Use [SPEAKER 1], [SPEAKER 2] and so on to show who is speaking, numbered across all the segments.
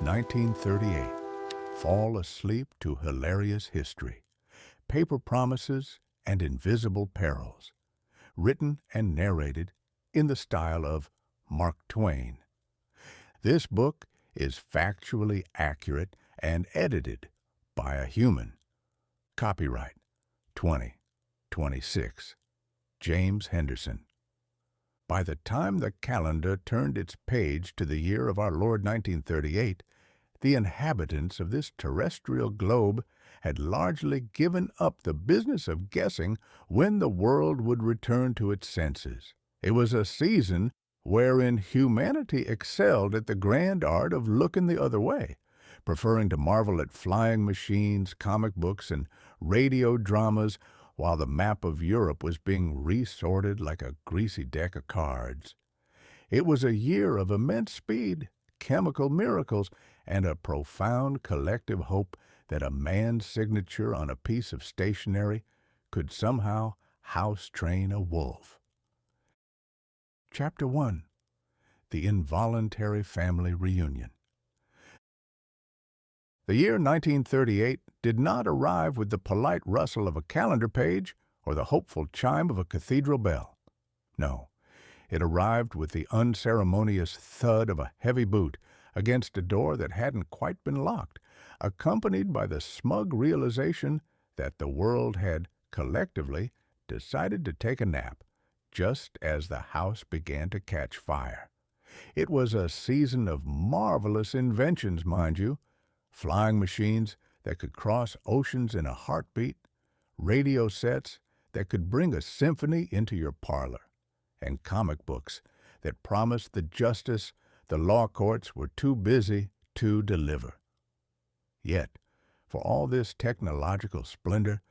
[SPEAKER 1] 1938. Fall asleep to hilarious history. Paper promises and invisible perils. Written and narrated in the style of Mark Twain. This book is factually accurate and edited by a human. Copyright 2026. James Henderson. By the time the calendar turned its page to the year of our Lord 1938, the inhabitants of this terrestrial globe had largely given up the business of guessing when the world would return to its senses. It was a season wherein humanity excelled at the grand art of looking the other way, preferring to marvel at flying machines, comic books, and radio dramas while the map of Europe was being resorted like a greasy deck of cards. It was a year of immense speed, chemical miracles, and a profound collective hope that a man's signature on a piece of stationery could somehow house-train a wolf. Chapter 1. The Involuntary Family Reunion. The year 1938 did not arrive with the polite rustle of a calendar page or the hopeful chime of a cathedral bell. No, it arrived with the unceremonious thud of a heavy boot against a door that hadn't quite been locked, accompanied by the smug realization that the world had, collectively, decided to take a nap, just as the house began to catch fire. It was a season of marvelous inventions, mind you. Flying machines that could cross oceans in a heartbeat, radio sets that could bring a symphony into your parlor, and comic books that promised the justice the law courts were too busy to deliver. Yet, for all this technological splendor,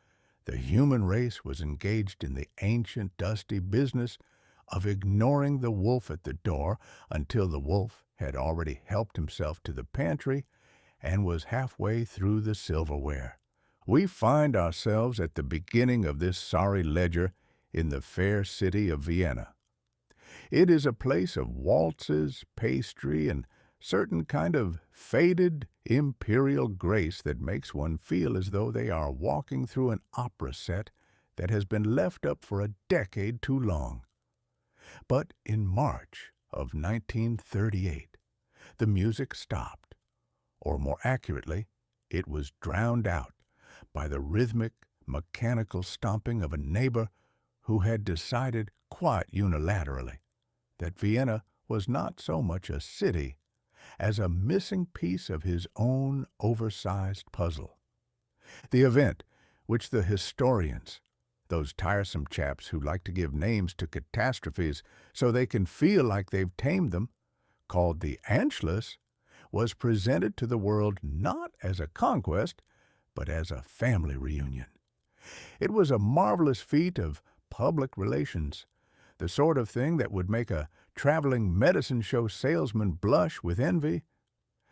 [SPEAKER 1] the human race was engaged in the ancient, dusty business of ignoring the wolf at the door until the wolf had already helped himself to the pantry and was halfway through the silverware. We find ourselves at the beginning of this sorry ledger in the fair city of Vienna. It is a place of waltzes, pastry, and certain kind of faded imperial grace that makes one feel as though they are walking through an opera set that has been left up for a decade too long. But in March of 1938, the music stopped, or more accurately, it was drowned out by the rhythmic, mechanical stomping of a neighbor who had decided quite unilaterally that Vienna was not so much a city as a missing piece of his own oversized puzzle. The event, which the historians, those tiresome chaps who like to give names to catastrophes so they can feel like they've tamed them, called the Anschluss, was presented to the world not as a conquest, but as a family reunion. It was a marvelous feat of public relations, the sort of thing that would make a traveling medicine show salesman blush with envy.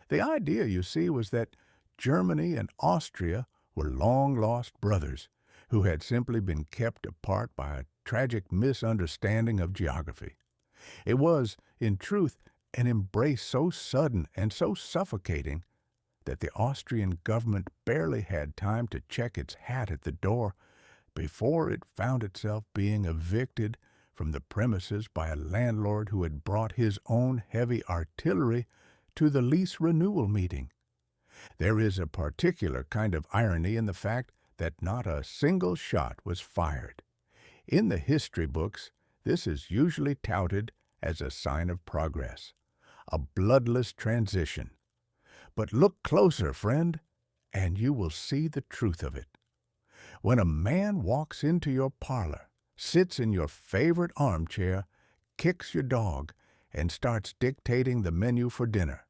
[SPEAKER 1] The idea, you see, was that Germany and Austria were long-lost brothers who had simply been kept apart by a tragic misunderstanding of geography. It was, in truth, an embrace so sudden and so suffocating that the Austrian government barely had time to check its hat at the door before it found itself being evicted from the premises by a landlord who had brought his own heavy artillery to the lease renewal meeting. There is a particular kind of irony in the fact that not a single shot was fired. In the history books, this is usually touted as a sign of progress, a bloodless transition. But look closer, friend, and you will see the truth of it. When a man walks into your parlor, sits in your favorite armchair, kicks your dog, and starts dictating the menu for dinner,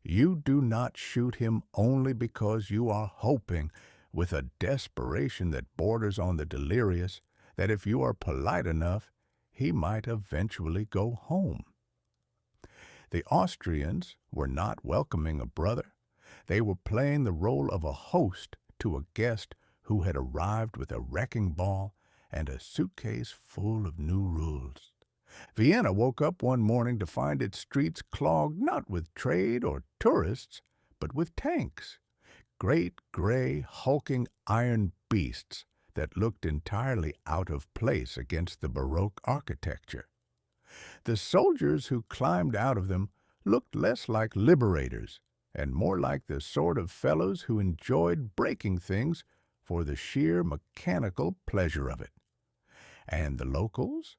[SPEAKER 1] you do not shoot him only because you are hoping, with a desperation that borders on the delirious, that if you are polite enough, he might eventually go home. The Austrians were not welcoming a brother. They were playing the role of a host to a guest who had arrived with a wrecking ball and a suitcase full of new rules. Vienna woke up one morning to find its streets clogged not with trade or tourists, but with tanks, great gray hulking iron beasts that looked entirely out of place against the Baroque architecture. The soldiers who climbed out of them looked less like liberators and more like the sort of fellows who enjoyed breaking things for the sheer mechanical pleasure of it. And the locals?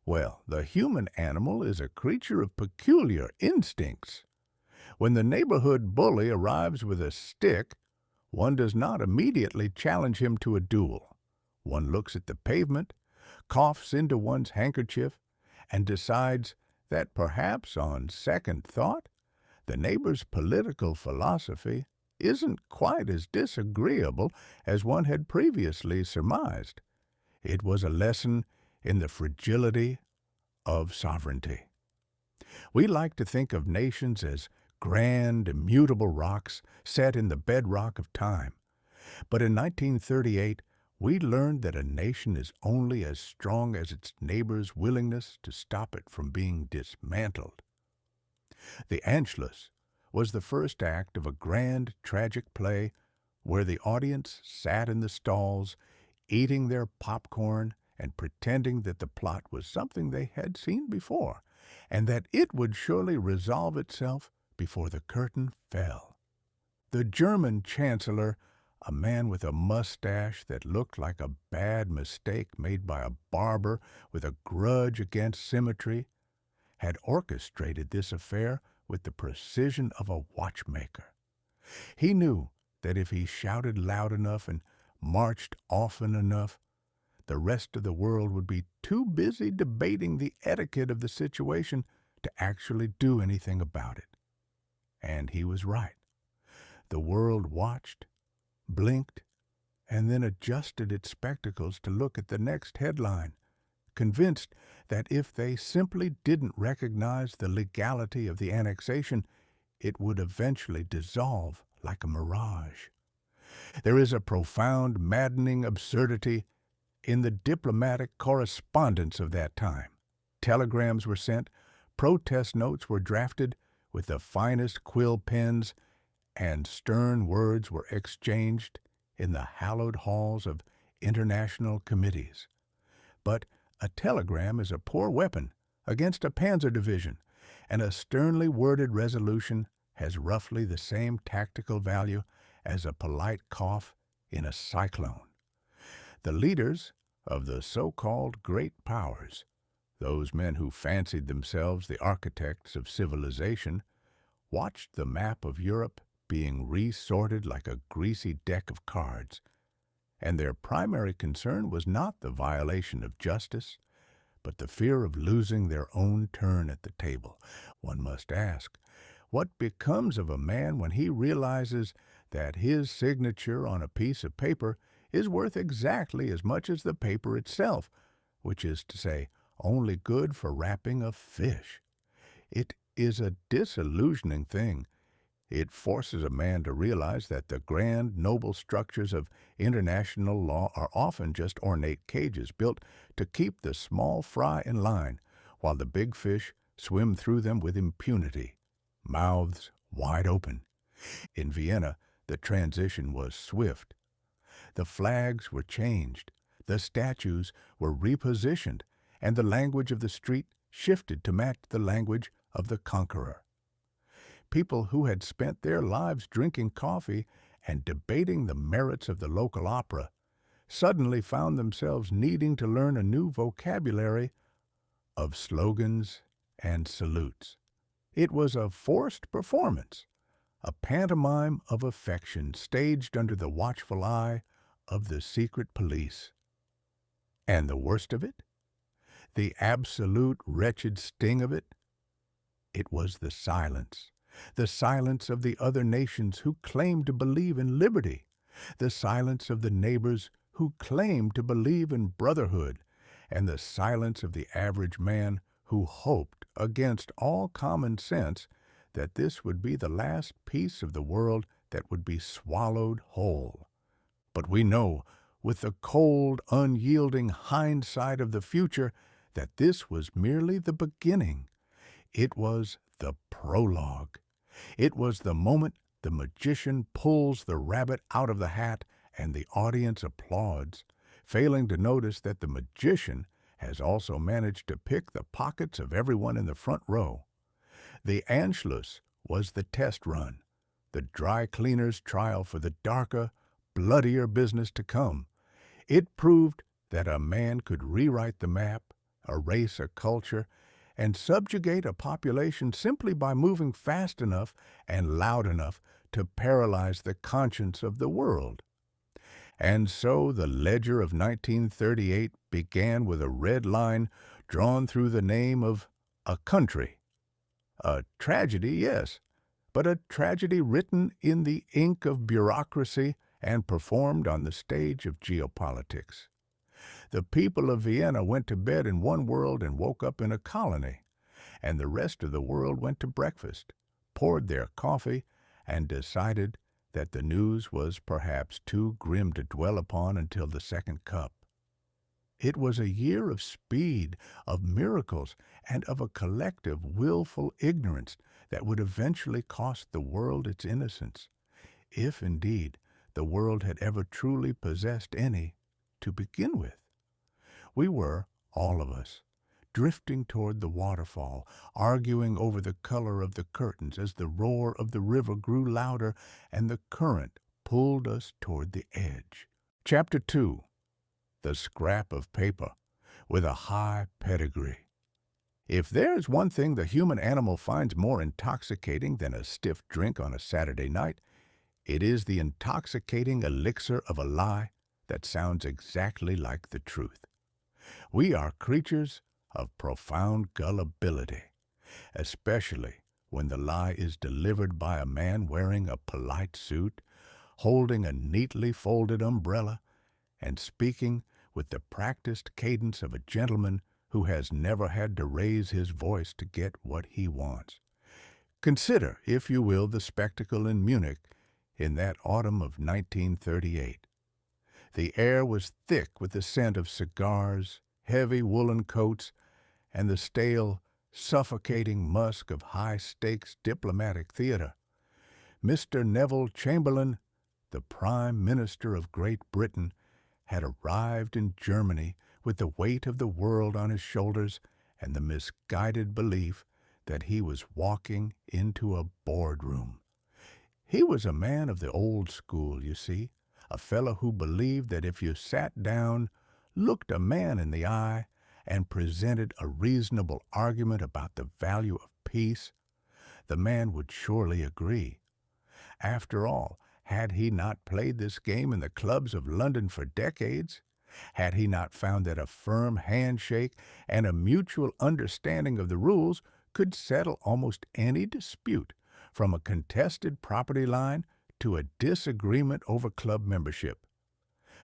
[SPEAKER 1] Well, the human animal is a creature of peculiar instincts. When the neighborhood bully arrives with a stick, one does not immediately challenge him to a duel. One looks at the pavement, coughs into one's handkerchief, and decides that perhaps on second thought, the neighbor's political philosophy isn't quite as disagreeable as one had previously surmised. It was a lesson in the fragility of sovereignty. We like to think of nations as grand, immutable rocks set in the bedrock of time. But in 1938, we learned that a nation is only as strong as its neighbor's willingness to stop it from being dismantled. The Anschluss was the first act of a grand, tragic play where the audience sat in the stalls, eating their popcorn and pretending that the plot was something they had seen before, and that it would surely resolve itself before the curtain fell. The German chancellor, a man with a mustache that looked like a bad mistake made by a barber with a grudge against symmetry, had orchestrated this affair with the precision of a watchmaker. He knew that if he shouted loud enough and marched often enough, the rest of the world would be too busy debating the etiquette of the situation to actually do anything about it. And he was right. The world watched, blinked, and then adjusted its spectacles to look at the next headline, convinced that if they simply didn't recognize the legality of the annexation, it would eventually dissolve like a mirage. There is a profound, maddening absurdity in the diplomatic correspondence of that time. Telegrams were sent, protest notes were drafted with the finest quill pens, and stern words were exchanged in the hallowed halls of international committees. But a telegram is a poor weapon against a panzer division, and a sternly worded resolution has roughly the same tactical value as a polite cough in a cyclone. The leaders of the so-called great powers, those men who fancied themselves the architects of civilization, watched the map of Europe being resorted like a greasy deck of cards, and their primary concern was not the violation of justice, but the fear of losing their own turn at the table. One must ask, what becomes of a man when he realizes that his signature on a piece of paper is worth exactly as much as the paper itself, which is to say, only good for wrapping a fish? It is a disillusioning thing. It forces a man to realize that the grand, noble structures of international law are often just ornate cages built to keep the small fry in line, while the big fish swim through them with impunity, mouths wide open. In Vienna, the transition was swift. The flags were changed, the statues were repositioned, and the language of the street shifted to match the language of the conqueror. People who had spent their lives drinking coffee and debating the merits of the local opera suddenly found themselves needing to learn a new vocabulary of slogans and salutes. It was a forced performance, a pantomime of affection staged under the watchful eye of the secret police. And the worst of it? The absolute wretched sting of it? It was the silence of the other nations who claimed to believe in liberty, the silence of the neighbors who claimed to believe in brotherhood, and the silence of the average man who hoped, against all common sense, that this would be the last piece of the world that would be swallowed whole. But we know, with the cold, unyielding hindsight of the future, that this was merely the beginning. It was the prologue. It was the moment The magician pulls the rabbit out of the hat, and the audience applauds, failing to notice that the magician has also managed to pick the pockets of everyone in the front row. The Anschluss was the test run, the dry cleaner's trial for the darker, bloodier business to come. It proved that a man could rewrite the map, erase a culture, and subjugate a population simply by moving fast enough and loud enough to paralyze the conscience of the world. And so the ledger of 1938 began with a red line drawn through the name of a country. A tragedy, yes, but a tragedy written in the ink of bureaucracy and performed on the stage of geopolitics. The people of Vienna went to bed in one world and woke up in a colony, and the rest of the world went to breakfast, poured their coffee, and decided that the news was perhaps too grim to dwell upon until the second cup. It was a year of speed, of miracles, and of a collective, willful ignorance that would eventually cost the world its innocence, if indeed the world had ever truly possessed any to begin with. We were, all of us, drifting toward the waterfall, arguing over the color of the curtains as the roar of the river grew louder and the current pulled us toward the edge. Chapter 2. The Scrap of Paper with a High Pedigree. If there's one thing the human animal finds more intoxicating than a stiff drink on a Saturday night, it is the intoxicating elixir of a lie that sounds exactly like the truth. We are creatures of profound gullibility, especially when the lie is delivered by a man wearing a polite suit, holding a neatly folded umbrella, and speaking with the practiced cadence of a gentleman who has never had to raise his voice to get what he wants. Consider, if you will, the spectacle in Munich in that autumn of 1938. The air was thick with the scent of cigars, heavy woolen coats, and the stale, suffocating musk of high-stakes diplomatic theater. Mr. Neville Chamberlain, the Prime Minister of Great Britain, had arrived in Germany with the weight of the world on his shoulders and the misguided belief that he was walking into a boardroom. He was a man of the old school, you see, a fellow who believed that if you sat down, looked a man in the eye, and presented a reasonable argument about the value of peace, the man would surely agree. After all, had he not played this game in the clubs of London for decades? Had he not found that a firm handshake and a mutual understanding of the rules could settle almost any dispute, from a contested property line to a disagreement over club membership?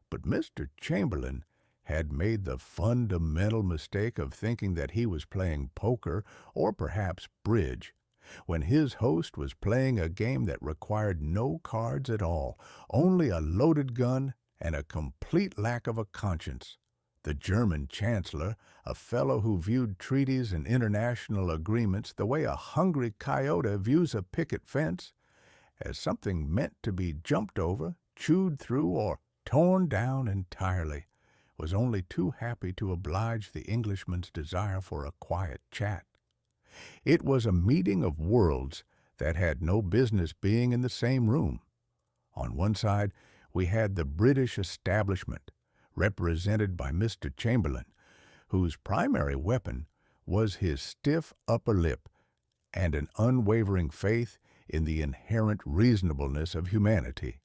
[SPEAKER 1] But Mr. Chamberlain had made the fundamental mistake of thinking that he was playing poker or perhaps bridge, when his host was playing a game that required no cards at all, only a loaded gun and a complete lack of a conscience. The German Chancellor, a fellow who viewed treaties and international agreements the way a hungry coyote views a picket fence, as something meant to be jumped over, chewed through, or torn down entirely, was only too happy to oblige the Englishman's desire for a quiet chat. It was a meeting of worlds that had no business being in the same room. On one side, we had the British establishment, represented by Mr. Chamberlain, whose primary weapon was his stiff upper lip and an unwavering faith in the inherent reasonableness of humanity.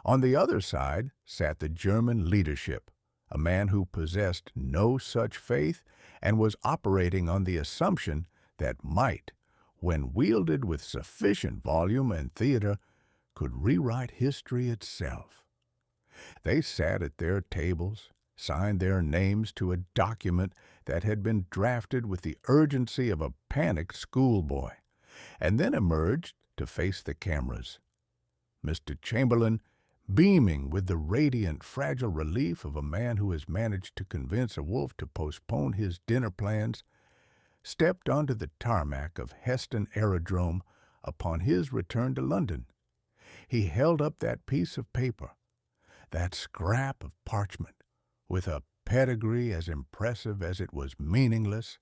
[SPEAKER 1] On the other side sat the German leadership, a man who possessed no such faith and was operating on the assumption that might, when wielded with sufficient volume and theater, could rewrite history itself. They sat at their tables, signed their names to a document that had been drafted with the urgency of a panicked schoolboy, and then emerged to face the cameras. Mr. Chamberlain, beaming with the radiant, fragile relief of a man who has managed to convince a wolf to postpone his dinner plans, stepped onto the tarmac of Heston Aerodrome upon his return to London. He held up that piece of paper, that scrap of parchment, with a pedigree as impressive as it was meaningless,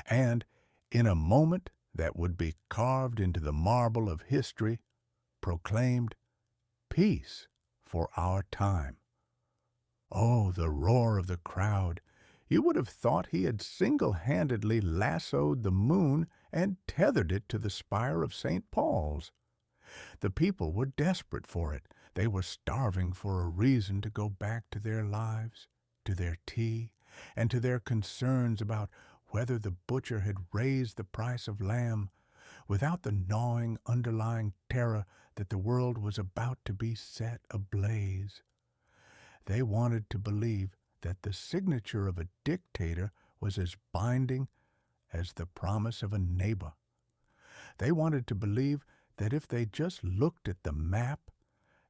[SPEAKER 1] and, in a moment that would be carved into the marble of history, proclaimed, "Peace for our time." Oh, the roar of the crowd! You would have thought he had single-handedly lassoed the moon and tethered it to the spire of St. Paul's. The people were desperate for it. They were starving for a reason to go back to their lives, to their tea, and to their concerns about whether the butcher had raised the price of lamb, without the gnawing underlying terror that the world was about to be set ablaze. They wanted to believe that the signature of a dictator was as binding as the promise of a neighbor. They wanted to believe that if they just looked at the map,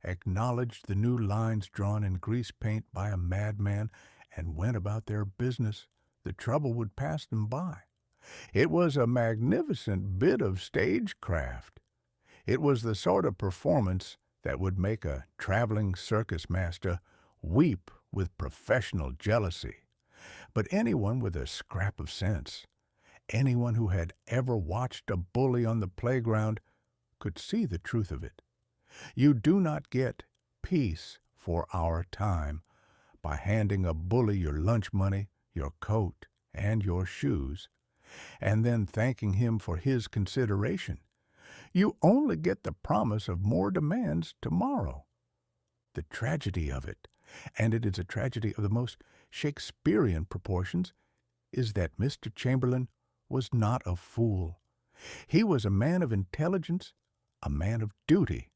[SPEAKER 1] acknowledged the new lines drawn in grease paint by a madman, and went about their business, the trouble would pass them by. It was a magnificent bit of stagecraft. It was the sort of performance that would make a traveling circus master weep with professional jealousy. But anyone with a scrap of sense, anyone who had ever watched a bully on the playground, could see the truth of it. You do not get peace for our time by handing a bully your lunch money, your coat, and your shoes, and then thanking him for his consideration. You only get the promise of more demands tomorrow. The tragedy of it, and it is a tragedy of the most Shakespearean proportions, is that Mr. Chamberlain was not a fool. He was a man of intelligence, a man of duty,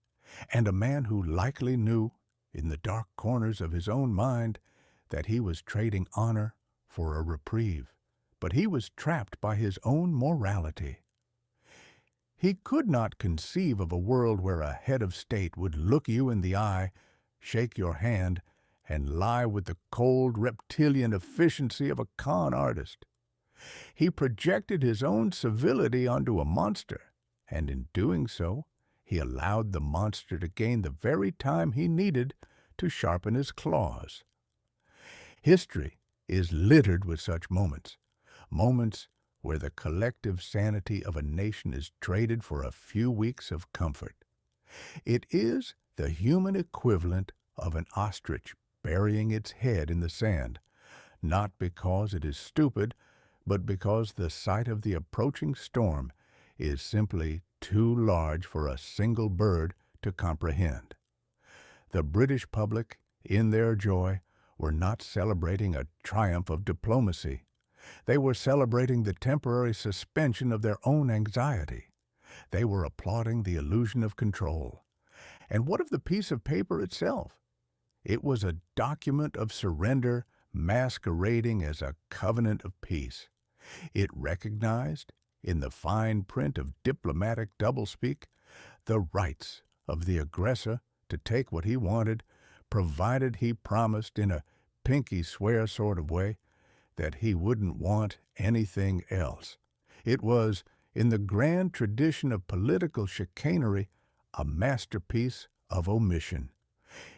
[SPEAKER 1] and a man who likely knew, in the dark corners of his own mind, that he was trading honor for a reprieve. But he was trapped by his own morality. He could not conceive of a world where a head of state would look you in the eye, shake your hand, and lie with the cold reptilian efficiency of a con artist. He projected his own civility onto a monster, and in doing so, he allowed the monster to gain the very time he needed to sharpen his claws. History is littered with such moments, moments where the collective sanity of a nation is traded for a few weeks of comfort. It is the human equivalent of an ostrich burying its head in the sand, not because it is stupid, but because the sight of the approaching storm is simply too large for a single bird to comprehend. The British public, in their joy, were not celebrating a triumph of diplomacy. They were celebrating the temporary suspension of their own anxiety. They were applauding the illusion of control. And what of the piece of paper itself? It was a document of surrender masquerading as a covenant of peace. It recognized, in the fine print of diplomatic doublespeak, the rights of the aggressor to take what he wanted, provided he promised in a pinky-swear sort of way that he wouldn't want anything else. It was, in the grand tradition of political chicanery, a masterpiece of omission.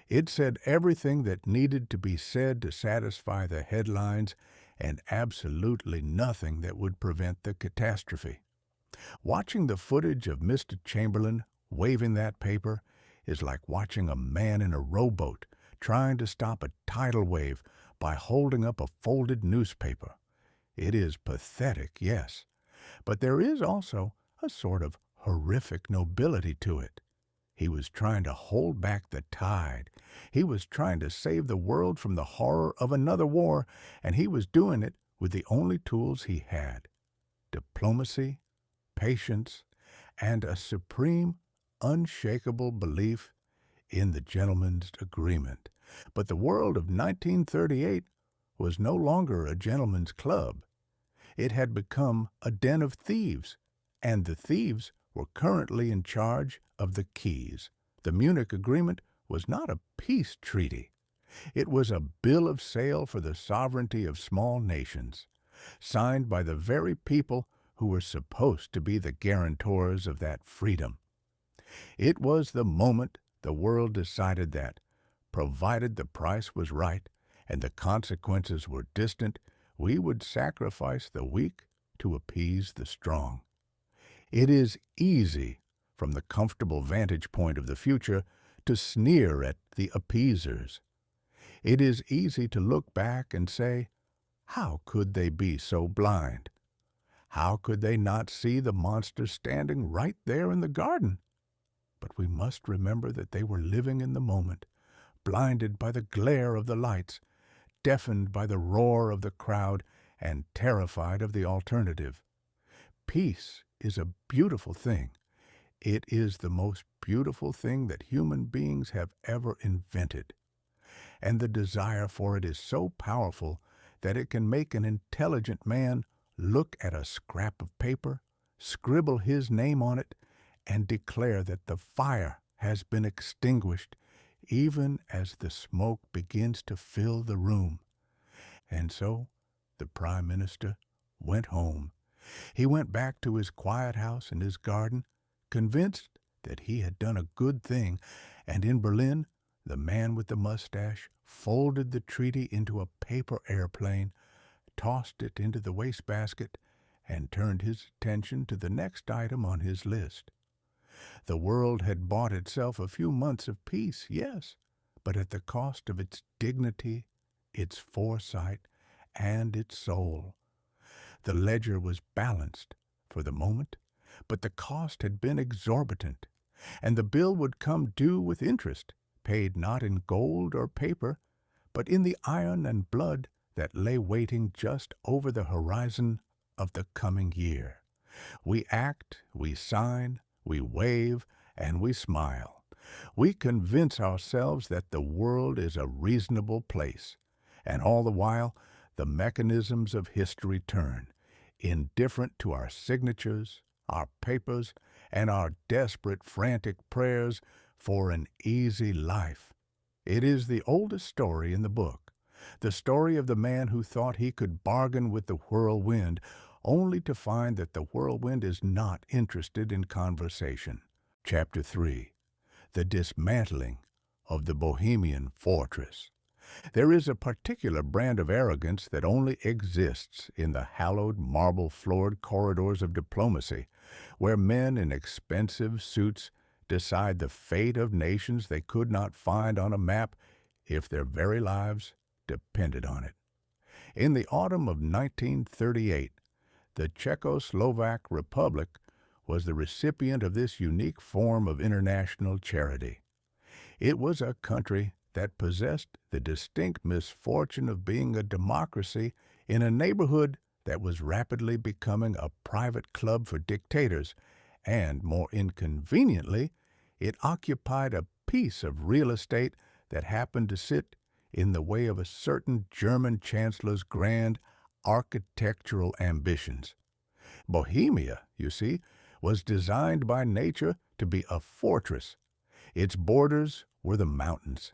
[SPEAKER 1] It said everything that needed to be said to satisfy the headlines and absolutely nothing that would prevent the catastrophe. Watching the footage of Mr. Chamberlain waving that paper is like watching a man in a rowboat trying to stop a tidal wave by holding up a folded newspaper. It is pathetic, yes, but there is also a sort of horrific nobility to it. He was trying to hold back the tide. He was trying to save the world from the horror of another war, and he was doing it with the only tools he had: diplomacy, patience, and a supreme, unshakable belief in the gentleman's agreement. But the world of 1938 was no longer a gentleman's club. It had become a den of thieves, and the thieves were currently in charge of the keys. The Munich Agreement was not a peace treaty. It was a bill of sale for the sovereignty of small nations, signed by the very people who were supposed to be the guarantors of that freedom. It was the moment the world decided that, provided the price was right and the consequences were distant, we would sacrifice the weak to appease the strong. It is easy, from the comfortable vantage point of the future, to sneer at the appeasers. It is easy to look back and say, how could they be so blind? How could they not see the monster standing right there in the garden? But we must remember that they were living in the moment, blinded by the glare of the lights, deafened by the roar of the crowd, and terrified of the alternative. Peace is a beautiful thing. It is the most beautiful thing that human beings have ever invented. And the desire for it is so powerful that it can make an intelligent man look at a scrap of paper, scribble his name on it, and declare that the fire has been extinguished, even as the smoke begins to fill the room. And so the Prime Minister went home. He went back to his quiet house and his garden, convinced that he had done a good thing, and in Berlin, the man with the mustache folded the treaty into a paper airplane, tossed it into the wastebasket, and turned his attention to the next item on his list. The world had bought itself a few months of peace, yes, but at the cost of its dignity, its foresight, and its soul. The ledger was balanced for the moment, but the cost had been exorbitant, and the bill would come due with interest, paid not in gold or paper, but in the iron and blood that lay waiting just over the horizon of the coming year. We act, we sign, we wave, and we smile. We convince ourselves that the world is a reasonable place, and all the while the mechanisms of history turn, indifferent to our signatures, our papers, and our desperate, frantic prayers for an easy life. It is the oldest story in the book, the story of the man who thought he could bargain with the whirlwind, only to find that the whirlwind is not interested in conversation. Chapter 3. The Dismantling of the Bohemian Fortress. There is a particular brand of arrogance that only exists in the hallowed marble-floored corridors of diplomacy, where men in expensive suits decide the fate of nations they could not find on a map if their very lives depended on it. In the autumn of 1938, the Czechoslovak Republic was the recipient of this unique form of international charity. It was a country that possessed the distinct misfortune of being a democracy in a neighborhood that was rapidly becoming a private club for dictators, and, more inconveniently, it occupied a piece of real estate that happened to sit in the way of a certain German chancellor's grand architectural ambitions. Bohemia, you see, was designed by nature to be a fortress. Its borders were the mountains,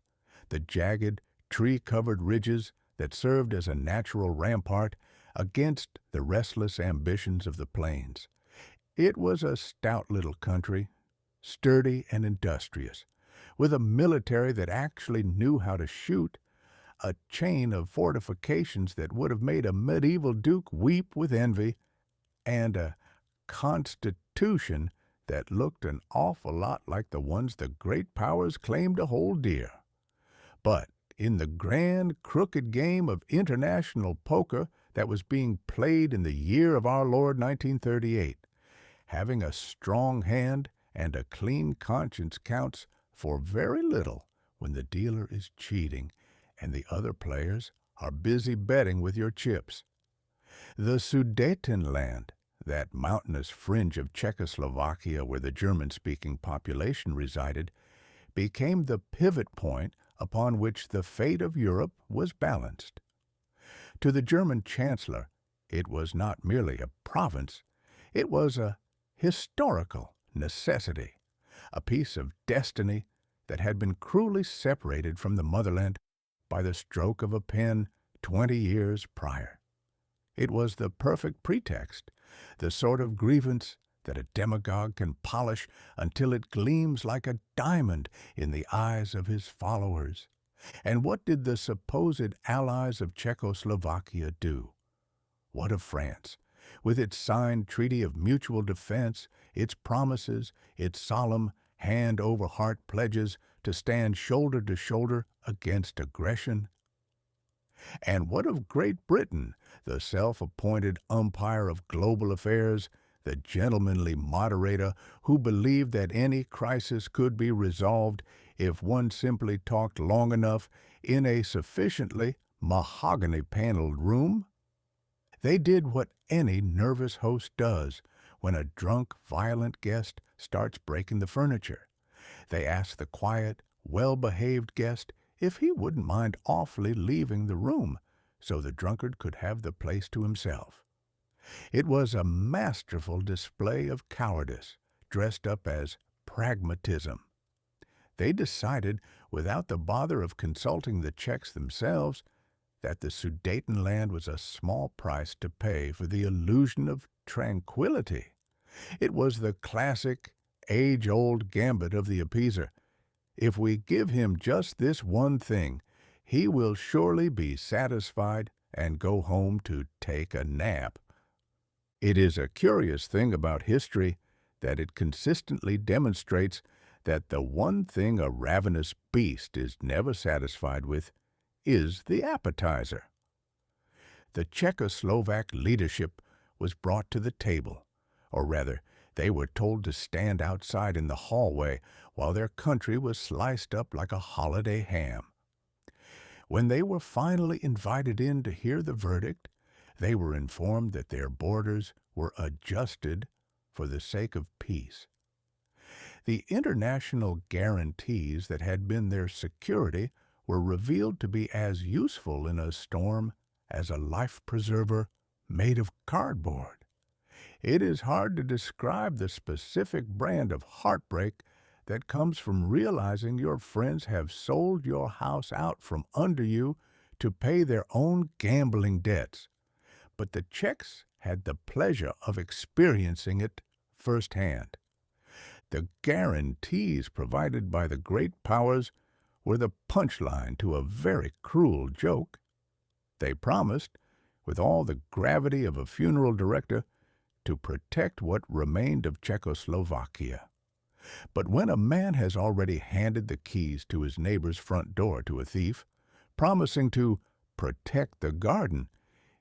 [SPEAKER 1] the jagged, tree-covered ridges that served as a natural rampart against the restless ambitions of the plains. It was a stout little country, sturdy and industrious, with a military that actually knew how to shoot, a chain of fortifications that would have made a medieval duke weep with envy, and a constitution that looked an awful lot like the ones the great powers claimed to hold dear. But in the grand, crooked game of international poker that was being played in the year of our Lord 1938, having a strong hand and a clean conscience counts for very little when the dealer is cheating and the other players are busy betting with your chips. The Sudetenland, that mountainous fringe of Czechoslovakia where the German-speaking population resided, became the pivot point upon which the fate of Europe was balanced. To the German chancellor, it was not merely a province, it was a historical necessity, a piece of destiny that had been cruelly separated from the motherland by the stroke of a pen 20 years prior. It was the perfect pretext, the sort of grievance that a demagogue can polish until it gleams like a diamond in the eyes of his followers. And what did the supposed allies of Czechoslovakia do? What of France? With its signed Treaty of Mutual Defense, its promises, its solemn hand-over-heart pledges to stand shoulder to shoulder against aggression? And what of Great Britain, the self-appointed umpire of global affairs, the gentlemanly moderator who believed that any crisis could be resolved if one simply talked long enough in a sufficiently mahogany-paneled room? They did what any nervous host does when a drunk, violent guest starts breaking the furniture. They asked the quiet, well-behaved guest if he wouldn't mind awfully leaving the room so the drunkard could have the place to himself. It was a masterful display of cowardice, dressed up as pragmatism. They decided, without the bother of consulting the Czechs themselves, that the Sudetenland was a small price to pay for the illusion of tranquility. It was the classic, age-old gambit of the appeaser. If we give him just this one thing, he will surely be satisfied and go home to take a nap. It is a curious thing about history that it consistently demonstrates that the one thing a ravenous beast is never satisfied with is the appetizer. The Czechoslovak leadership was brought to the table, or rather, they were told to stand outside in the hallway while their country was sliced up like a holiday ham. When they were finally invited in to hear the verdict, they were informed that their borders were adjusted for the sake of peace. The international guarantees that had been their security were revealed to be as useful in a storm as a life-preserver made of cardboard. It is hard to describe the specific brand of heartbreak that comes from realizing your friends have sold your house out from under you to pay their own gambling debts. But the Czechs had the pleasure of experiencing it firsthand. The guarantees provided by the great powers were the punchline to a very cruel joke. They promised, with all the gravity of a funeral director, to protect what remained of Czechoslovakia. But when a man has already handed the keys to his neighbor's front door to a thief, promising to protect the garden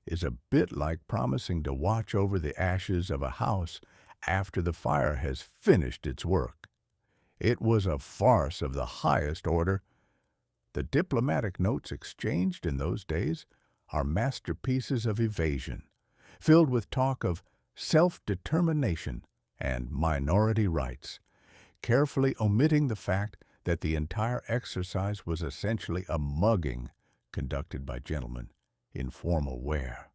[SPEAKER 1] is a bit like promising to watch over the ashes of a house after the fire has finished its work. It was a farce of the highest order. The diplomatic notes exchanged in those days are masterpieces of evasion, filled with talk of self-determination and minority rights, carefully omitting the fact that the entire exercise was essentially a mugging conducted by gentlemen in formal wear.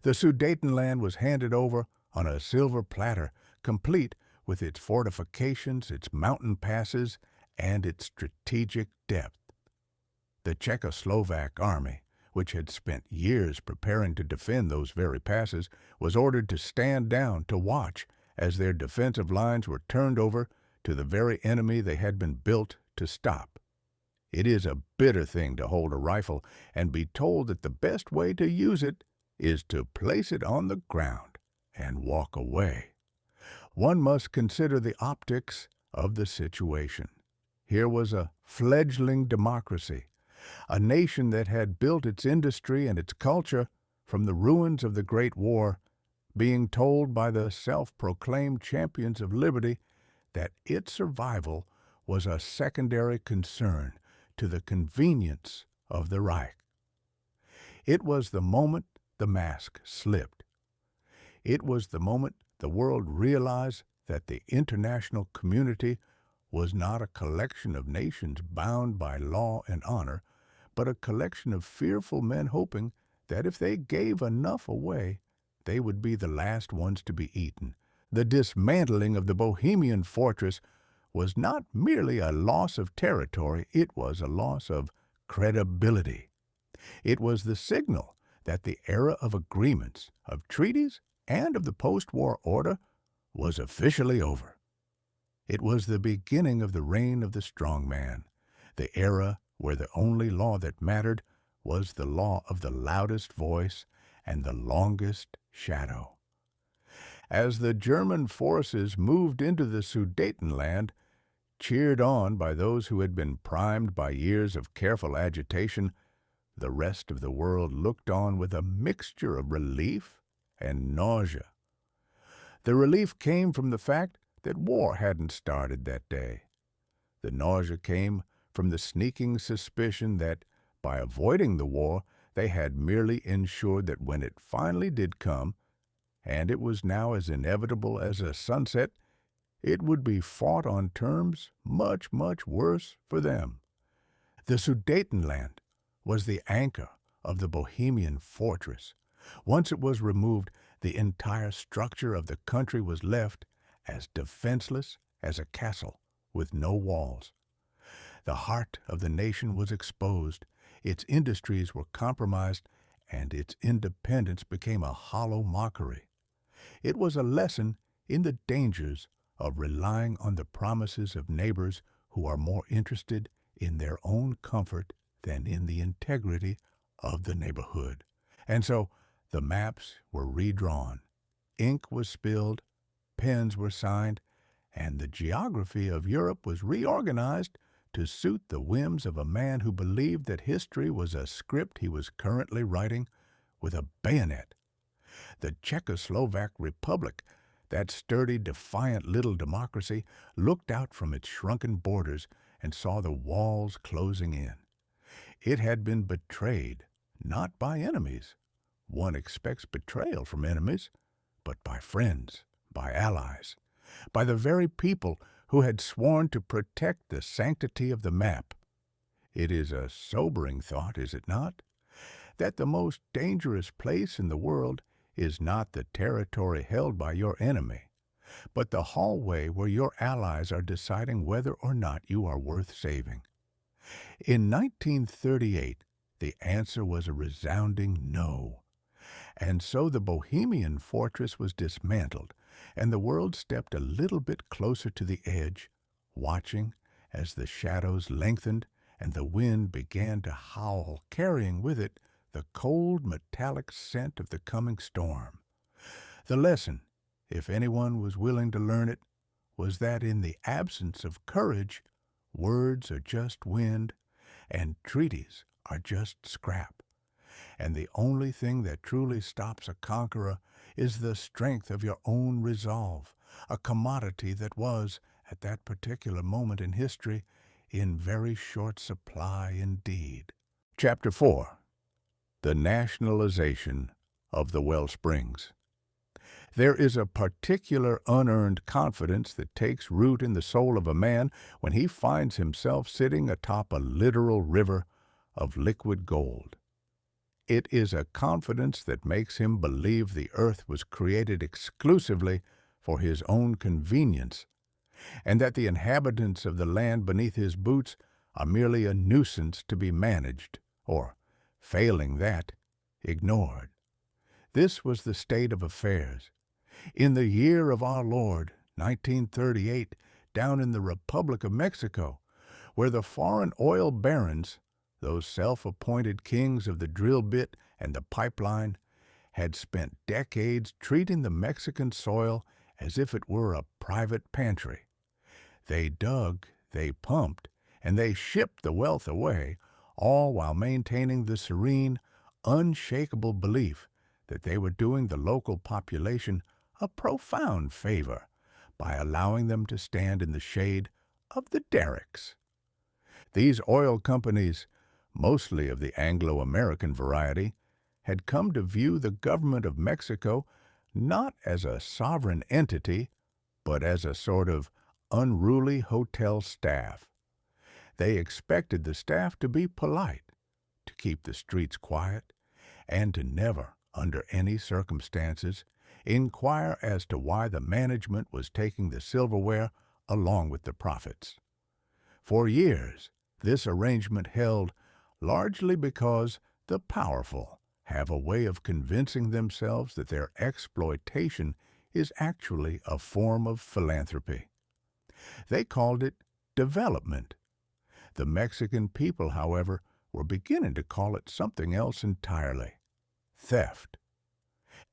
[SPEAKER 1] The Sudetenland was handed over on a silver platter, complete with its fortifications, its mountain passes, and its strategic depth. The Czechoslovak army, which had spent years preparing to defend those very passes, was ordered to stand down to watch as their defensive lines were turned over to the very enemy they had been built to stop. It is a bitter thing to hold a rifle and be told that the best way to use it is to place it on the ground and walk away. One must consider the optics of the situation. Here was a fledgling democracy, a nation that had built its industry and its culture from the ruins of the Great War, being told by the self-proclaimed champions of liberty that its survival was a secondary concern to the convenience of the Reich. It was the moment the mask slipped. It was the moment the world realized that the international community was not a collection of nations bound by law and honor, but a collection of fearful men hoping that if they gave enough away, they would be the last ones to be eaten. The dismantling of the Bohemian Fortress was not merely a loss of territory, it was a loss of credibility. It was the signal that the era of agreements, of treaties, and of the post-war order was officially over. It was the beginning of the reign of the strong man, the era where the only law that mattered was the law of the loudest voice and the longest shadow. As the German forces moved into the Sudetenland, cheered on by those who had been primed by years of careful agitation, the rest of the world looked on with a mixture of relief and nausea. The relief came from the fact that war hadn't started that day. The nausea came from the sneaking suspicion that, by avoiding the war, they had merely ensured that when it finally did come, and it was now as inevitable as a sunset, it would be fought on terms much, much worse for them. The Sudetenland was the anchor of the Bohemian Fortress. Once it was removed, the entire structure of the country was left as defenseless as a castle with no walls. The heart of the nation was exposed, its industries were compromised, and its independence became a hollow mockery. It was a lesson in the dangers of relying on the promises of neighbors who are more interested in their own comfort than in the integrity of the neighborhood. And so the maps were redrawn, ink was spilled, pens were signed, and the geography of Europe was reorganized to suit the whims of a man who believed that history was a script he was currently writing with a bayonet. The Czechoslovak Republic, that sturdy, defiant little democracy, looked out from its shrunken borders and saw the walls closing in. It had been betrayed, not by enemies. One expects betrayal from enemies, but by friends, by allies, by the very people who had sworn to protect the sanctity of the map. It is a sobering thought, is it not, that the most dangerous place in the world is not the territory held by your enemy, but the hallway where your allies are deciding whether or not you are worth saving. In 1938, the answer was a resounding no. And so the Bohemian Fortress was dismantled, and the world stepped a little bit closer to the edge, watching as the shadows lengthened and the wind began to howl, carrying with it the cold metallic scent of the coming storm. The lesson, if anyone was willing to learn it, was that in the absence of courage, words are just wind, and treaties are just scrap. And the only thing that truly stops a conqueror is the strength of your own resolve, a commodity that was, at that particular moment in history, in very short supply indeed. Chapter 4. The Nationalization of the Wellsprings. There is a particular unearned confidence that takes root in the soul of a man when he finds himself sitting atop a literal river of liquid gold. It is a confidence that makes him believe the earth was created exclusively for his own convenience, and that the inhabitants of the land beneath his boots are merely a nuisance to be managed, or, failing that, ignored. This was the state of affairs. In the year of our Lord, 1938, down in the Republic of Mexico, where the foreign oil barons, those self-appointed kings of the drill bit and the pipeline, had spent decades treating the Mexican soil as if it were a private pantry. They dug, they pumped, and they shipped the wealth away, all while maintaining the serene, unshakable belief that they were doing the local population a profound favor by allowing them to stand in the shade of the derricks. These oil companies, mostly of the Anglo-American variety, had come to view the government of Mexico not as a sovereign entity, but as a sort of unruly hotel staff. They expected the staff to be polite, to keep the streets quiet, and to never, under any circumstances, inquire as to why the management was taking the silverware along with the profits. For years, this arrangement held largely because the powerful have a way of convincing themselves that their exploitation is actually a form of philanthropy. They called it development. The Mexican people, however, were beginning to call it something else entirely: theft.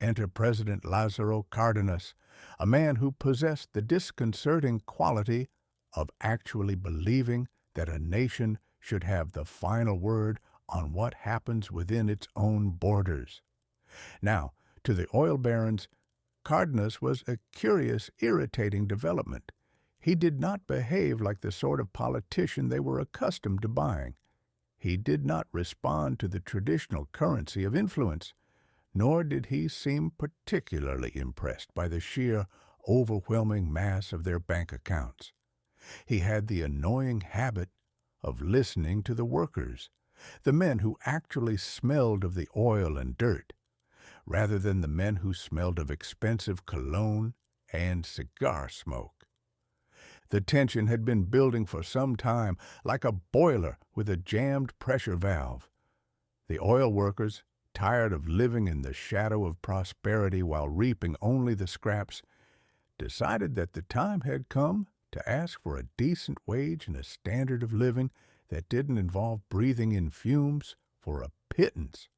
[SPEAKER 1] Enter President Lázaro Cárdenas, a man who possessed the disconcerting quality of actually believing that a nation should have the final word on what happens within its own borders. Now, to the oil barons, Cárdenas was a curious, irritating development. He did not behave like the sort of politician they were accustomed to buying. He did not respond to the traditional currency of influence, nor did he seem particularly impressed by the sheer, overwhelming mass of their bank accounts. He had the annoying habit of listening to the workers, the men who actually smelled of the oil and dirt, rather than the men who smelled of expensive cologne and cigar smoke. The tension had been building for some time, like a boiler with a jammed pressure valve. The oil workers, tired of living in the shadow of prosperity while reaping only the scraps, decided that the time had come to ask for a decent wage and a standard of living that didn't involve breathing in fumes for a pittance.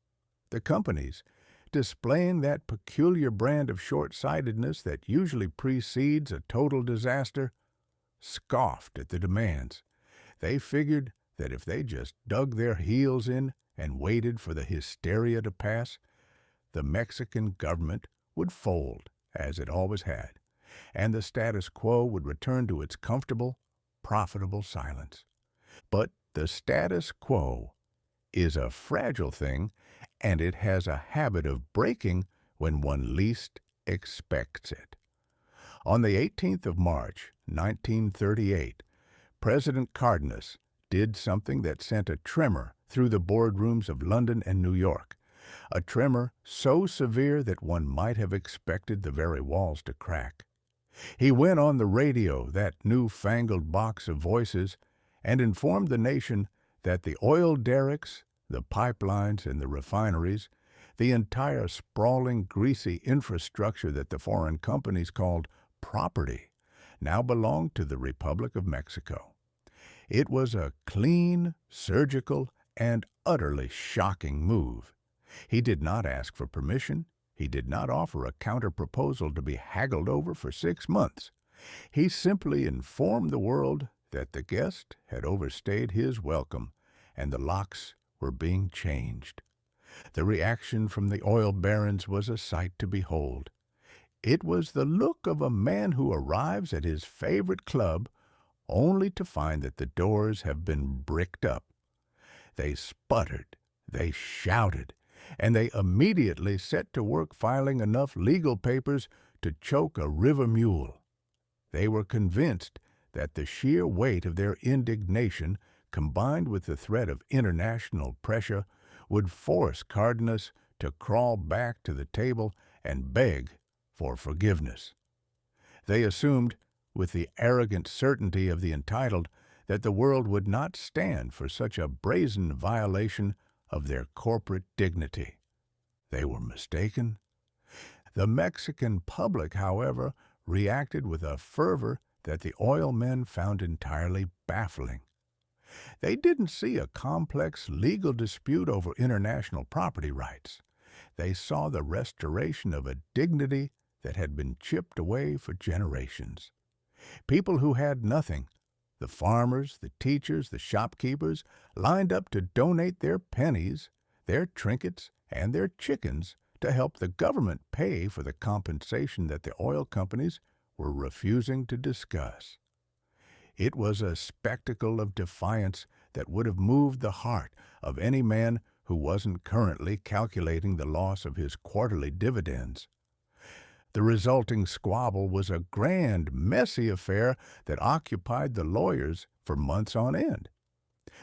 [SPEAKER 1] The companies, displaying that peculiar brand of short-sightedness that usually precedes a total disaster, scoffed at the demands. They figured that if they just dug their heels in and waited for the hysteria to pass, the Mexican government would fold, as it always had, and the status quo would return to its comfortable, profitable silence. But the status quo is a fragile thing, and it has a habit of breaking when one least expects it. On the 18th of March, 1938, President Cárdenas did something that sent a tremor through the boardrooms of London and New York, a tremor so severe that one might have expected the very walls to crack. He went on the radio, that new-fangled box of voices, and informed the nation that the oil derricks, the pipelines, and the refineries, the entire sprawling, greasy infrastructure that the foreign companies called property, now belonged to the Republic of Mexico. It was a clean, surgical, and utterly shocking move. He did not ask for permission. He did not offer a counter-proposal to be haggled over for 6 months. He simply informed the world that the guest had overstayed his welcome, and the locks were being changed. The reaction from the oil barons was a sight to behold. It was the look of a man who arrives at his favorite club only to find that the doors have been bricked up. They sputtered, they shouted, and they immediately set to work filing enough legal papers to choke a river mule. They were convinced that the sheer weight of their indignation, combined with the threat of international pressure, would force Cárdenas to crawl back to the table and beg for forgiveness. They assumed, with the arrogant certainty of the entitled, that the world would not stand for such a brazen violation of their corporate dignity. They were mistaken. The Mexican public, however, reacted with a fervor that the oil men found entirely baffling. They didn't see a complex legal dispute over international property rights. They saw the restoration of a dignity that had been chipped away for generations. People who had nothing, the farmers, the teachers, the shopkeepers, lined up to donate their pennies, their trinkets, and their chickens to help the government pay for the compensation that the oil companies were refusing to discuss. It was a spectacle of defiance that would have moved the heart of any man who wasn't currently calculating the loss of his quarterly dividends. The resulting squabble was a grand, messy affair that occupied the lawyers for months on end.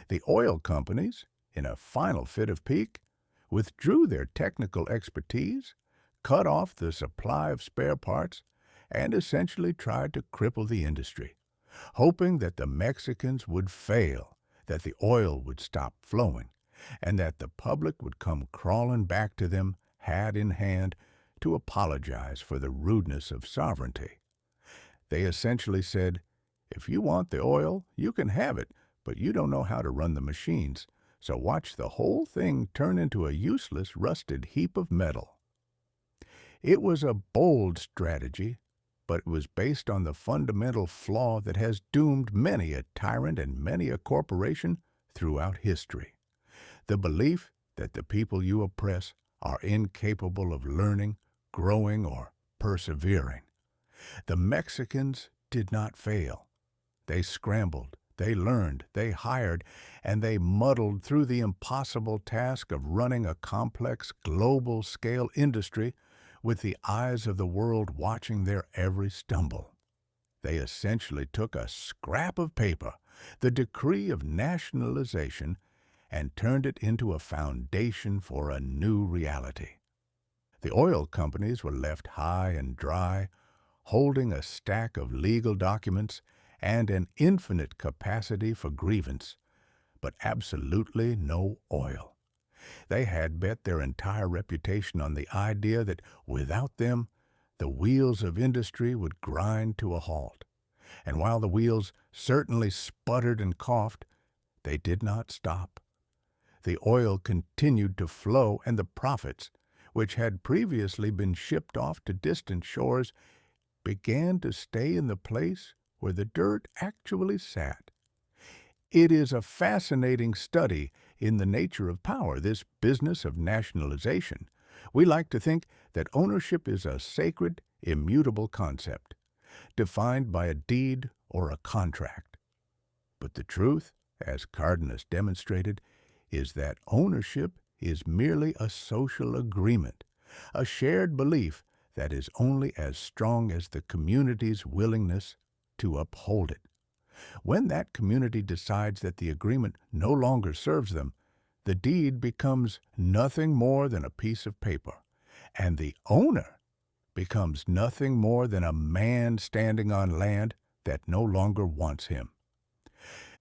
[SPEAKER 1] The oil companies, in a final fit of pique, withdrew their technical expertise, cut off the supply of spare parts, and essentially tried to cripple the industry, hoping that the Mexicans would fail, that the oil would stop flowing, and that the public would come crawling back to them, hat in hand, to apologize for the rudeness of sovereignty. They essentially said, if you want the oil, you can have it, but you don't know how to run the machines, so watch the whole thing turn into a useless, rusted heap of metal. It was a bold strategy, but it was based on the fundamental flaw that has doomed many a tyrant and many a corporation throughout history: the belief that the people you oppress are incapable of learning, growing, or persevering. The Mexicans did not fail. They scrambled, they learned, they hired, and they muddled through the impossible task of running a complex global-scale industry with the eyes of the world watching their every stumble. They essentially took a scrap of paper, the decree of nationalization, and turned it into a foundation for a new reality. The oil companies were left high and dry, holding a stack of legal documents and an infinite capacity for grievance, but absolutely no oil. They had bet their entire reputation on the idea that without them, the wheels of industry would grind to a halt. And while the wheels certainly sputtered and coughed, they did not stop. The oil continued to flow, and the profits, which had previously been shipped off to distant shores, began to stay in the place where the dirt actually sat. It is a fascinating study in the nature of power, this business of nationalization. We like to think that ownership is a sacred, immutable concept, defined by a deed or a contract. But the truth, as Cárdenas demonstrated, is that ownership is merely a social agreement, a shared belief that is only as strong as the community's willingness to uphold it. When that community decides that the agreement no longer serves them, the deed becomes nothing more than a piece of paper, and the owner becomes nothing more than a man standing on land that no longer wants him.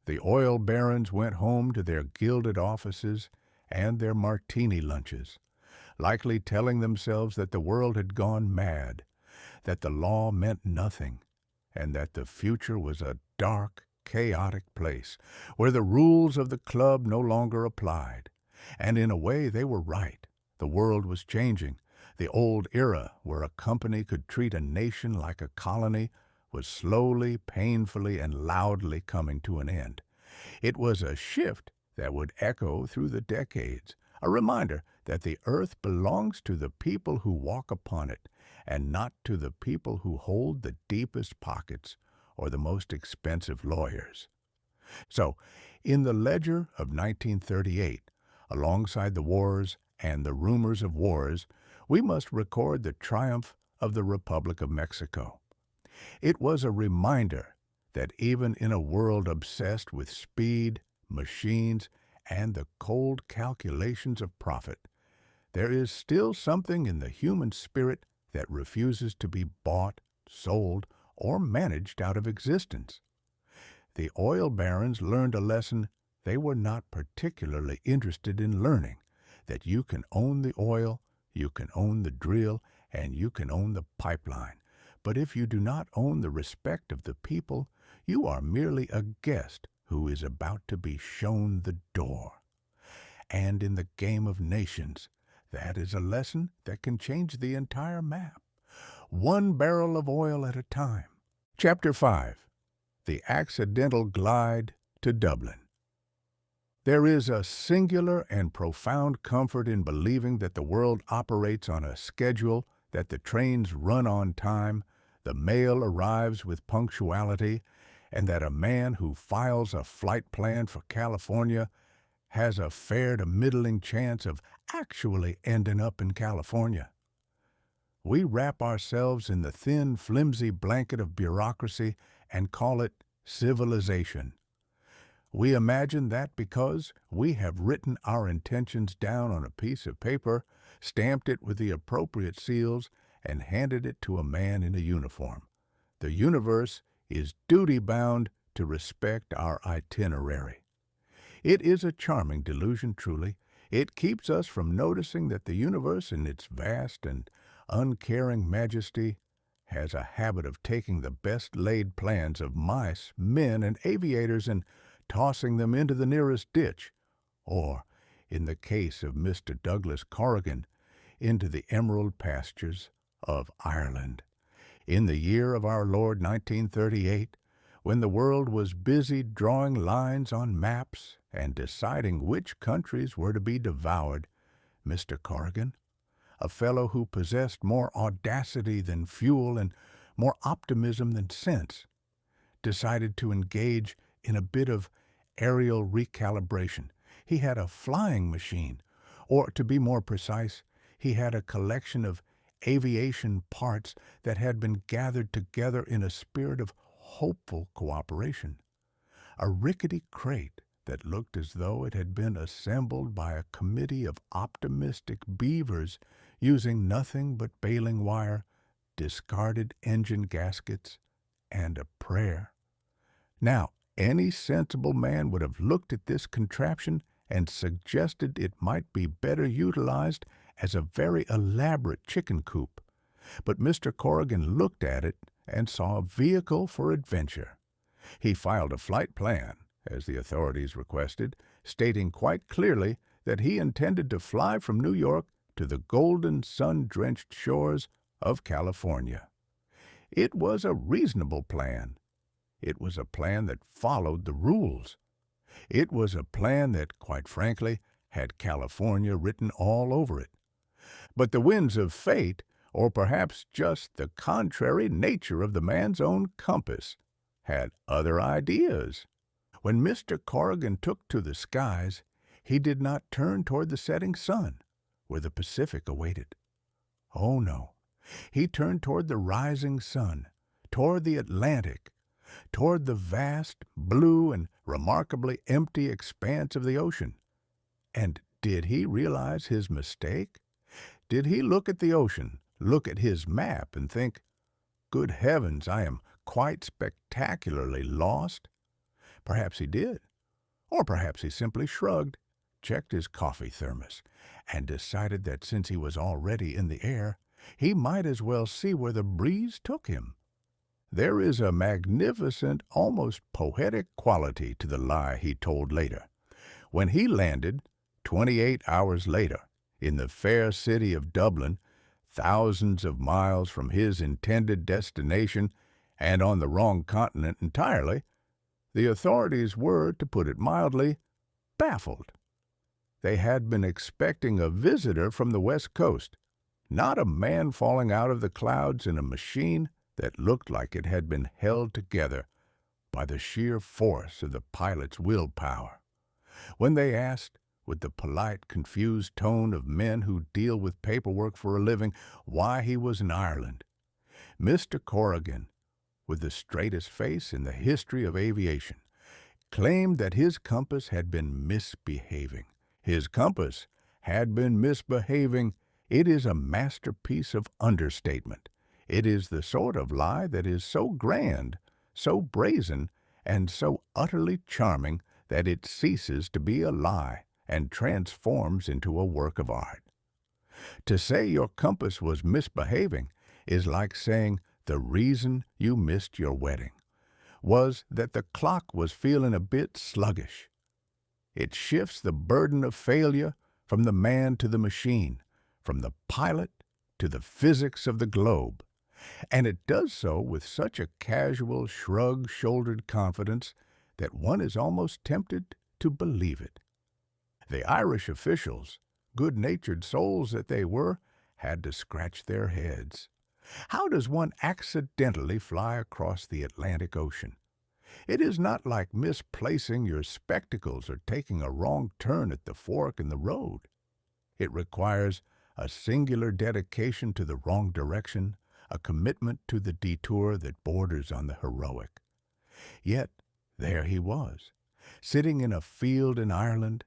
[SPEAKER 1] The oil barons went home to their gilded offices and their martini lunches, likely telling themselves that the world had gone mad, that the law meant nothing, and that the future was a dark, chaotic place where the rules of the club no longer applied. And in a way they were right. The world was changing. The old era where a company could treat a nation like a colony was slowly, painfully, and loudly coming to an end. It was a shift that would echo through the decades, a reminder that the earth belongs to the people who walk upon it, and not to the people who hold the deepest pockets or the most expensive lawyers. So, in the ledger of 1938, alongside the wars and the rumors of wars, we must record the triumph of the Republic of Mexico. It was a reminder that even in a world obsessed with speed, machines, and the cold calculations of profit, there is still something in the human spirit that refuses to be bought, sold, or managed out of existence. The oil barons learned a lesson they were not particularly interested in learning, that you can own the oil, you can own the drill, and you can own the pipeline. But if you do not own the respect of the people, you are merely a guest who is about to be shown the door. And in the game of nations, that is a lesson that can change the entire map, one barrel of oil at a time. Chapter 5. The Accidental Glide to Dublin. There is a singular and profound comfort in believing that the world operates on a schedule, that the trains run on time, the mail arrives with punctuality, and that a man who files a flight plan for California has a fair to middling chance of actually ending up in California. We wrap ourselves in the thin, flimsy blanket of bureaucracy and call it civilization. We imagine that because we have written our intentions down on a piece of paper, stamped it with the appropriate seals, and handed it to a man in a uniform, the universe is duty-bound to respect our itinerary. It is a charming delusion, truly. It keeps us from noticing that the universe in its vast and uncaring majesty has a habit of taking the best-laid plans of mice, men, and aviators and tossing them into the nearest ditch, or, in the case of Mr. Douglas Corrigan, into the emerald pastures of Ireland. In the year of our Lord 1938, when the world was busy drawing lines on maps and deciding which countries were to be devoured, Mr. Corrigan, a fellow who possessed more audacity than fuel and more optimism than sense, decided to engage in a bit of aerial recalibration. He had a flying machine, or to be more precise, he had a collection of aviation parts that had been gathered together in a spirit of hopeful cooperation. A rickety crate that looked as though it had been assembled by a committee of optimistic beavers using nothing but baling wire, discarded engine gaskets, and a prayer. Now, any sensible man would have looked at this contraption and suggested it might be better utilized as a very elaborate chicken coop. But Mr. Corrigan looked at it and saw a vehicle for adventure. He filed a flight plan, as the authorities requested, stating quite clearly that he intended to fly from New York to the golden sun-drenched shores of California. It was a reasonable plan. It was a plan that followed the rules. It was a plan that, quite frankly, had California written all over it. But the winds of fate, or perhaps just the contrary nature of the man's own compass, had other ideas. When Mr. Corrigan took to the skies, he did not turn toward the setting sun, where the Pacific awaited. Oh, no. He turned toward the rising sun, toward the Atlantic, toward the vast, blue, and remarkably empty expanse of the ocean. And did he realize his mistake? Did he look at the ocean, look at his map, and think, "Good heavens, I am quite spectacularly lost"? Perhaps he did. Or perhaps he simply shrugged, checked his coffee thermos, and decided that since he was already in the air, he might as well see where the breeze took him. There is a magnificent, almost poetic quality to the lie he told later. When he landed, 28 hours later, in the fair city of Dublin, thousands of miles from his intended destination and on the wrong continent entirely, the authorities were, to put it mildly, baffled. They had been expecting a visitor from the West Coast, not a man falling out of the clouds in a machine that looked like it had been held together by the sheer force of the pilot's willpower. When they asked, with the polite, confused tone of men who deal with paperwork for a living, why he was in Ireland, Mr. Corrigan, with the straightest face in the history of aviation, claimed that his compass had been misbehaving. His compass had been misbehaving. It is a masterpiece of understatement. It is the sort of lie that is so grand, so brazen, and so utterly charming that it ceases to be a lie and transforms into a work of art. To say your compass was misbehaving is like saying the reason you missed your wedding was that the clock was feeling a bit sluggish. It shifts the burden of failure from the man to the machine, from the pilot to the physics of the globe. And it does so with such a casual, shrug-shouldered confidence that one is almost tempted to believe it. The Irish officials, good-natured souls that they were, had to scratch their heads. How does one accidentally fly across the Atlantic Ocean? It is not like misplacing your spectacles or taking a wrong turn at the fork in the road. It requires a singular dedication to the wrong direction, a commitment to the detour that borders on the heroic. Yet there he was, sitting in a field in Ireland,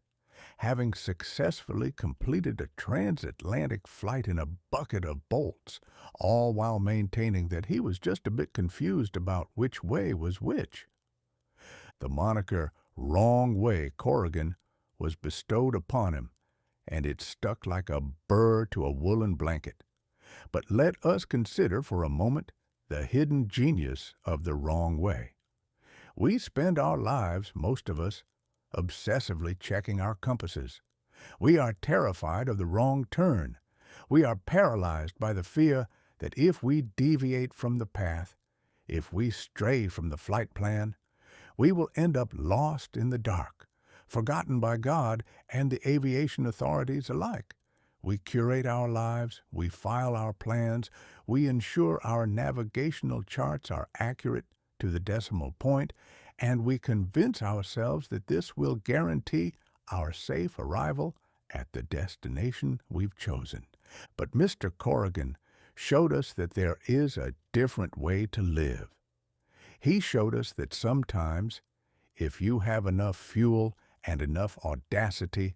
[SPEAKER 1] having successfully completed a transatlantic flight in a bucket of bolts, all while maintaining that he was just a bit confused about which way was which. The moniker wrong way Corrigan was bestowed upon him, and it stuck like a burr to a woolen blanket. But let us consider for a moment the hidden genius of the wrong way. We spend our lives, most of us, obsessively checking our compasses. We are terrified of the wrong turn. We are paralyzed by the fear that if we deviate from the path, if we stray from the flight plan, we will end up lost in the dark, forgotten by God and the aviation authorities alike. We curate our lives, we file our plans, we ensure our navigational charts are accurate to the decimal point, and we convince ourselves that this will guarantee our safe arrival at the destination we've chosen. But Mr. Corrigan showed us that there is a different way to live. He showed us that sometimes, if you have enough fuel and enough audacity,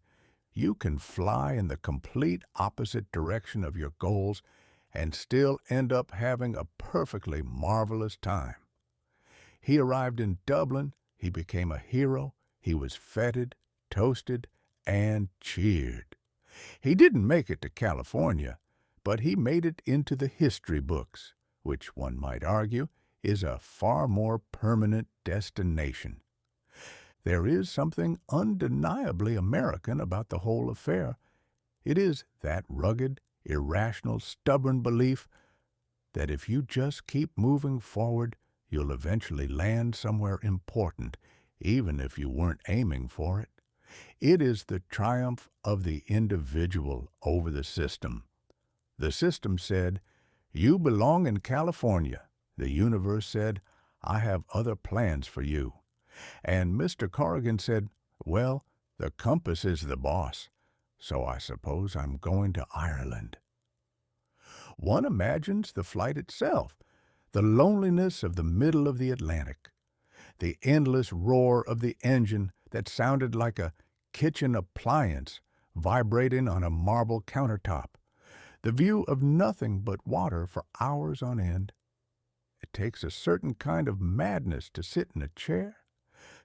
[SPEAKER 1] you can fly in the complete opposite direction of your goals and still end up having a perfectly marvelous time. He arrived in Dublin, he became a hero, he was feted, toasted, and cheered. He didn't make it to California, but he made it into the history books, which one might argue is a far more permanent destination. There is something undeniably American about the whole affair. It is that rugged, irrational, stubborn belief that if you just keep moving forward, you'll eventually land somewhere important, even if you weren't aiming for it. It is the triumph of the individual over the system. The system said, "You belong in California." The universe said, "I have other plans for you." And Mr. Corrigan said, "Well, the compass is the boss, so I suppose I'm going to Ireland." One imagines the flight itself, the loneliness of the middle of the Atlantic, the endless roar of the engine that sounded like a kitchen appliance vibrating on a marble countertop, the view of nothing but water for hours on end. It takes a certain kind of madness to sit in a chair,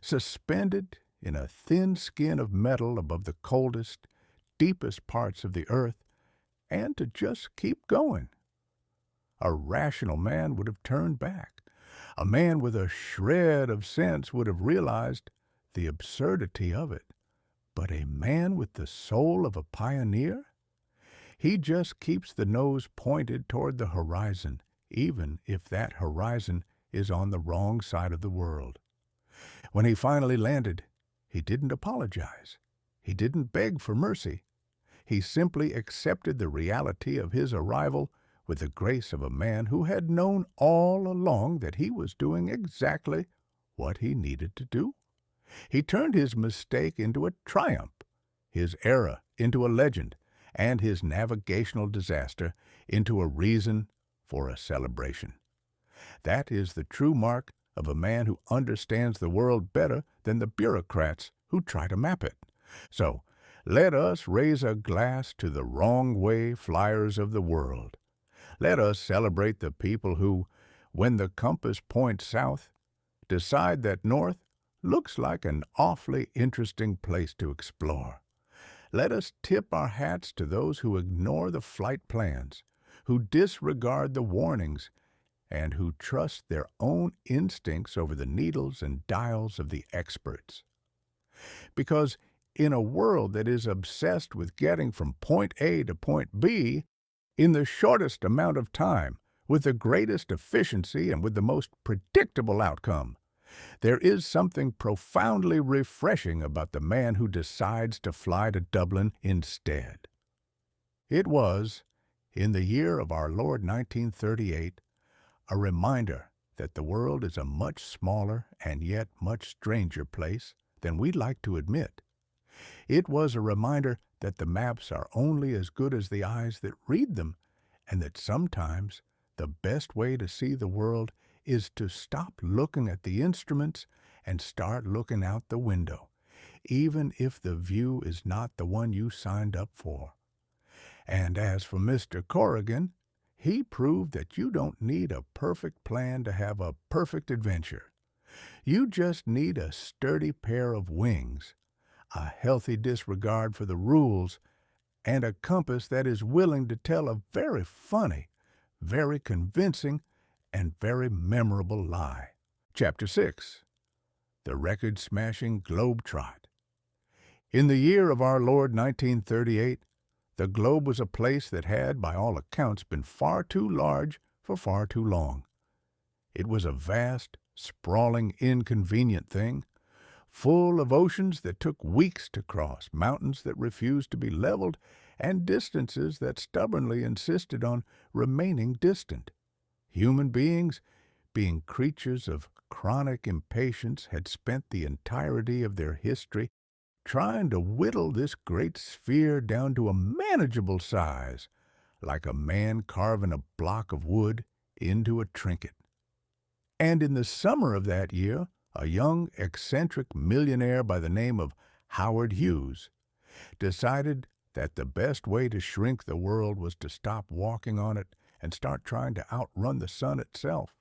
[SPEAKER 1] suspended in a thin skin of metal above the coldest, deepest parts of the earth, and to just keep going. A rational man would have turned back. A man with a shred of sense would have realized the absurdity of it. But a man with the soul of a pioneer? He just keeps the nose pointed toward the horizon, even if that horizon is on the wrong side of the world. When he finally landed, he didn't apologize. He didn't beg for mercy. He simply accepted the reality of his arrival with the grace of a man who had known all along that he was doing exactly what he needed to do. He turned his mistake into a triumph, his error into a legend, and his navigational disaster into a reason for a celebration. That is the true mark of a man who understands the world better than the bureaucrats who try to map it. So, let us raise a glass to the wrong way flyers of the world. Let us celebrate the people who, when the compass points south, decide that north looks like an awfully interesting place to explore. Let us tip our hats to those who ignore the flight plans, who disregard the warnings, and who trust their own instincts over the needles and dials of the experts. Because in a world that is obsessed with getting from point A to point B in the shortest amount of time, with the greatest efficiency and with the most predictable outcome, there is something profoundly refreshing about the man who decides to fly to Dublin instead. It was, in the year of our Lord 1938, a reminder that the world is a much smaller and yet much stranger place than we'd like to admit. It was a reminder that the maps are only as good as the eyes that read them, and that sometimes the best way to see the world is to stop looking at the instruments and start looking out the window, even if the view is not the one you signed up for. And as for Mr. Corrigan, he proved that you don't need a perfect plan to have a perfect adventure. You just need a sturdy pair of wings, a healthy disregard for the rules, and a compass that is willing to tell a very funny, very convincing, and very memorable lie. Chapter 6. The Record-Smashing Globe Trot. In the year of our Lord 1938, the globe was a place that had, by all accounts, been far too large for far too long. It was a vast, sprawling, inconvenient thing, full of oceans that took weeks to cross, mountains that refused to be leveled, and distances that stubbornly insisted on remaining distant. Human beings, being creatures of chronic impatience, had spent the entirety of their history trying to whittle this great sphere down to a manageable size, like a man carving a block of wood into a trinket. And in the summer of that year, a young, eccentric millionaire by the name of Howard Hughes decided that the best way to shrink the world was to stop walking on it and start trying to outrun the sun itself.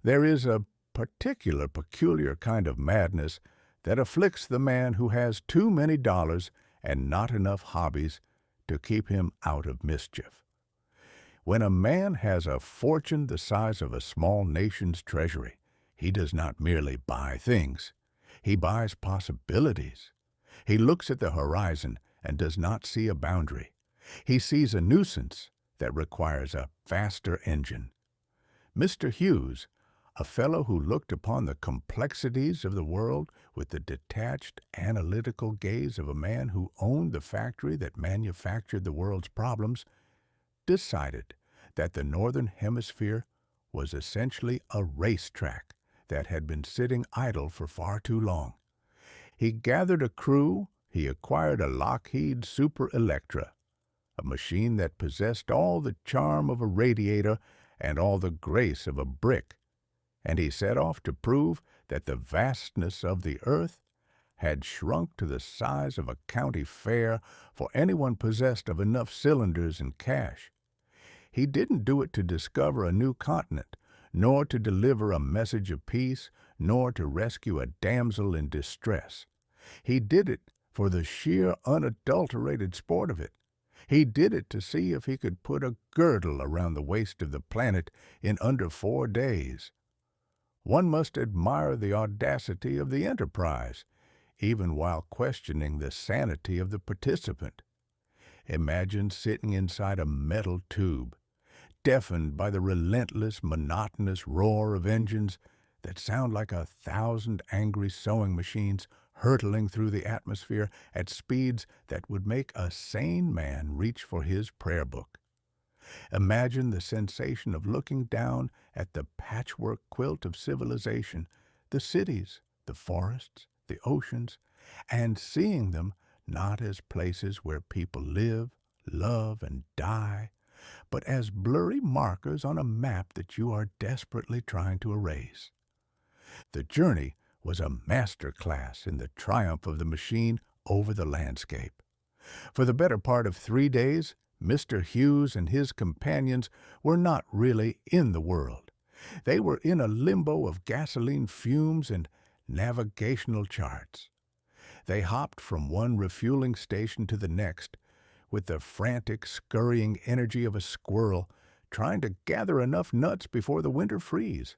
[SPEAKER 1] There is a peculiar kind of madness that afflicts the man who has too many dollars and not enough hobbies to keep him out of mischief. When a man has a fortune the size of a small nation's treasury, he does not merely buy things. He buys possibilities. He looks at the horizon and does not see a boundary. He sees a nuisance that requires a faster engine. Mr. Hughes, a fellow who looked upon the complexities of the world with the detached, analytical gaze of a man who owned the factory that manufactured the world's problems, decided that the Northern Hemisphere was essentially a racetrack that had been sitting idle for far too long. He gathered a crew, he acquired a Lockheed Super Electra, a machine that possessed all the charm of a radiator and all the grace of a brick, and he set off to prove that the vastness of the earth had shrunk to the size of a county fair for anyone possessed of enough cylinders and cash. He didn't do it to discover a new continent, nor to deliver a message of peace, nor to rescue a damsel in distress. He did it for the sheer unadulterated sport of it. He did it to see if he could put a girdle around the waist of the planet in under 4 days. One must admire the audacity of the enterprise, even while questioning the sanity of the participant. Imagine sitting inside a metal tube, deafened by the relentless, monotonous roar of engines that sound like 1,000 angry sewing machines hurtling through the atmosphere at speeds that would make a sane man reach for his prayer book. Imagine the sensation of looking down at the patchwork quilt of civilization, the cities, the forests, the oceans, and seeing them not as places where people live, love, and die, but as blurry markers on a map that you are desperately trying to erase. The journey was a master class in the triumph of the machine over the landscape. For the better part of 3 days, Mr. Hughes and his companions were not really in the world. They were in a limbo of gasoline fumes and navigational charts. They hopped from one refueling station to the next with the frantic, scurrying energy of a squirrel trying to gather enough nuts before the winter freeze.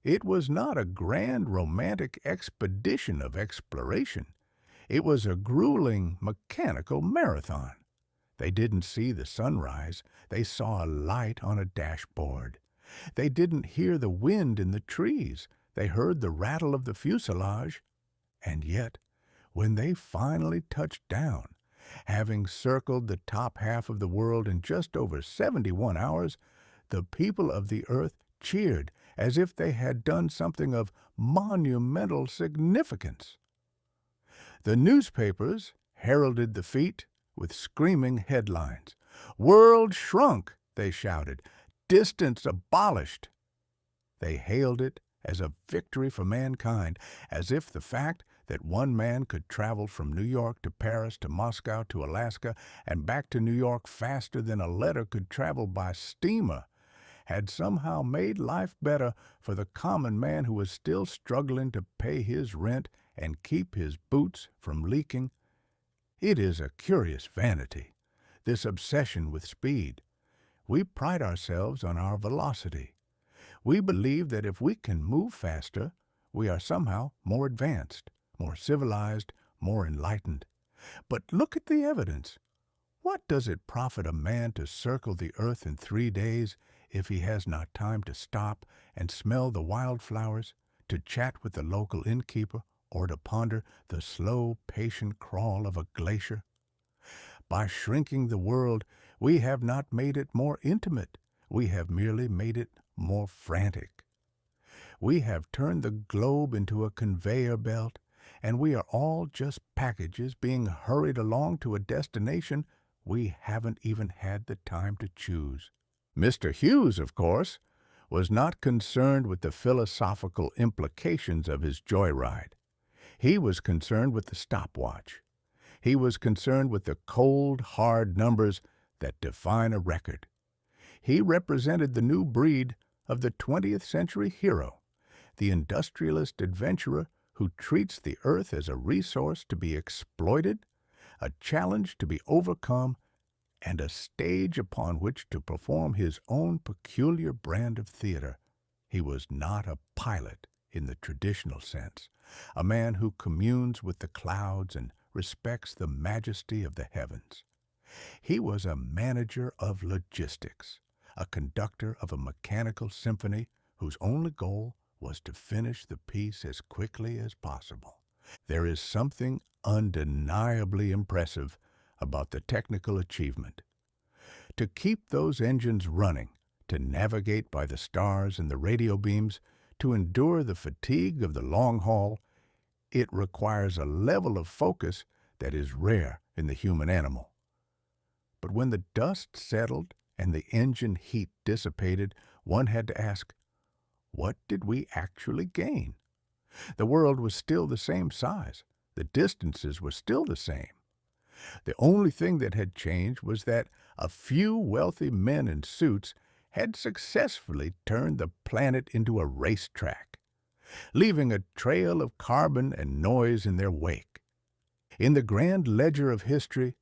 [SPEAKER 1] It was not a grand romantic expedition of exploration. It was a grueling mechanical marathon. They didn't see the sunrise. They saw a light on a dashboard. They didn't hear the wind in the trees. They heard the rattle of the fuselage. And yet, when they finally touched down, having circled the top half of the world in just over 71 hours, the people of the earth cheered as if they had done something of monumental significance. The newspapers heralded the feat with screaming headlines. "World shrunk," they shouted. "Distance abolished." They hailed it as a victory for mankind, as if the fact that one man could travel from New York to Paris to Moscow to Alaska and back to New York faster than a letter could travel by steamer had somehow made life better for the common man who was still struggling to pay his rent and keep his boots from leaking. It is a curious vanity, this obsession with speed. We pride ourselves on our velocity. We believe that if we can move faster, we are somehow more advanced, more civilized, more enlightened. But look at the evidence. What does it profit a man to circle the earth in 3 days if he has not time to stop and smell the wildflowers, to chat with the local innkeeper, or to ponder the slow, patient crawl of a glacier? By shrinking the world, we have not made it more intimate. We have merely made it more frantic. We have turned the globe into a conveyor belt, and we are all just packages being hurried along to a destination we haven't even had the time to choose. Mr. Hughes, of course, was not concerned with the philosophical implications of his joyride. He was concerned with the stopwatch. He was concerned with the cold, hard numbers that define a record. He represented the new breed of the 20th century hero, the industrialist adventurer who treats the earth as a resource to be exploited, a challenge to be overcome, and a stage upon which to perform his own peculiar brand of theater. He was not a pilot in the traditional sense, a man who communes with the clouds and respects the majesty of the heavens. He was a manager of logistics, a conductor of a mechanical symphony whose only goal was to finish the piece as quickly as possible. There is something undeniably impressive about the technical achievement. To keep those engines running, to navigate by the stars and the radio beams, to endure the fatigue of the long haul, it requires a level of focus that is rare in the human animal. But when the dust settled and the engine heat dissipated, one had to ask, what did we actually gain? The world was still the same size. The distances were still the same. The only thing that had changed was that a few wealthy men in suits had successfully turned the planet into a racetrack, leaving a trail of carbon and noise in their wake. In the grand ledger of history,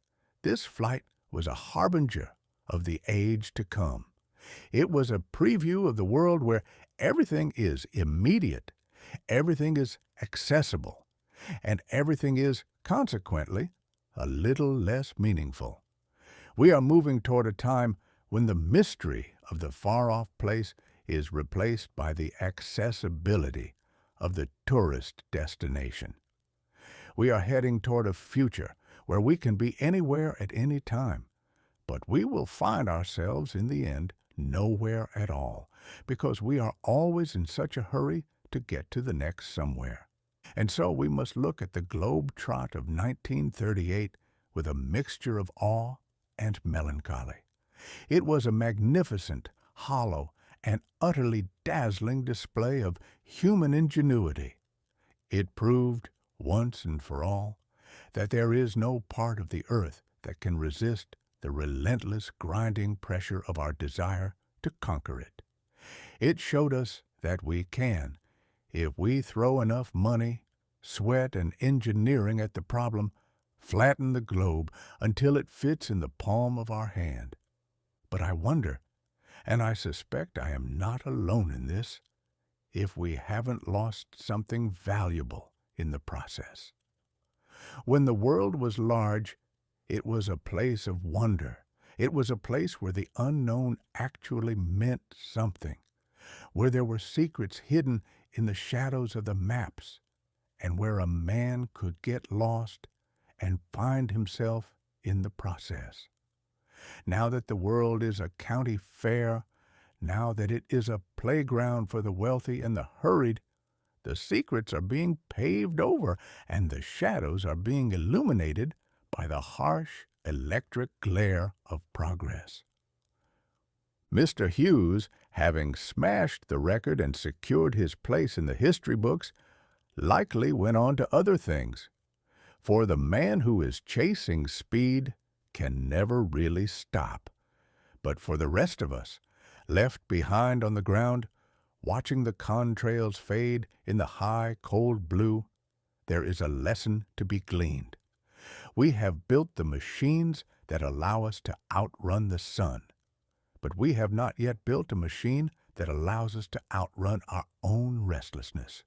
[SPEAKER 1] this flight was a harbinger of the age to come. It was a preview of the world where everything is immediate, everything is accessible, and everything is, consequently, a little less meaningful. We are moving toward a time when the mystery of the far-off place is replaced by the accessibility of the tourist destination. We are heading toward a future where we can be anywhere at any time, but we will find ourselves in the end nowhere at all, because we are always in such a hurry to get to the next somewhere. And so we must look at the globe trot of 1938 with a mixture of awe and melancholy. It was a magnificent, hollow, and utterly dazzling display of human ingenuity. It proved, once and for all, that there is no part of the earth that can resist the relentless grinding pressure of our desire to conquer it. It showed us that we can, if we throw enough money, sweat, and engineering at the problem, flatten the globe until it fits in the palm of our hand. But I wonder, and I suspect I am not alone in this, if we haven't lost something valuable in the process. When the world was large, it was a place of wonder. It was a place where the unknown actually meant something, where there were secrets hidden in the shadows of the maps, and where a man could get lost and find himself in the process. Now that the world is a county fair, now that it is a playground for the wealthy and the hurried, the secrets are being paved over, and the shadows are being illuminated by the harsh electric glare of progress. Mr. Hughes, having smashed the record and secured his place in the history books, likely went on to other things. For the man who is chasing speed can never really stop. But for the rest of us, left behind on the ground, watching the contrails fade in the high, cold blue, there is a lesson to be gleaned. We have built the machines that allow us to outrun the sun, but we have not yet built a machine that allows us to outrun our own restlessness.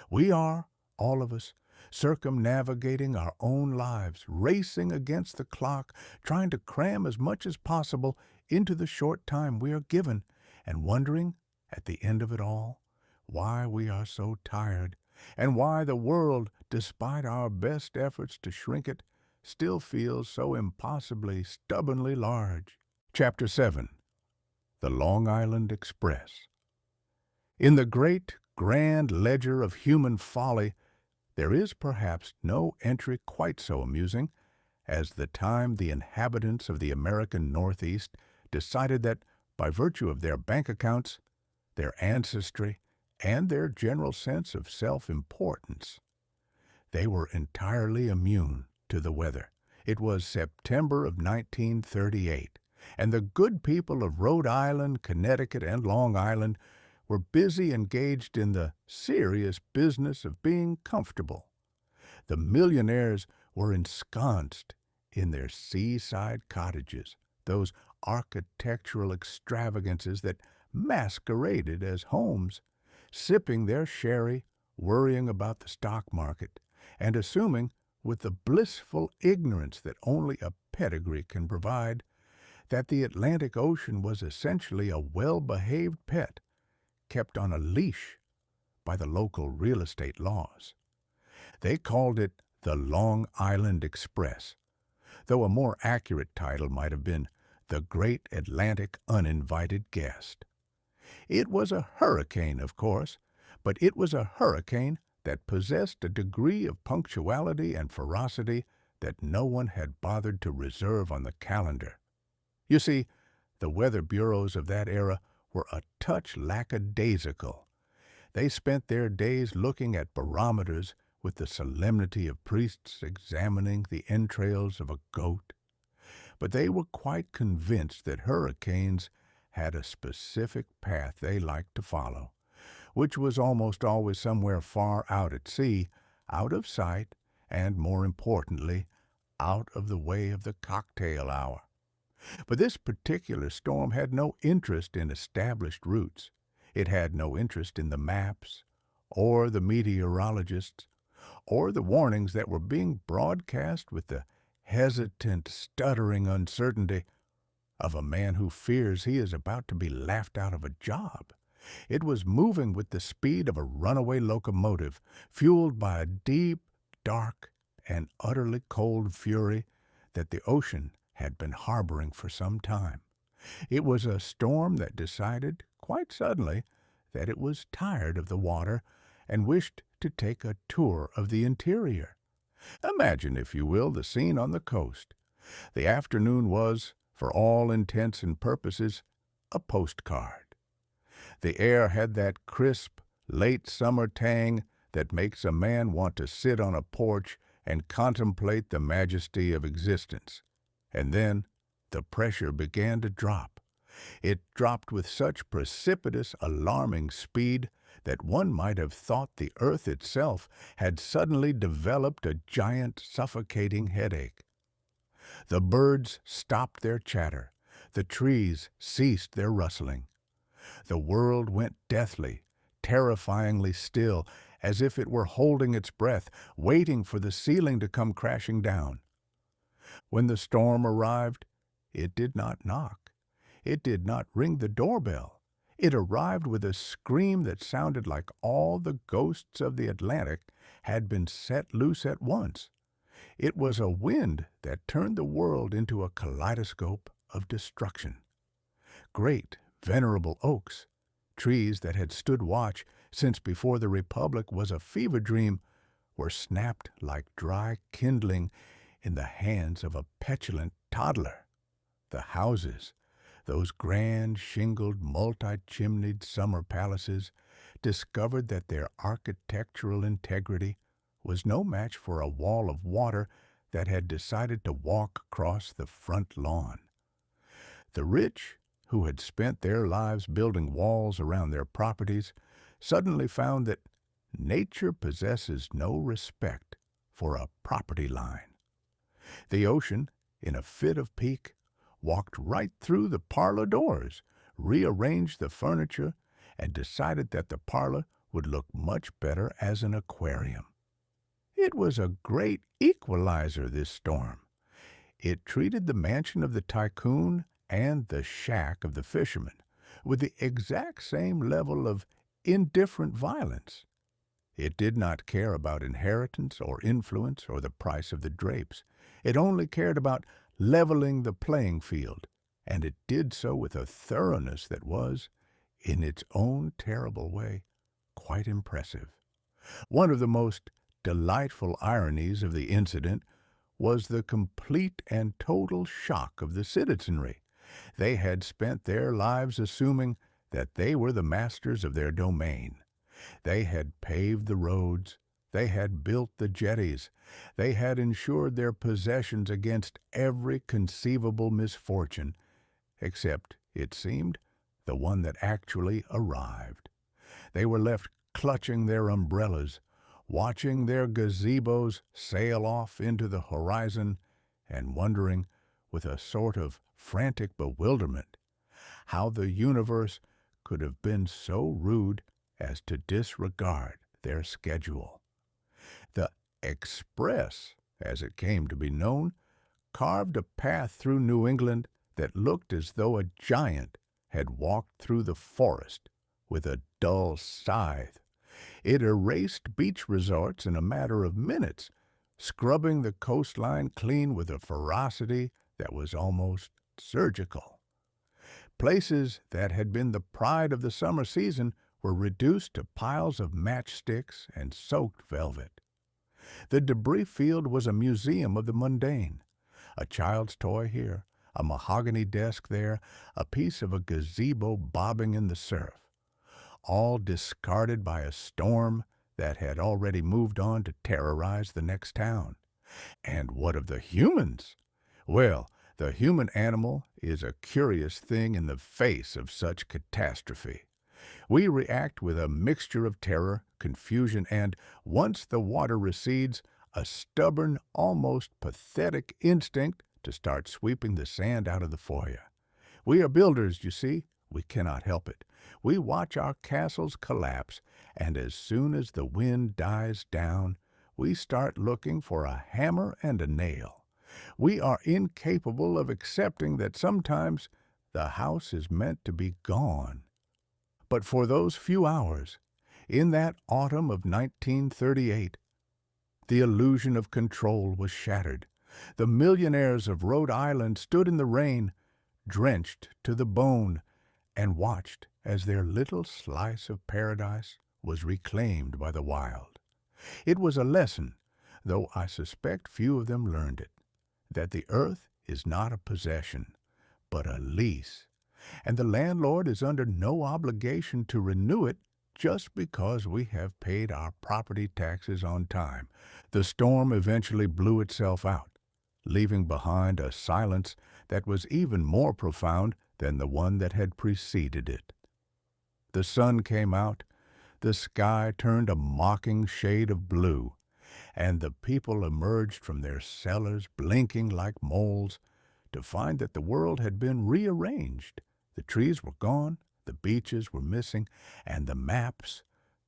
[SPEAKER 1] We are, all of us, circumnavigating our own lives, racing against the clock, trying to cram as much as possible into the short time we are given, and wondering, at the end of it all, why we are so tired, and why the world, despite our best efforts to shrink it, still feels so impossibly, stubbornly large. Chapter 7. The Long Island Express. In the great, grand ledger of human folly, there is perhaps no entry quite so amusing as the time the inhabitants of the American Northeast decided that, by virtue of their bank accounts, their ancestry, and their general sense of self-importance, they were entirely immune to the weather. It was September of 1938, and the good people of Rhode Island, Connecticut, and Long Island were busy engaged in the serious business of being comfortable. The millionaires were ensconced in their seaside cottages, those architectural extravagances that masqueraded as homes, sipping their sherry, worrying about the stock market, and assuming, with the blissful ignorance that only a pedigree can provide, that the Atlantic Ocean was essentially a well-behaved pet, kept on a leash by the local real estate laws. They called it the Long Island Express, though a more accurate title might have been the Great Atlantic Uninvited Guest. It was a hurricane, of course, but it was a hurricane that possessed a degree of punctuality and ferocity that no one had bothered to reserve on the calendar. You see, the weather bureaus of that era were a touch lackadaisical. They spent their days looking at barometers with the solemnity of priests examining the entrails of a goat. But they were quite convinced that hurricanes had a specific path they liked to follow, which was almost always somewhere far out at sea, out of sight, and, more importantly, out of the way of the cocktail hour. But this particular storm had no interest in established routes. It had no interest in the maps, or the meteorologists, or the warnings that were being broadcast with the hesitant, stuttering uncertainty of a man who fears he is about to be laughed out of a job. It was moving with the speed of a runaway locomotive, fueled by a deep, dark, and utterly cold fury that the ocean had been harboring for some time. It was a storm that decided, quite suddenly, that it was tired of the water and wished to take a tour of the interior. Imagine, if you will, the scene on the coast. The afternoon was, for all intents and purposes, a postcard. The air had that crisp, late summer tang that makes a man want to sit on a porch and contemplate the majesty of existence. And then the pressure began to drop. It dropped with such precipitous, alarming speed that one might have thought the earth itself had suddenly developed a giant, suffocating headache. The birds stopped their chatter. The trees ceased their rustling. The world went deathly, terrifyingly still, as if it were holding its breath, waiting for the ceiling to come crashing down. When the storm arrived, it did not knock. It did not ring the doorbell. It arrived with a scream that sounded like all the ghosts of the Atlantic had been set loose at once. It was a wind that turned the world into a kaleidoscope of destruction. Great, venerable oaks, trees that had stood watch since before the Republic was a fever dream, were snapped like dry kindling in the hands of a petulant toddler. The houses, those grand, shingled, multi-chimneyed summer palaces, discovered that their architectural integrity was no match for a wall of water that had decided to walk across the front lawn. The rich, who had spent their lives building walls around their properties, suddenly found that nature possesses no respect for a property line. The ocean, in a fit of pique, walked right through the parlor doors, rearranged the furniture, and decided that the parlor would look much better as an aquarium. It was a great equalizer, this storm. It treated the mansion of the tycoon and the shack of the fisherman with the exact same level of indifferent violence. It did not care about inheritance or influence or the price of the drapes. It only cared about leveling the playing field, and it did so with a thoroughness that was, in its own terrible way, quite impressive. One of the most delightful ironies of the incident was the complete and total shock of the citizenry. They had spent their lives assuming that they were the masters of their domain. They had paved the roads, they had built the jetties, they had insured their possessions against every conceivable misfortune, except, it seemed, the one that actually arrived. They were left clutching their umbrellas, watching their gazebos sail off into the horizon, and wondering, with a sort of frantic bewilderment, how the universe could have been so rude as to disregard their schedule. The Express, as it came to be known, carved a path through New England that looked as though a giant had walked through the forest with a dull scythe. It erased beach resorts in a matter of minutes, scrubbing the coastline clean with a ferocity that was almost surgical. Places that had been the pride of the summer season were reduced to piles of matchsticks and soaked velvet. The debris field was a museum of the mundane. A child's toy here, a mahogany desk there, a piece of a gazebo bobbing in the surf, all discarded by a storm that had already moved on to terrorize the next town. And what of the humans? Well, the human animal is a curious thing in the face of such catastrophe. We react with a mixture of terror, confusion, and, once the water recedes, a stubborn, almost pathetic instinct to start sweeping the sand out of the foyer. We are builders, you see. We cannot help it. We watch our castles collapse, and as soon as the wind dies down, we start looking for a hammer and a nail. We are incapable of accepting that sometimes the house is meant to be gone. But for those few hours, in that autumn of 1938, the illusion of control was shattered. The millionaires of Rhode Island stood in the rain, drenched to the bone, and watched as their little slice of paradise was reclaimed by the wild. It was a lesson, though I suspect few of them learned it, that the earth is not a possession, but a lease, and the landlord is under no obligation to renew it just because we have paid our property taxes on time. The storm eventually blew itself out, leaving behind a silence that was even more profound than the one that had preceded it. The sun came out, the sky turned a mocking shade of blue, and the people emerged from their cellars blinking like moles to find that the world had been rearranged. The trees were gone, the beaches were missing, and the maps,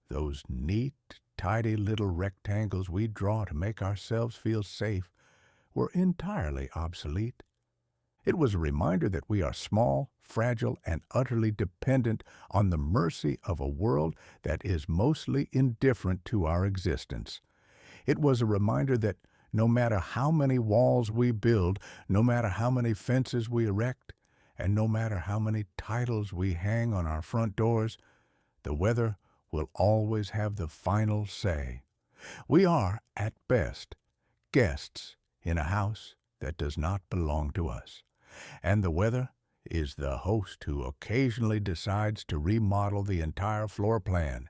[SPEAKER 1] those neat, tidy little rectangles we draw to make ourselves feel safe, were entirely obsolete. It was a reminder that we are small, fragile, and utterly dependent on the mercy of a world that is mostly indifferent to our existence. It was a reminder that no matter how many walls we build, no matter how many fences we erect, and no matter how many titles we hang on our front doors, the weather will always have the final say. We are, at best, guests in a house that does not belong to us, and the weather is the host who occasionally decides to remodel the entire floor plan,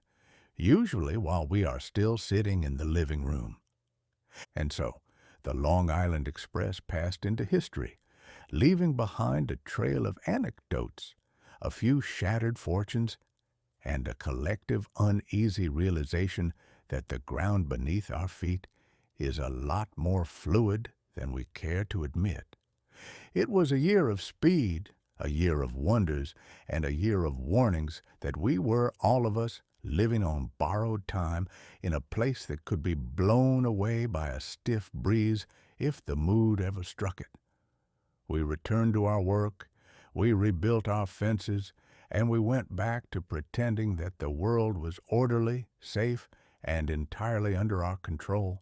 [SPEAKER 1] usually while we are still sitting in the living room. And so, the Long Island Express passed into history, leaving behind a trail of anecdotes a few shattered fortunes, and a collective uneasy realization that the ground beneath our feet is a lot more fluid than we care to admit. It was a year of speed, a year of wonders, and a year of warnings that we were, all of us, living on borrowed time in a place that could be blown away by a stiff breeze if the mood ever struck it. We returned to our work, we rebuilt our fences, and we went back to pretending that the world was orderly, safe, and entirely under our control,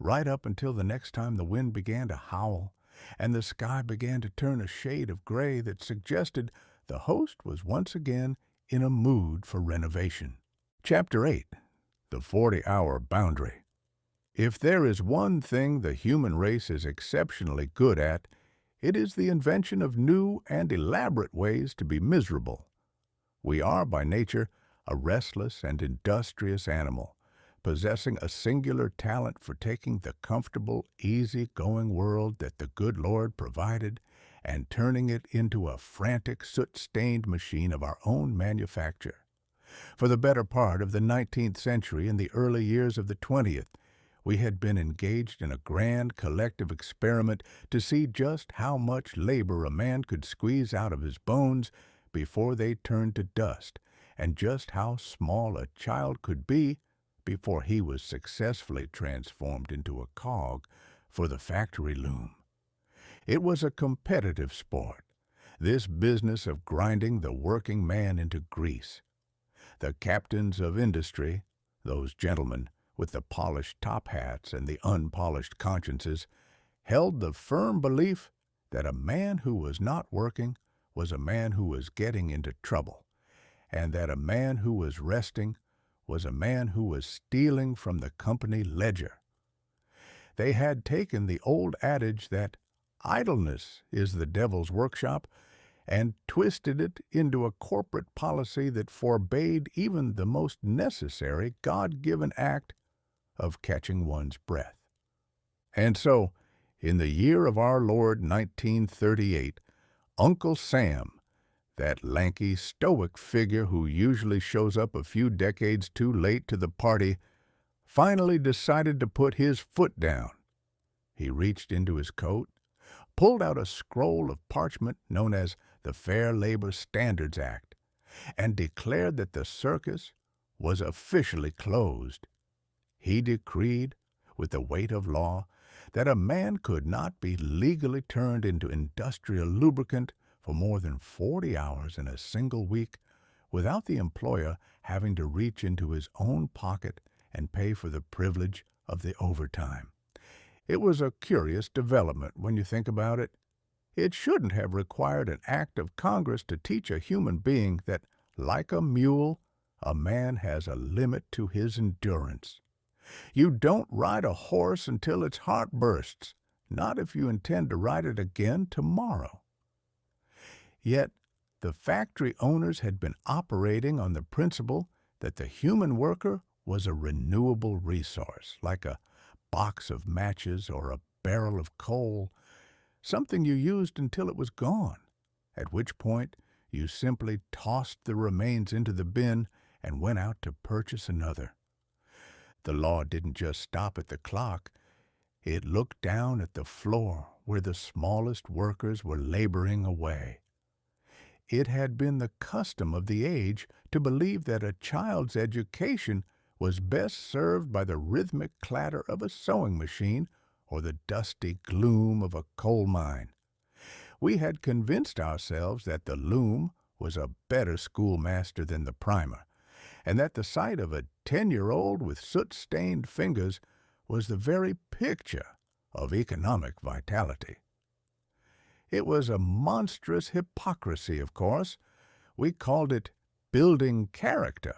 [SPEAKER 1] right up until the next time the wind began to howl and the sky began to turn a shade of gray that suggested the host was once again in a mood for renovation. Chapter 8. The 40-Hour Boundary. If there is one thing the human race is exceptionally good at, it is the invention of new and elaborate ways to be miserable. We are, by nature, a restless and industrious animal, possessing a singular talent for taking the comfortable, easy-going world that the good Lord provided and turning it into a frantic, soot-stained machine of our own manufacture. For the better part of the 19th century and the early years of the 20th, we had been engaged in a grand collective experiment to see just how much labor a man could squeeze out of his bones before they turned to dust, and just how small a child could be before he was successfully transformed into a cog for the factory loom. It was a competitive sport, this business of grinding the working man into grease. The captains of industry, those gentlemen with the polished top hats and the unpolished consciences, held the firm belief that a man who was not working was a man who was getting into trouble, and that a man who was resting was a man who was stealing from the company ledger. They had taken the old adage that idleness is the devil's workshop and twisted it into a corporate policy that forbade even the most necessary God-given act of catching one's breath. And so, in the year of our Lord 1938, Uncle Sam, that lanky, stoic figure who usually shows up a few decades too late to the party, finally decided to put his foot down. He reached into his coat, pulled out a scroll of parchment known as the Fair Labor Standards Act, and declared that the circus was officially closed. He decreed, with the weight of law, that a man could not be legally turned into industrial lubricant for more than 40 hours in a single week without the employer having to reach into his own pocket and pay for the privilege of the overtime. It was a curious development when you think about it. It shouldn't have required an act of Congress to teach a human being that, like a mule, a man has a limit to his endurance. You don't ride a horse until its heart bursts, not if you intend to ride it again tomorrow. Yet, the factory owners had been operating on the principle that the human worker was a renewable resource, like a box of matches or a barrel of coal, something you used until it was gone, at which point you simply tossed the remains into the bin and went out to purchase another. The law didn't just stop at the clock. It looked down at the floor where the smallest workers were laboring away. It had been the custom of the age to believe that a child's education was best served by the rhythmic clatter of a sewing machine or the dusty gloom of a coal mine. We had convinced ourselves that the loom was a better schoolmaster than the primer, and that the sight of a 10-year-old with soot-stained fingers was the very picture of economic vitality. It was a monstrous hypocrisy, of course. We called it building character,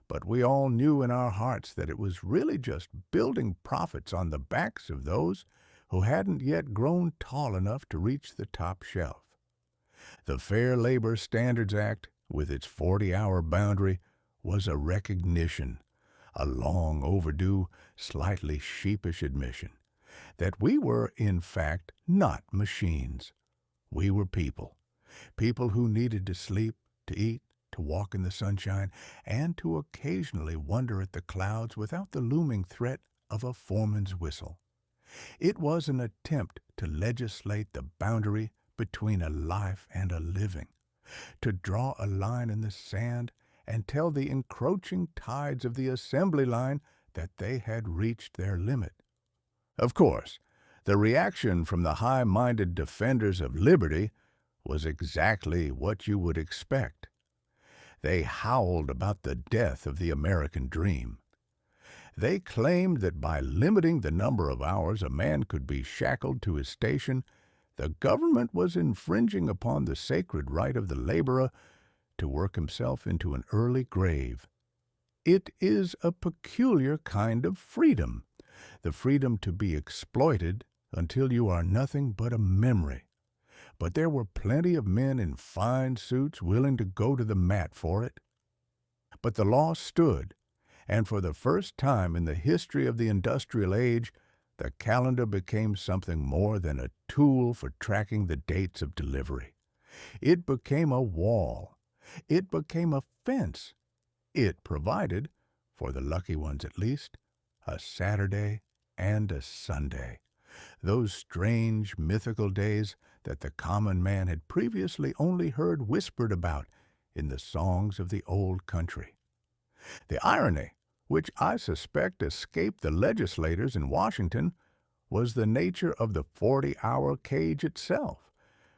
[SPEAKER 1] but we all knew in our hearts that it was really just building profits on the backs of those who hadn't yet grown tall enough to reach the top shelf. The Fair Labor Standards Act, with its 40-hour boundary, was a recognition, a long overdue, slightly sheepish admission, that we were, in fact, not machines. We were people who needed to sleep, to eat, to walk in the sunshine, and to occasionally wonder at the clouds without the looming threat of a foreman's whistle. It was an attempt to legislate the boundary between a life and a living, to draw a line in the sand and tell the encroaching tides of the assembly line that they had reached their limit. Of course, the reaction from the high-minded defenders of liberty was exactly what you would expect. They howled about the death of the American dream. They claimed that by limiting the number of hours a man could be shackled to his station, the government was infringing upon the sacred right of the laborer to work himself into an early grave. It is a peculiar kind of freedom, the freedom to be exploited until you are nothing but a memory. But there were plenty of men in fine suits willing to go to the mat for it. But the law stood, and for the first time in the history of the industrial age, the calendar became something more than a tool for tracking the dates of delivery. It became a wall. It became a fence. It provided, for the lucky ones at least, a Saturday and a Sunday, those strange mythical days that the common man had previously only heard whispered about in the songs of the old country. The irony, which I suspect escaped the legislators in Washington, was the nature of the 40-hour cage itself.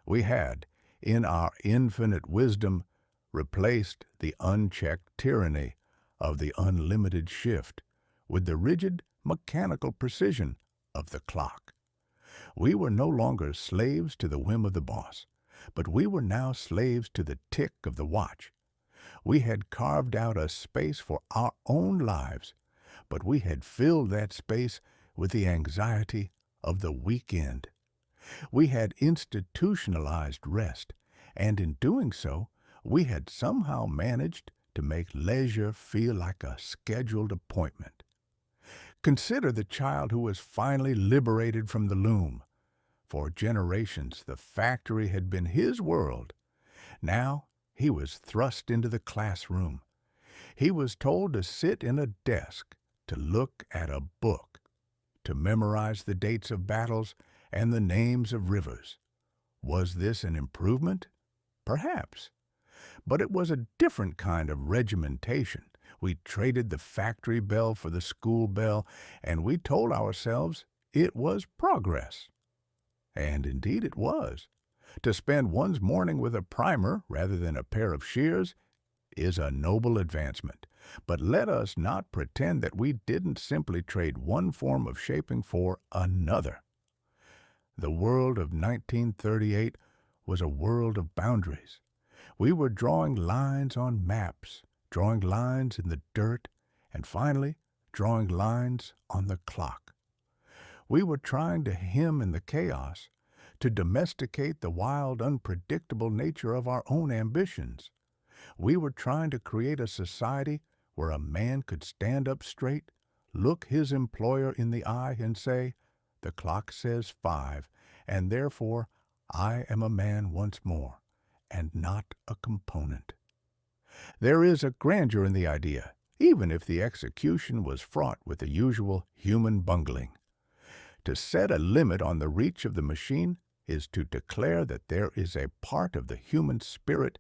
[SPEAKER 1] We had, in our infinite wisdom, replaced the unchecked tyranny of the unlimited shift with the rigid mechanical precision of the clock. We were no longer slaves to the whim of the boss, but we were now slaves to the tick of the watch. We had carved out a space for our own lives, but we had filled that space with the anxiety of the weekend. We had institutionalized rest, and in doing so, we had somehow managed to make leisure feel like a scheduled appointment. Consider the child who was finally liberated from the loom. For generations, the factory had been his world. Now he was thrust into the classroom. He was told to sit in a desk, to look at a book, to memorize the dates of battles and the names of rivers. Was this an improvement? Perhaps. But it was a different kind of regimentation. We traded the factory bell for the school bell, and we told ourselves it was progress. And indeed it was. To spend one's morning with a primer rather than a pair of shears is a noble advancement. But let us not pretend that we didn't simply trade one form of shaping for another. The world of 1938 was a world of boundaries. We were drawing lines on maps, drawing lines in the dirt, and finally drawing lines on the clock. We were trying to hem in the chaos, to domesticate the wild, unpredictable nature of our own ambitions. We were trying to create a society where a man could stand up straight, look his employer in the eye, and say, "The clock says 5, and therefore I am a man once more, and not a component." There is a grandeur in the idea, even if the execution was fraught with the usual human bungling. To set a limit on the reach of the machine is to declare that there is a part of the human spirit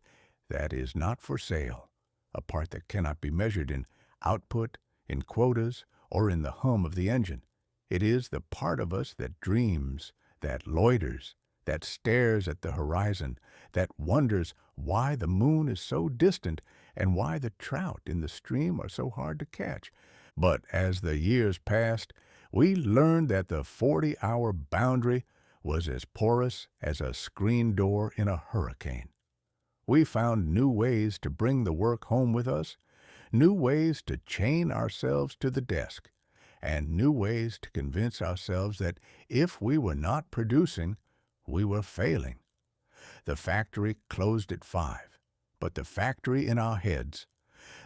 [SPEAKER 1] that is not for sale, a part that cannot be measured in output, in quotas, or in the hum of the engine. It is the part of us that dreams, that loiters, that stares at the horizon, that wonders why the moon is so distant and why the trout in the stream are so hard to catch. But as the years passed, we learned that the 40-hour boundary was as porous as a screen door in a hurricane. We found new ways to bring the work home with us, new ways to chain ourselves to the desk, and new ways to convince ourselves that if we were not producing, we were failing. The factory closed at 5, but the factory in our heads,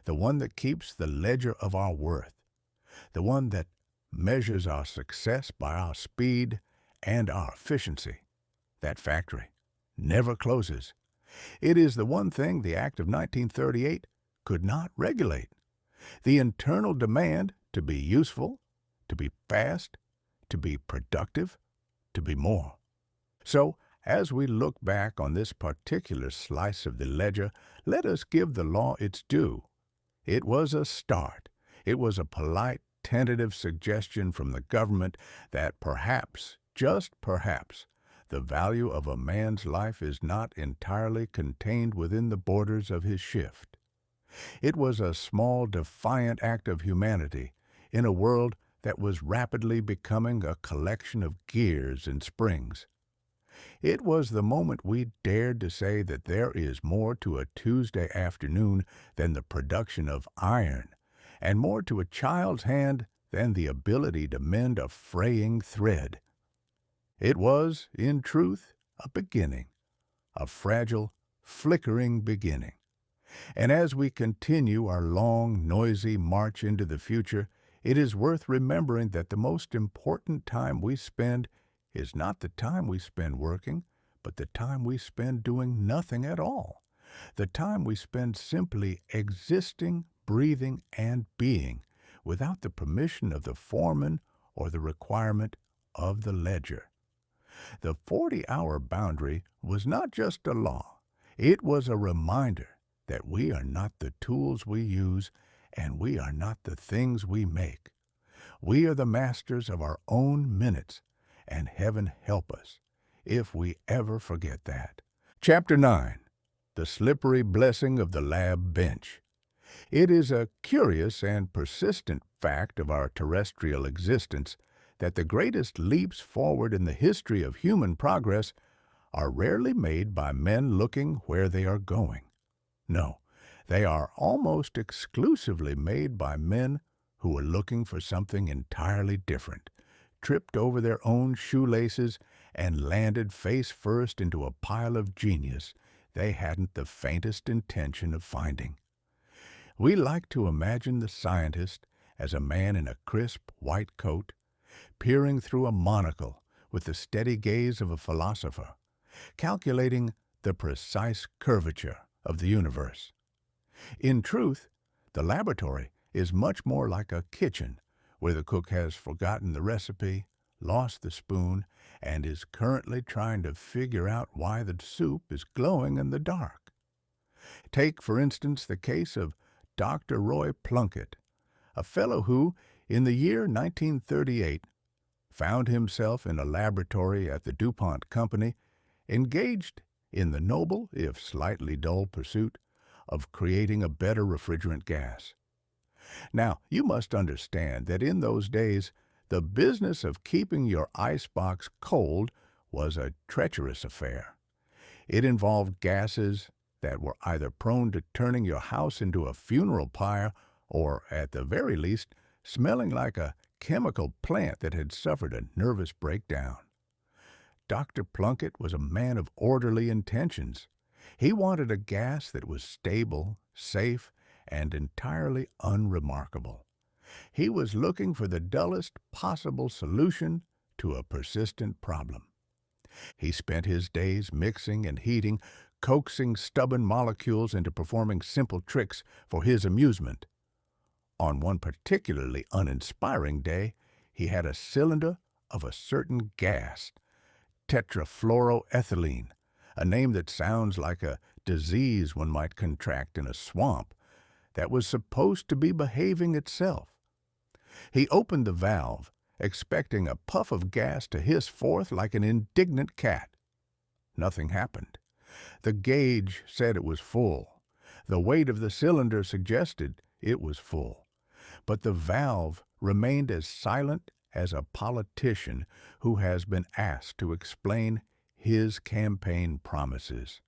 [SPEAKER 1] the one that keeps the ledger of our worth, the one that measures our success by our speed and our efficiency, that factory never closes, It is the one thing the Act of 1938 could not regulate: the internal demand to be useful, to be fast, to be productive, to be more. So, as we look back on this particular slice of the ledger, let us give the law its due. It was a start. It was a polite, tentative suggestion from the government that perhaps, just perhaps, the value of a man's life is not entirely contained within the borders of his shift. It was a small, defiant act of humanity in a world that was rapidly becoming a collection of gears and springs. It was the moment we dared to say that there is more to a Tuesday afternoon than the production of iron, and more to a child's hand than the ability to mend a fraying thread. It was, in truth, a beginning, a fragile, flickering beginning. And as we continue our long, noisy march into the future, it is worth remembering that the most important time we spend is not the time we spend working, but the time we spend doing nothing at all, the time we spend simply existing, breathing, and being without the permission of the foreman or the requirement of the ledger. The 40-hour boundary was not just a law. It was a reminder that we are not the tools we use and we are not the things we make. We are the masters of our own minutes, and heaven help us if we ever forget that. Chapter 9. The Slippery Blessing of the Lab Bench. It is a curious and persistent fact of our terrestrial existence that the greatest leaps forward in the history of human progress are rarely made by men looking where they are going. No, they are almost exclusively made by men who are looking for something entirely different, tripped over their own shoelaces, and landed face first into a pile of genius they hadn't the faintest intention of finding. We like to imagine the scientist as a man in a crisp white coat, peering through a monocle with the steady gaze of a philosopher, calculating the precise curvature of the universe. In truth, the laboratory is much more like a kitchen where the cook has forgotten the recipe, lost the spoon, and is currently trying to figure out why the soup is glowing in the dark. Take, for instance, the case of Dr. Roy Plunkett, a fellow who, in the year 1938, found himself in a laboratory at the DuPont Company, engaged in the noble, if slightly dull pursuit, of creating a better refrigerant gas. Now, you must understand that in those days, the business of keeping your icebox cold was a treacherous affair. It involved gases that were either prone to turning your house into a funeral pyre or, at the very least, smelling like a chemical plant that had suffered a nervous breakdown. Dr. Plunkett was a man of orderly intentions. He wanted a gas that was stable, safe, and entirely unremarkable. He was looking for the dullest possible solution to a persistent problem. He spent his days mixing and heating, coaxing stubborn molecules into performing simple tricks for his amusement. On one particularly uninspiring day, he had a cylinder of a certain gas, tetrafluoroethylene, a name that sounds like a disease one might contract in a swamp, that was supposed to be behaving itself. He opened the valve, expecting a puff of gas to hiss forth like an indignant cat. Nothing happened. The gauge said it was full. The weight of the cylinder suggested it was full. But the valve remained as silent as a politician who has been asked to explain his campaign promises.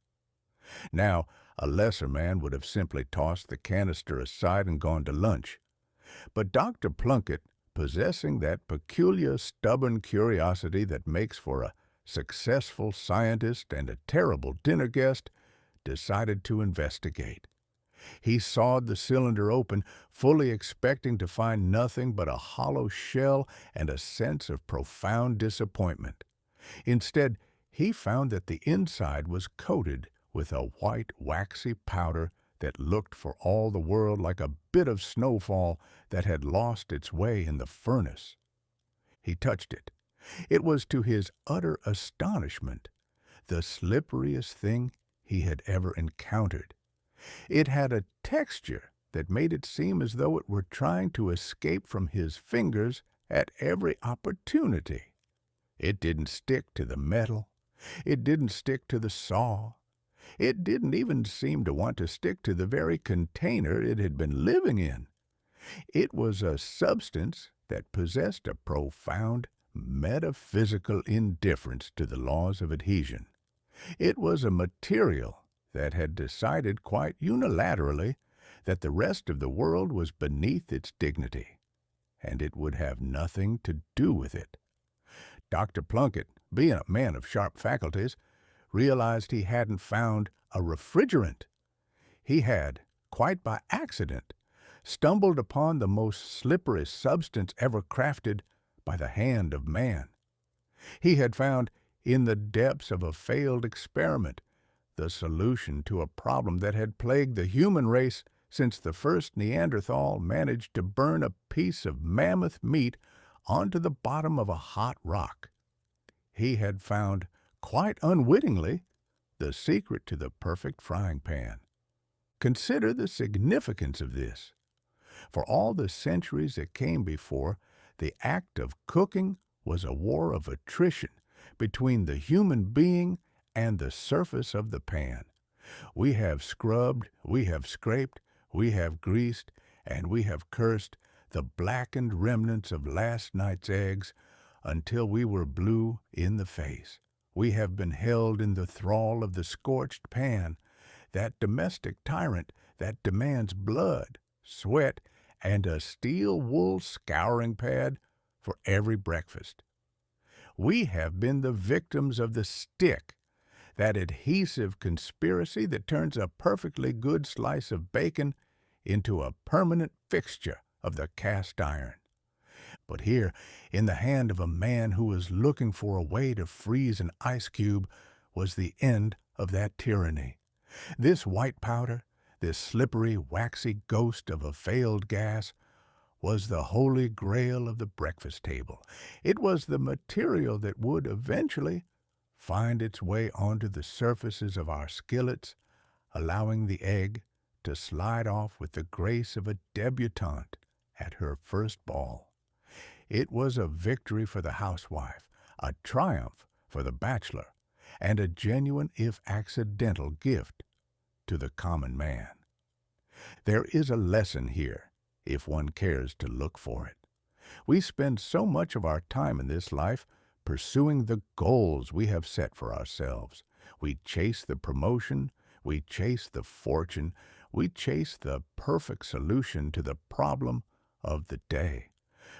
[SPEAKER 1] Now, a lesser man would have simply tossed the canister aside and gone to lunch. But Dr. Plunkett, possessing that peculiar stubborn curiosity that makes for a successful scientist and a terrible dinner guest, decided to investigate. He sawed the cylinder open, fully expecting to find nothing but a hollow shell and a sense of profound disappointment. Instead, he found that the inside was coated with a white, waxy powder that looked for all the world like a bit of snowfall that had lost its way in the furnace. He touched it. It was, to his utter astonishment, the slipperiest thing he had ever encountered. It had a texture that made it seem as though it were trying to escape from his fingers at every opportunity. It didn't stick to the metal. It didn't stick to the saw. It didn't even seem to want to stick to the very container it had been living in. It was a substance that possessed a profound metaphysical indifference to the laws of adhesion. It was a material that had decided quite unilaterally that the rest of the world was beneath its dignity, and it would have nothing to do with it. Dr. Plunkett, being a man of sharp faculties, realized he hadn't found a refrigerant. He had, quite by accident, stumbled upon the most slippery substance ever crafted by the hand of man. He had found, in the depths of a failed experiment, the solution to a problem that had plagued the human race since the first Neanderthal managed to burn a piece of mammoth meat onto the bottom of a hot rock. He had found, quite unwittingly, the secret to the perfect frying pan. Consider the significance of this. For all the centuries that came before, the act of cooking was a war of attrition between the human being and the surface of the pan. We have scrubbed, we have scraped, we have greased, and we have cursed the blackened remnants of last night's eggs until we were blue in the face. We have been held in the thrall of the scorched pan, that domestic tyrant that demands blood, sweat, and a steel wool scouring pad for every breakfast. We have been the victims of the stick, that adhesive conspiracy that turns a perfectly good slice of bacon into a permanent fixture of the cast iron. But here, in the hand of a man who was looking for a way to freeze an ice cube, was the end of that tyranny. This white powder, this slippery, waxy ghost of a failed gas, was the holy grail of the breakfast table. It was the material that would eventually find its way onto the surfaces of our skillets, allowing the egg to slide off with the grace of a debutante at her first ball. It was a victory for the housewife, a triumph for the bachelor, and a genuine, if accidental, gift to the common man. There is a lesson here, if one cares to look for it. We spend so much of our time in this life pursuing the goals we have set for ourselves. We chase the promotion, we chase the fortune, we chase the perfect solution to the problem of the day.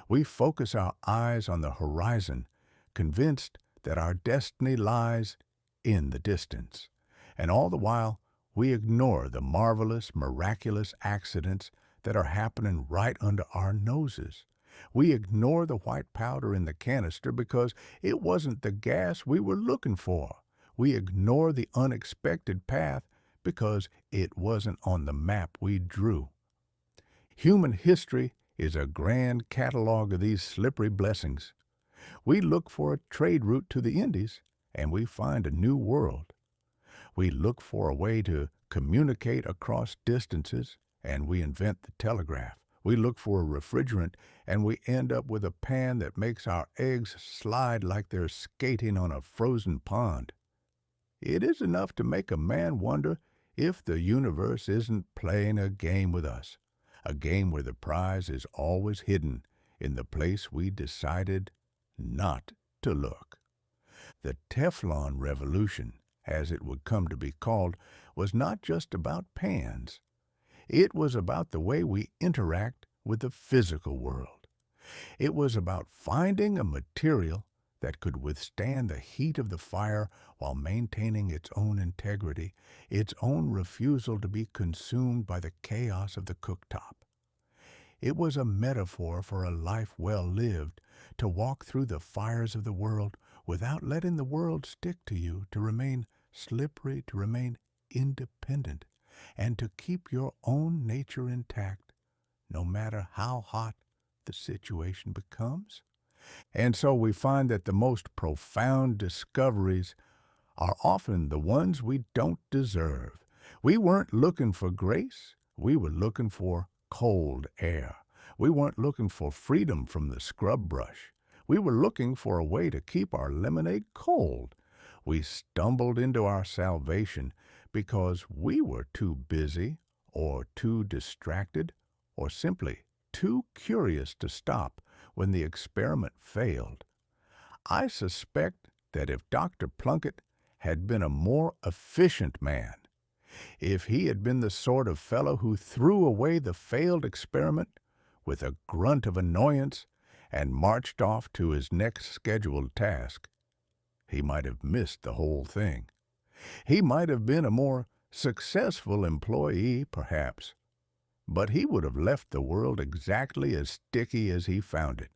[SPEAKER 1] We focus our eyes on the horizon, convinced that our destiny lies in the distance. And all the while, we ignore the marvelous, miraculous accidents that are happening right under our noses. We ignore the white powder in the canister because it wasn't the gas we were looking for. We ignore the unexpected path because it wasn't on the map we drew. Human history is a grand catalog of these slippery blessings. We look for a trade route to the Indies, and we find a new world. We look for a way to communicate across distances, and we invent the telegraph. We look for a refrigerant, and we end up with a pan that makes our eggs slide like they're skating on a frozen pond. It is enough to make a man wonder if the universe isn't playing a game with us, a game where the prize is always hidden in the place we decided not to look. The Teflon Revolution, as it would come to be called, was not just about pans. It was about the way we interact with the physical world. It was about finding a material that could withstand the heat of the fire while maintaining its own integrity, its own refusal to be consumed by the chaos of the cooktop. It was a metaphor for a life well lived, to walk through the fires of the world without letting the world stick to you, to remain slippery, to remain independent and to keep your own nature intact, no matter how hot the situation becomes. And so we find that the most profound discoveries are often the ones we don't deserve. We weren't looking for grace, we were looking for cold air. We weren't looking for freedom from the scrub brush. We were looking for a way to keep our lemonade cold. We stumbled into our salvation because we were too busy or too distracted or simply too curious to stop when the experiment failed. I suspect that if Dr. Plunkett had been a more efficient man, if he had been the sort of fellow who threw away the failed experiment with a grunt of annoyance and marched off to his next scheduled task, he might have missed the whole thing. He might have been a more successful employee, perhaps, but he would have left the world exactly as sticky as he found it.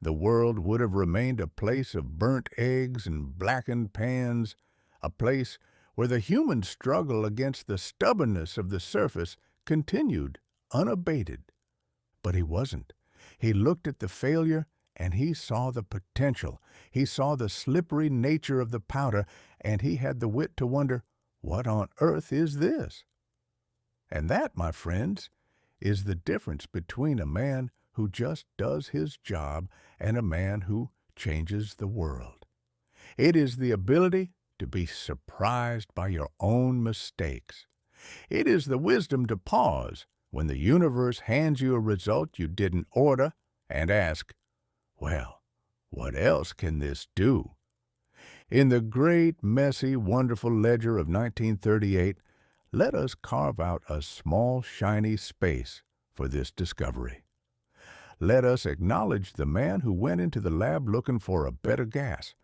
[SPEAKER 1] The world would have remained a place of burnt eggs and blackened pans, a place where the human struggle against the stubbornness of the surface continued unabated. But he wasn't. He looked at the failure and he saw the potential. He saw the slippery nature of the powder, and he had the wit to wonder, what on earth is this? And that, my friends, is the difference between a man who just does his job and a man who changes the world. It is the ability to be surprised by your own mistakes. It is the wisdom to pause when the universe hands you a result you didn't order and ask, well, what else can this do? In the great, messy, wonderful ledger of 1938, let us carve out a small, shiny space for this discovery. Let us acknowledge the man who went into the lab looking for a better gas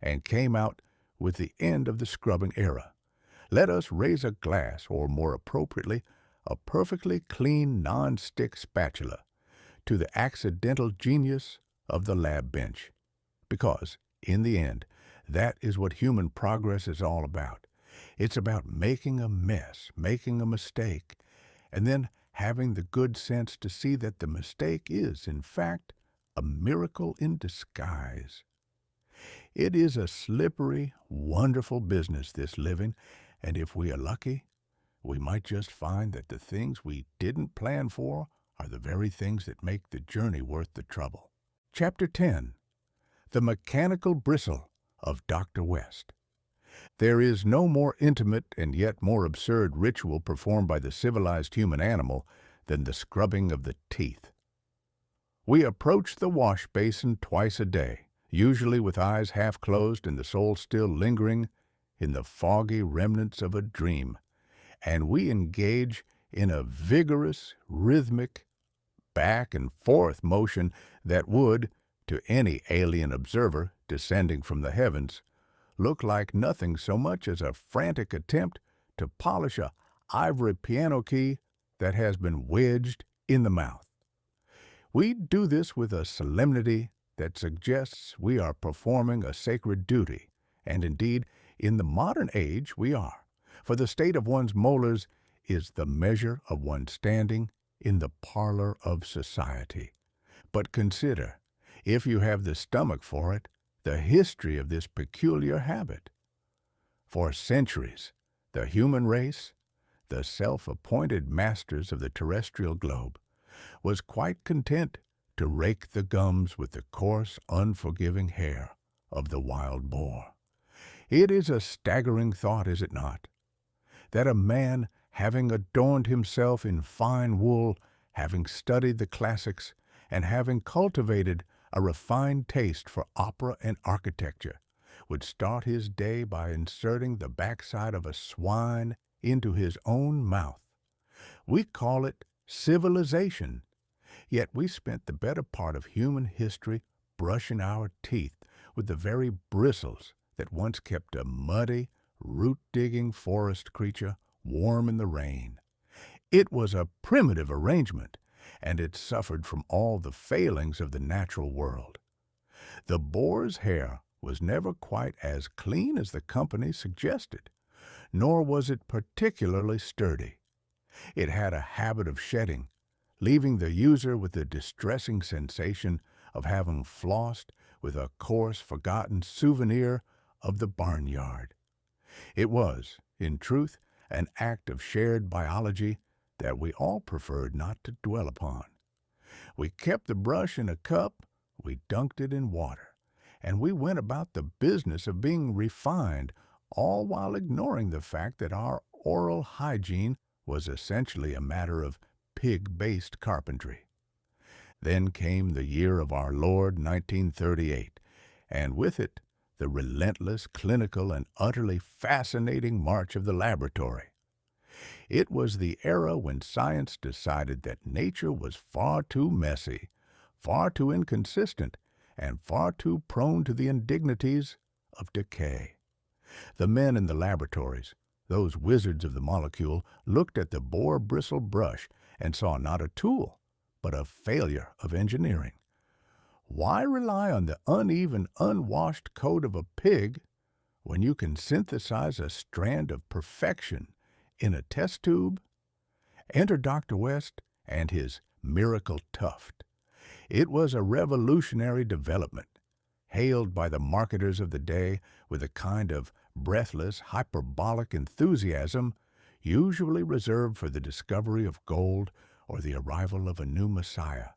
[SPEAKER 1] and came out with the end of the scrubbing era. Let us raise a glass, or more appropriately, a perfectly clean non-stick spatula, to the accidental genius of the lab bench. Because, in the end, that is what human progress is all about. It's about making a mess, making a mistake, and then having the good sense to see that the mistake is, in fact, a miracle in disguise. It is a slippery, wonderful business, this living, and if we are lucky, we might just find that the things we didn't plan for are the very things that make the journey worth the trouble. Chapter 10. The Mechanical Bristle of Dr. West. There is no more intimate and yet more absurd ritual performed by the civilized human animal than the scrubbing of the teeth. We approach the wash basin twice a day, usually with eyes half closed and the soul still lingering in the foggy remnants of a dream, and we engage in a vigorous, rhythmic, back-and-forth motion that would, to any alien observer descending from the heavens, look like nothing so much as a frantic attempt to polish a ivory piano key that has been wedged in the mouth. We do this with a solemnity that suggests we are performing a sacred duty, and indeed, in the modern age we are, for the state of one's molars is the measure of one's standing in the parlor of society. But consider, if you have the stomach for it, the history of this peculiar habit. For centuries, the human race, the self-appointed masters of the terrestrial globe, was quite content to rake the gums with the coarse, unforgiving hair of the wild boar. It is a staggering thought, is it not, that a man, having adorned himself in fine wool, having studied the classics, and having cultivated a refined taste for opera and architecture, would start his day by inserting the backside of a swine into his own mouth. We call it civilization, yet we spent the better part of human history brushing our teeth with the very bristles that once kept a muddy, root-digging forest creature warm in the rain. It was a primitive arrangement, and it suffered from all the failings of the natural world. The boar's hair was never quite as clean as the company suggested, nor was it particularly sturdy. It had a habit of shedding, leaving the user with the distressing sensation of having flossed with a coarse, forgotten souvenir of the barnyard. It was, in truth, an act of shared biology that we all preferred not to dwell upon. We kept the brush in a cup, we dunked it in water, and we went about the business of being refined, all while ignoring the fact that our oral hygiene was essentially a matter of pig-based carpentry. Then came the year of our Lord 1938, and with it the relentless, clinical, and utterly fascinating march of the laboratory. It was the era when science decided that nature was far too messy, far too inconsistent, and far too prone to the indignities of decay. The men in the laboratories, those wizards of the molecule, looked at the boar bristle brush and saw not a tool, but a failure of engineering. Why rely on the uneven, unwashed coat of a pig when you can synthesize a strand of perfection in a test tube? Enter Dr. West and his miracle tuft. It was a revolutionary development, hailed by the marketers of the day with a kind of breathless, hyperbolic enthusiasm usually reserved for the discovery of gold or the arrival of a new messiah.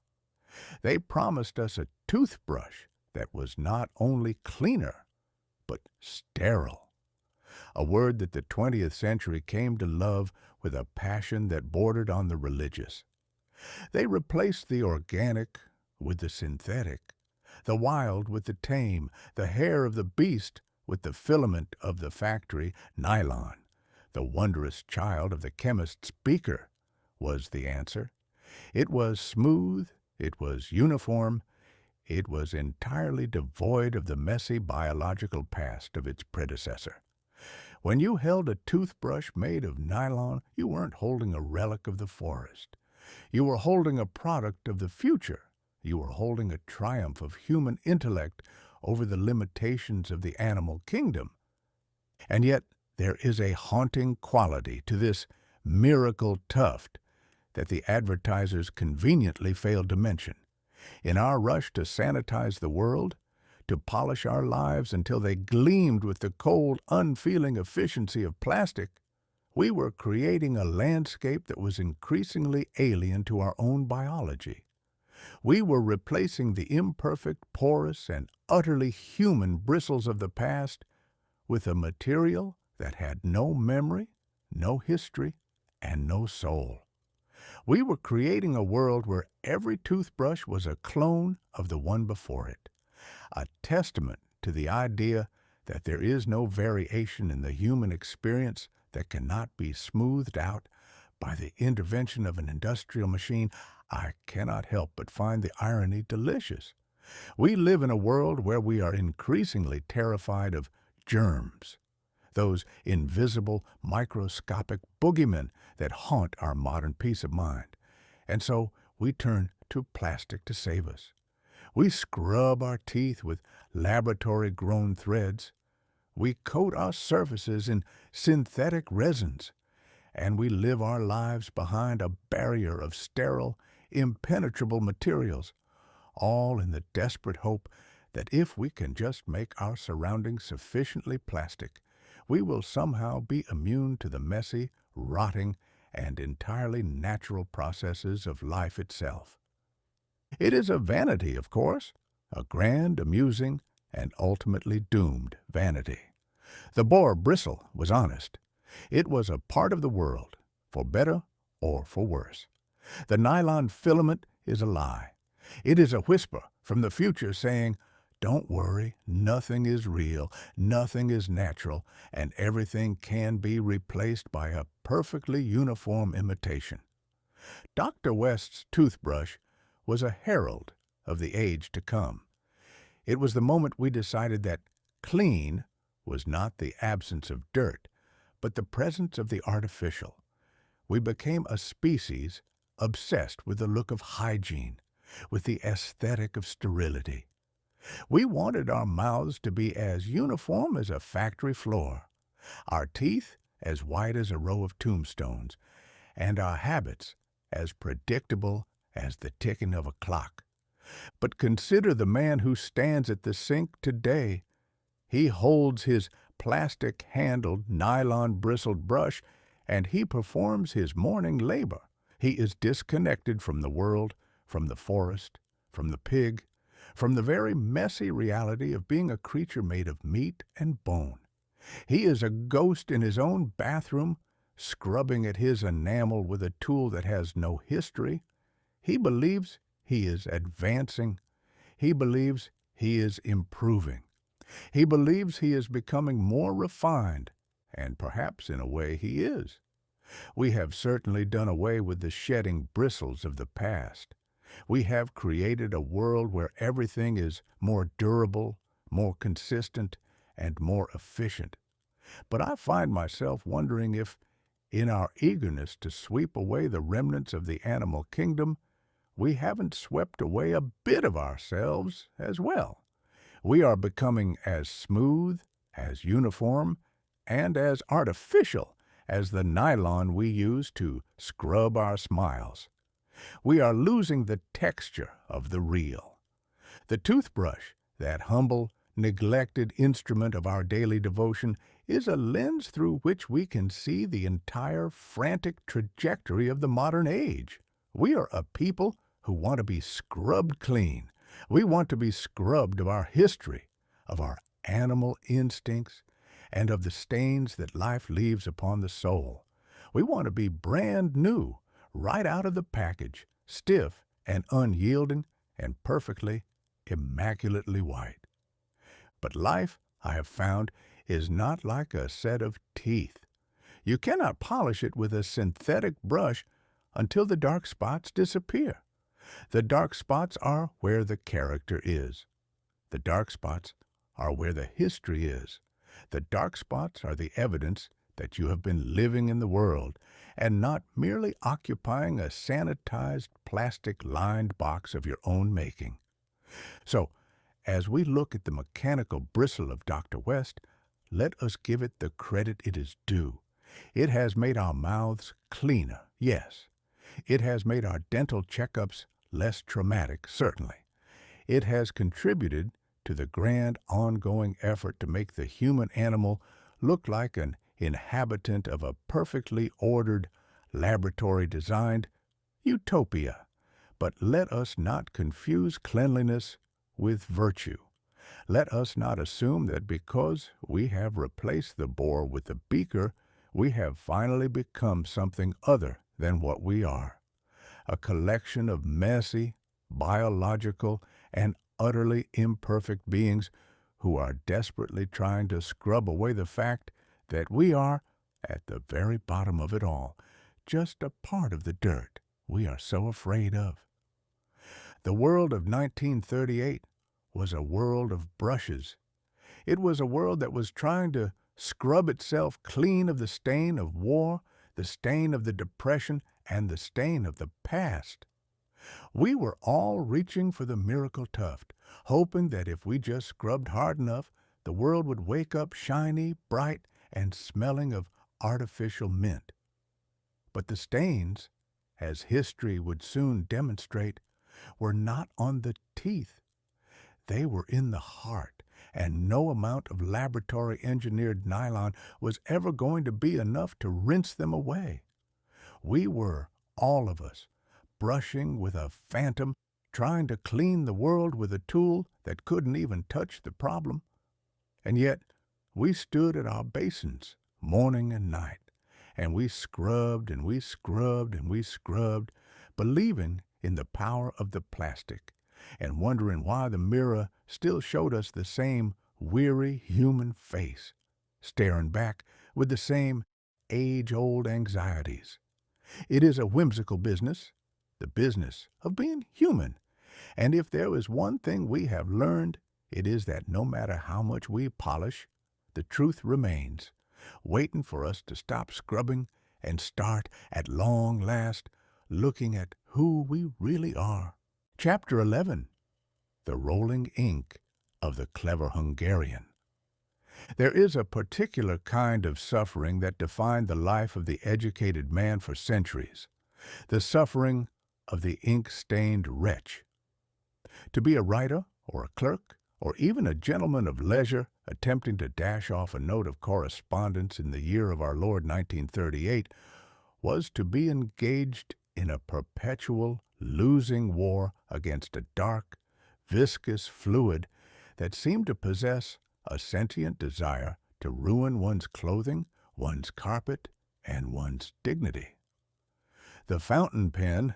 [SPEAKER 1] They promised us a toothbrush that was not only cleaner, but sterile, a word that the 20th century came to love with a passion that bordered on the religious. They replaced the organic with the synthetic, the wild with the tame, the hair of the beast with the filament of the factory nylon. The wondrous child of the chemist's beaker was the answer. It was smooth, it was uniform, it was entirely devoid of the messy biological past of its predecessor. When you held a toothbrush made of nylon, you weren't holding a relic of the forest. You were holding a product of the future. You were holding a triumph of human intellect over the limitations of the animal kingdom. And yet there is a haunting quality to this miracle tuft that the advertisers conveniently failed to mention. In our rush to sanitize the world, to polish our lives until they gleamed with the cold, unfeeling efficiency of plastic, we were creating a landscape that was increasingly alien to our own biology. We were replacing the imperfect, porous, and utterly human bristles of the past with a material that had no memory, no history, and no soul. We were creating a world where every toothbrush was a clone of the one before it, a testament to the idea that there is no variation in the human experience that cannot be smoothed out by the intervention of an industrial machine. I cannot help but find the irony delicious. We live in a world where we are increasingly terrified of germs, those invisible, microscopic boogeymen that haunt our modern peace of mind. And so we turn to plastic to save us. We scrub our teeth with laboratory-grown threads. We coat our surfaces in synthetic resins. And we live our lives behind a barrier of sterile, impenetrable materials, all in the desperate hope that if we can just make our surroundings sufficiently plastic, we will somehow be immune to the messy, rotting, and entirely natural processes of life itself. It is a vanity, of course, a grand, amusing, and ultimately doomed vanity. The boar bristle was honest. It was a part of the world, for better or for worse. The nylon filament is a lie. It is a whisper from the future saying, "Don't worry, nothing is real, nothing is natural, and everything can be replaced by a perfectly uniform imitation." Dr. West's toothbrush was a herald of the age to come. It was the moment we decided that clean was not the absence of dirt, but the presence of the artificial. We became a species obsessed with the look of hygiene, with the aesthetic of sterility. We wanted our mouths to be as uniform as a factory floor, our teeth as white as a row of tombstones, and our habits as predictable as the ticking of a clock. But consider the man who stands at the sink today. He holds his plastic-handled, nylon-bristled brush, and he performs his morning labor. He is disconnected from the world, from the forest, from the pig, from the very messy reality of being a creature made of meat and bone. He is a ghost in his own bathroom, scrubbing at his enamel with a tool that has no history. He believes he is advancing. He believes he is improving. He believes he is becoming more refined, and perhaps in a way he is. We have certainly done away with the shedding bristles of the past. We have created a world where everything is more durable, more consistent, and more efficient. But I find myself wondering if, in our eagerness to sweep away the remnants of the animal kingdom, we haven't swept away a bit of ourselves as well. We are becoming as smooth, as uniform, and as artificial as the nylon we use to scrub our smiles. We are losing the texture of the real. The toothbrush, that humble, neglected instrument of our daily devotion, is a lens through which we can see the entire frantic trajectory of the modern age. We are a people who want to be scrubbed clean. We want to be scrubbed of our history, of our animal instincts, and of the stains that life leaves upon the soul. We want to be brand new, right out of the package, stiff and unyielding and perfectly, immaculately white. But life, I have found, is not like a set of teeth. You cannot polish it with a synthetic brush until the dark spots disappear. The dark spots are where the character is. The dark spots are where the history is. The dark spots are the evidence that you have been living in the world and not merely occupying a sanitized plastic-lined box of your own making. So, as we look at the Mechanical Bristle of Dr. West, let us give it the credit it is due. It has made our mouths cleaner, yes. It has made our dental checkups less traumatic, certainly. It has contributed to the grand ongoing effort to make the human animal look like an inhabitant of a perfectly ordered, laboratory-designed utopia. But let us not confuse cleanliness with virtue. Let us not assume that because we have replaced the boar with the beaker, we have finally become something other than what we are. A collection of messy, biological, and utterly imperfect beings who are desperately trying to scrub away the fact that we are, at the very bottom of it all, just a part of the dirt we are so afraid of. The world of 1938 was a world of brushes. It was a world that was trying to scrub itself clean of the stain of war, the stain of the Depression, and the stain of the past. We were all reaching for the miracle tuft, hoping that if we just scrubbed hard enough, the world would wake up shiny, bright, and smelling of artificial mint. But the stains, as history would soon demonstrate, were not on the teeth. They were in the heart, and no amount of laboratory-engineered nylon was ever going to be enough to rinse them away. We were, all of us, brushing with a phantom, trying to clean the world with a tool that couldn't even touch the problem. And yet, we stood at our basins morning and night, and we scrubbed and we scrubbed and we scrubbed, believing in the power of the plastic, and wondering why the mirror still showed us the same weary human face, staring back with the same age-old anxieties. It is a whimsical business, the business of being human, and if there is one thing we have learned, it is that no matter how much we polish, the truth remains, waiting for us to stop scrubbing and start, at long last, looking at who we really are. Chapter 11. The Rolling Ink of the Clever Hungarian. There is a particular kind of suffering that defined the life of the educated man for centuries, the suffering of the ink-stained wretch. To be a writer or a clerk or even a gentleman of leisure attempting to dash off a note of correspondence in the year of our Lord 1938 was to be engaged in a perpetual losing war against a dark, viscous fluid that seemed to possess a sentient desire to ruin one's clothing, one's carpet, and one's dignity. The fountain pen,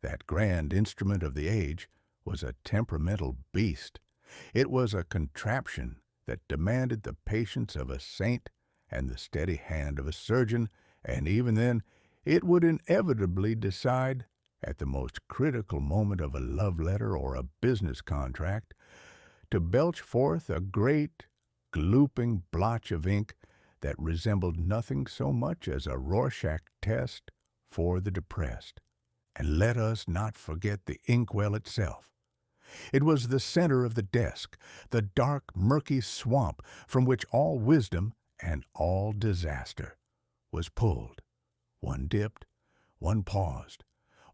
[SPEAKER 1] that grand instrument of the age, was a temperamental beast. It was a contraption that demanded the patience of a saint and the steady hand of a surgeon, and even then it would inevitably decide, at the most critical moment of a love letter or a business contract, to belch forth a great, glooping blotch of ink that resembled nothing so much as a Rorschach test for the depressed. And let us not forget the inkwell itself. It was the center of the desk, the dark, murky swamp from which all wisdom and all disaster was pulled. One dipped, one paused,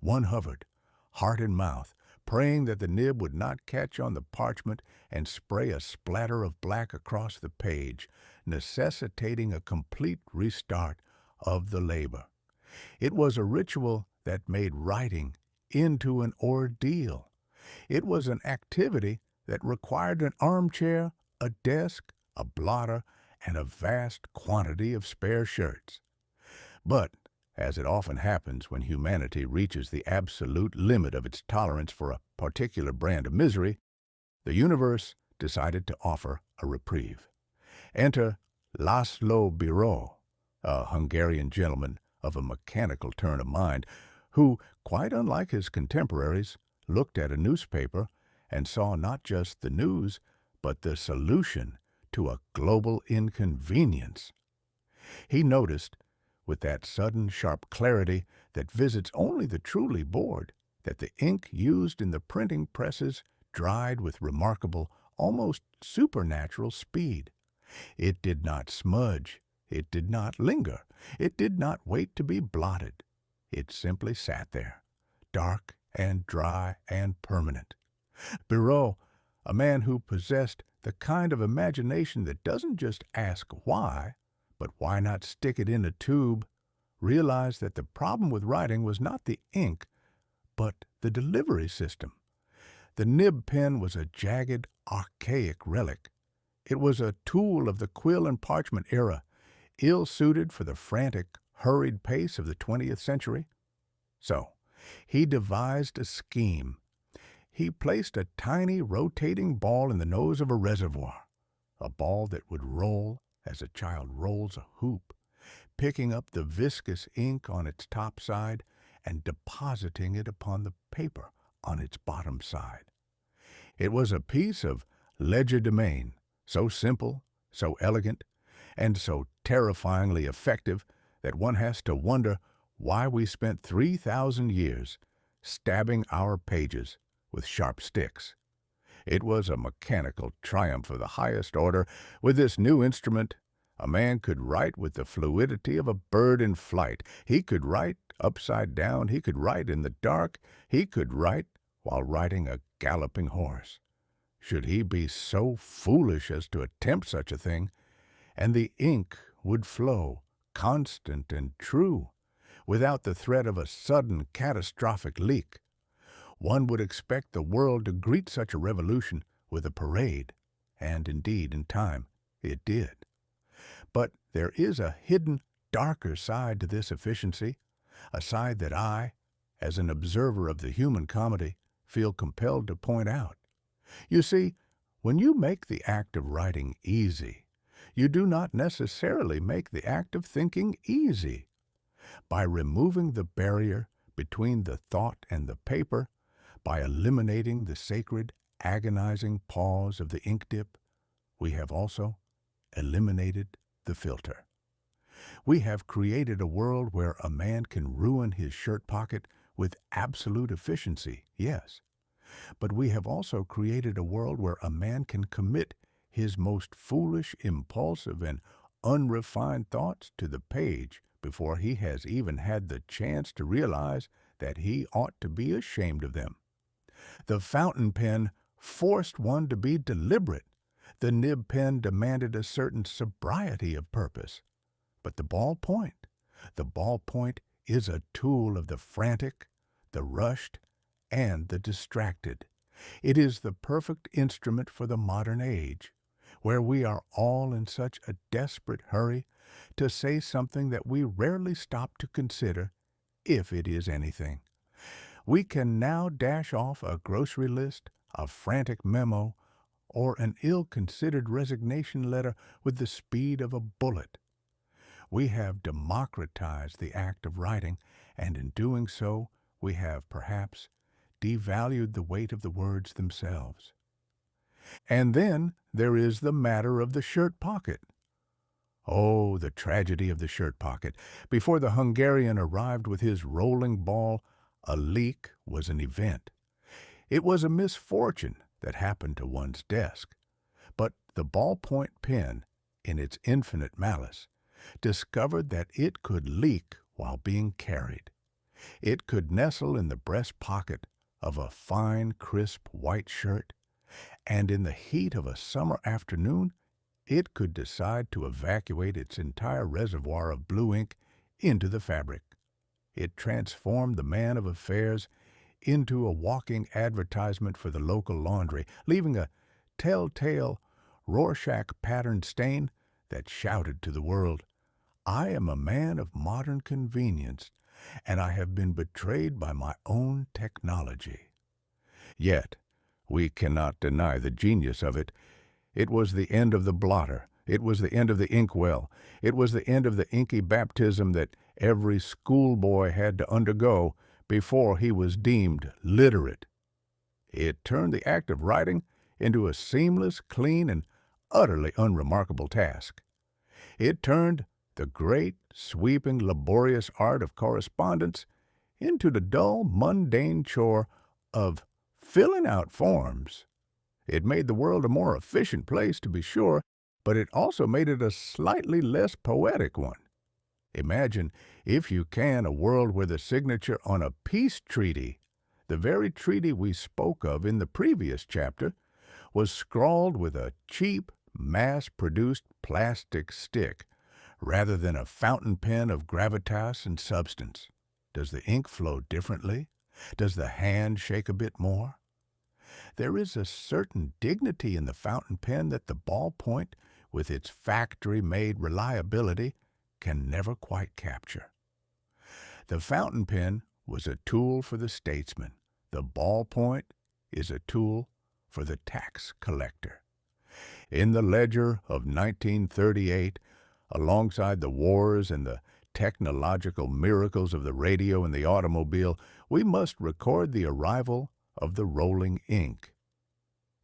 [SPEAKER 1] one hovered, heart in mouth, praying that the nib would not catch on the parchment and spray a splatter of black across the page, necessitating a complete restart of the labor. It was a ritual that made writing into an ordeal. It was an activity that required an armchair, a desk, a blotter, and a vast quantity of spare shirts. But, as it often happens when humanity reaches the absolute limit of its tolerance for a particular brand of misery, the universe decided to offer a reprieve. Enter Laszlo Biro, a Hungarian gentleman of a mechanical turn of mind, who, quite unlike his contemporaries, looked at a newspaper and saw not just the news, but the solution to a global inconvenience. He noticed, with that sudden sharp clarity that visits only the truly bored, that the ink used in the printing presses dried with remarkable, almost supernatural speed. It did not smudge, it did not linger, it did not wait to be blotted. It simply sat there, dark and dry and permanent. Biro, a man who possessed the kind of imagination that doesn't just ask why, but why not stick it in a tube, realized that the problem with writing was not the ink, but the delivery system. The nib pen was a jagged, archaic relic. It was a tool of the quill and parchment era, ill-suited for the frantic, hurried pace of the 20th century. So, he devised a scheme. He placed a tiny rotating ball in the nose of a reservoir, a ball that would roll as a child rolls a hoop, picking up the viscous ink on its top side and depositing it upon the paper on its bottom side. It was a piece of legerdemain, so simple, so elegant, and so terrifyingly effective that one has to wonder why we spent 3,000 years stabbing our pages with sharp sticks. It was a mechanical triumph of the highest order. With this new instrument, a man could write with the fluidity of a bird in flight. He could write upside down. He could write in the dark. He could write while riding a galloping horse. Should he be so foolish as to attempt such a thing? And the ink would flow, constant and true, without the threat of a sudden catastrophic leak. One would expect the world to greet such a revolution with a parade, and indeed, in time, it did. But there is a hidden, darker side to this efficiency, a side that I, as an observer of the human comedy, feel compelled to point out. You see, when you make the act of writing easy, you do not necessarily make the act of thinking easy. By removing the barrier between the thought and the paper, by eliminating the sacred, agonizing pause of the ink dip, we have also eliminated the filter. We have created a world where a man can ruin his shirt pocket with absolute efficiency, yes. But we have also created a world where a man can commit his most foolish, impulsive, and unrefined thoughts to the page before he has even had the chance to realize that he ought to be ashamed of them. The fountain pen forced one to be deliberate. The nib pen demanded a certain sobriety of purpose. But the ballpoint is a tool of the frantic, the rushed, and the distracted. It is the perfect instrument for the modern age, where we are all in such a desperate hurry to say something that we rarely stop to consider, if it is anything. We can now dash off a grocery list, a frantic memo, or an ill-considered resignation letter with the speed of a bullet. We have democratized the act of writing, and in doing so, we have perhaps devalued the weight of the words themselves. And then there is the matter of the shirt pocket. Oh, the tragedy of the shirt pocket. Before the Hungarian arrived with his rolling ball, a leak was an event. It was a misfortune that happened to one's desk. But the ballpoint pen, in its infinite malice, discovered that it could leak while being carried. It could nestle in the breast pocket of a fine, crisp white shirt, and in the heat of a summer afternoon, it could decide to evacuate its entire reservoir of blue ink into the fabric. It transformed the man of affairs into a walking advertisement for the local laundry, leaving a telltale Rorschach-patterned stain that shouted to the world, "I am a man of modern convenience, and I have been betrayed by my own technology." Yet, we cannot deny the genius of it. It was the end of the blotter. It was the end of the inkwell. It was the end of the inky baptism that every schoolboy had to undergo before he was deemed literate. It turned the act of writing into a seamless, clean, and utterly unremarkable task. It turned the great, sweeping, laborious art of correspondence into the dull, mundane chore of filling out forms. It made the world a more efficient place, to be sure, but it also made it a slightly less poetic one. Imagine, if you can, a world where the signature on a peace treaty, the very treaty we spoke of in the previous chapter, was scrawled with a cheap, mass-produced plastic stick, rather than a fountain pen of gravitas and substance. Does the ink flow differently? Does the hand shake a bit more? There is a certain dignity in the fountain pen that the ballpoint, with its factory-made reliability, can never quite capture. The fountain pen was a tool for the statesman. The ballpoint is a tool for the tax collector. In the ledger of 1938, alongside the wars and the technological miracles of the radio and the automobile, we must record the arrival of the rolling ink.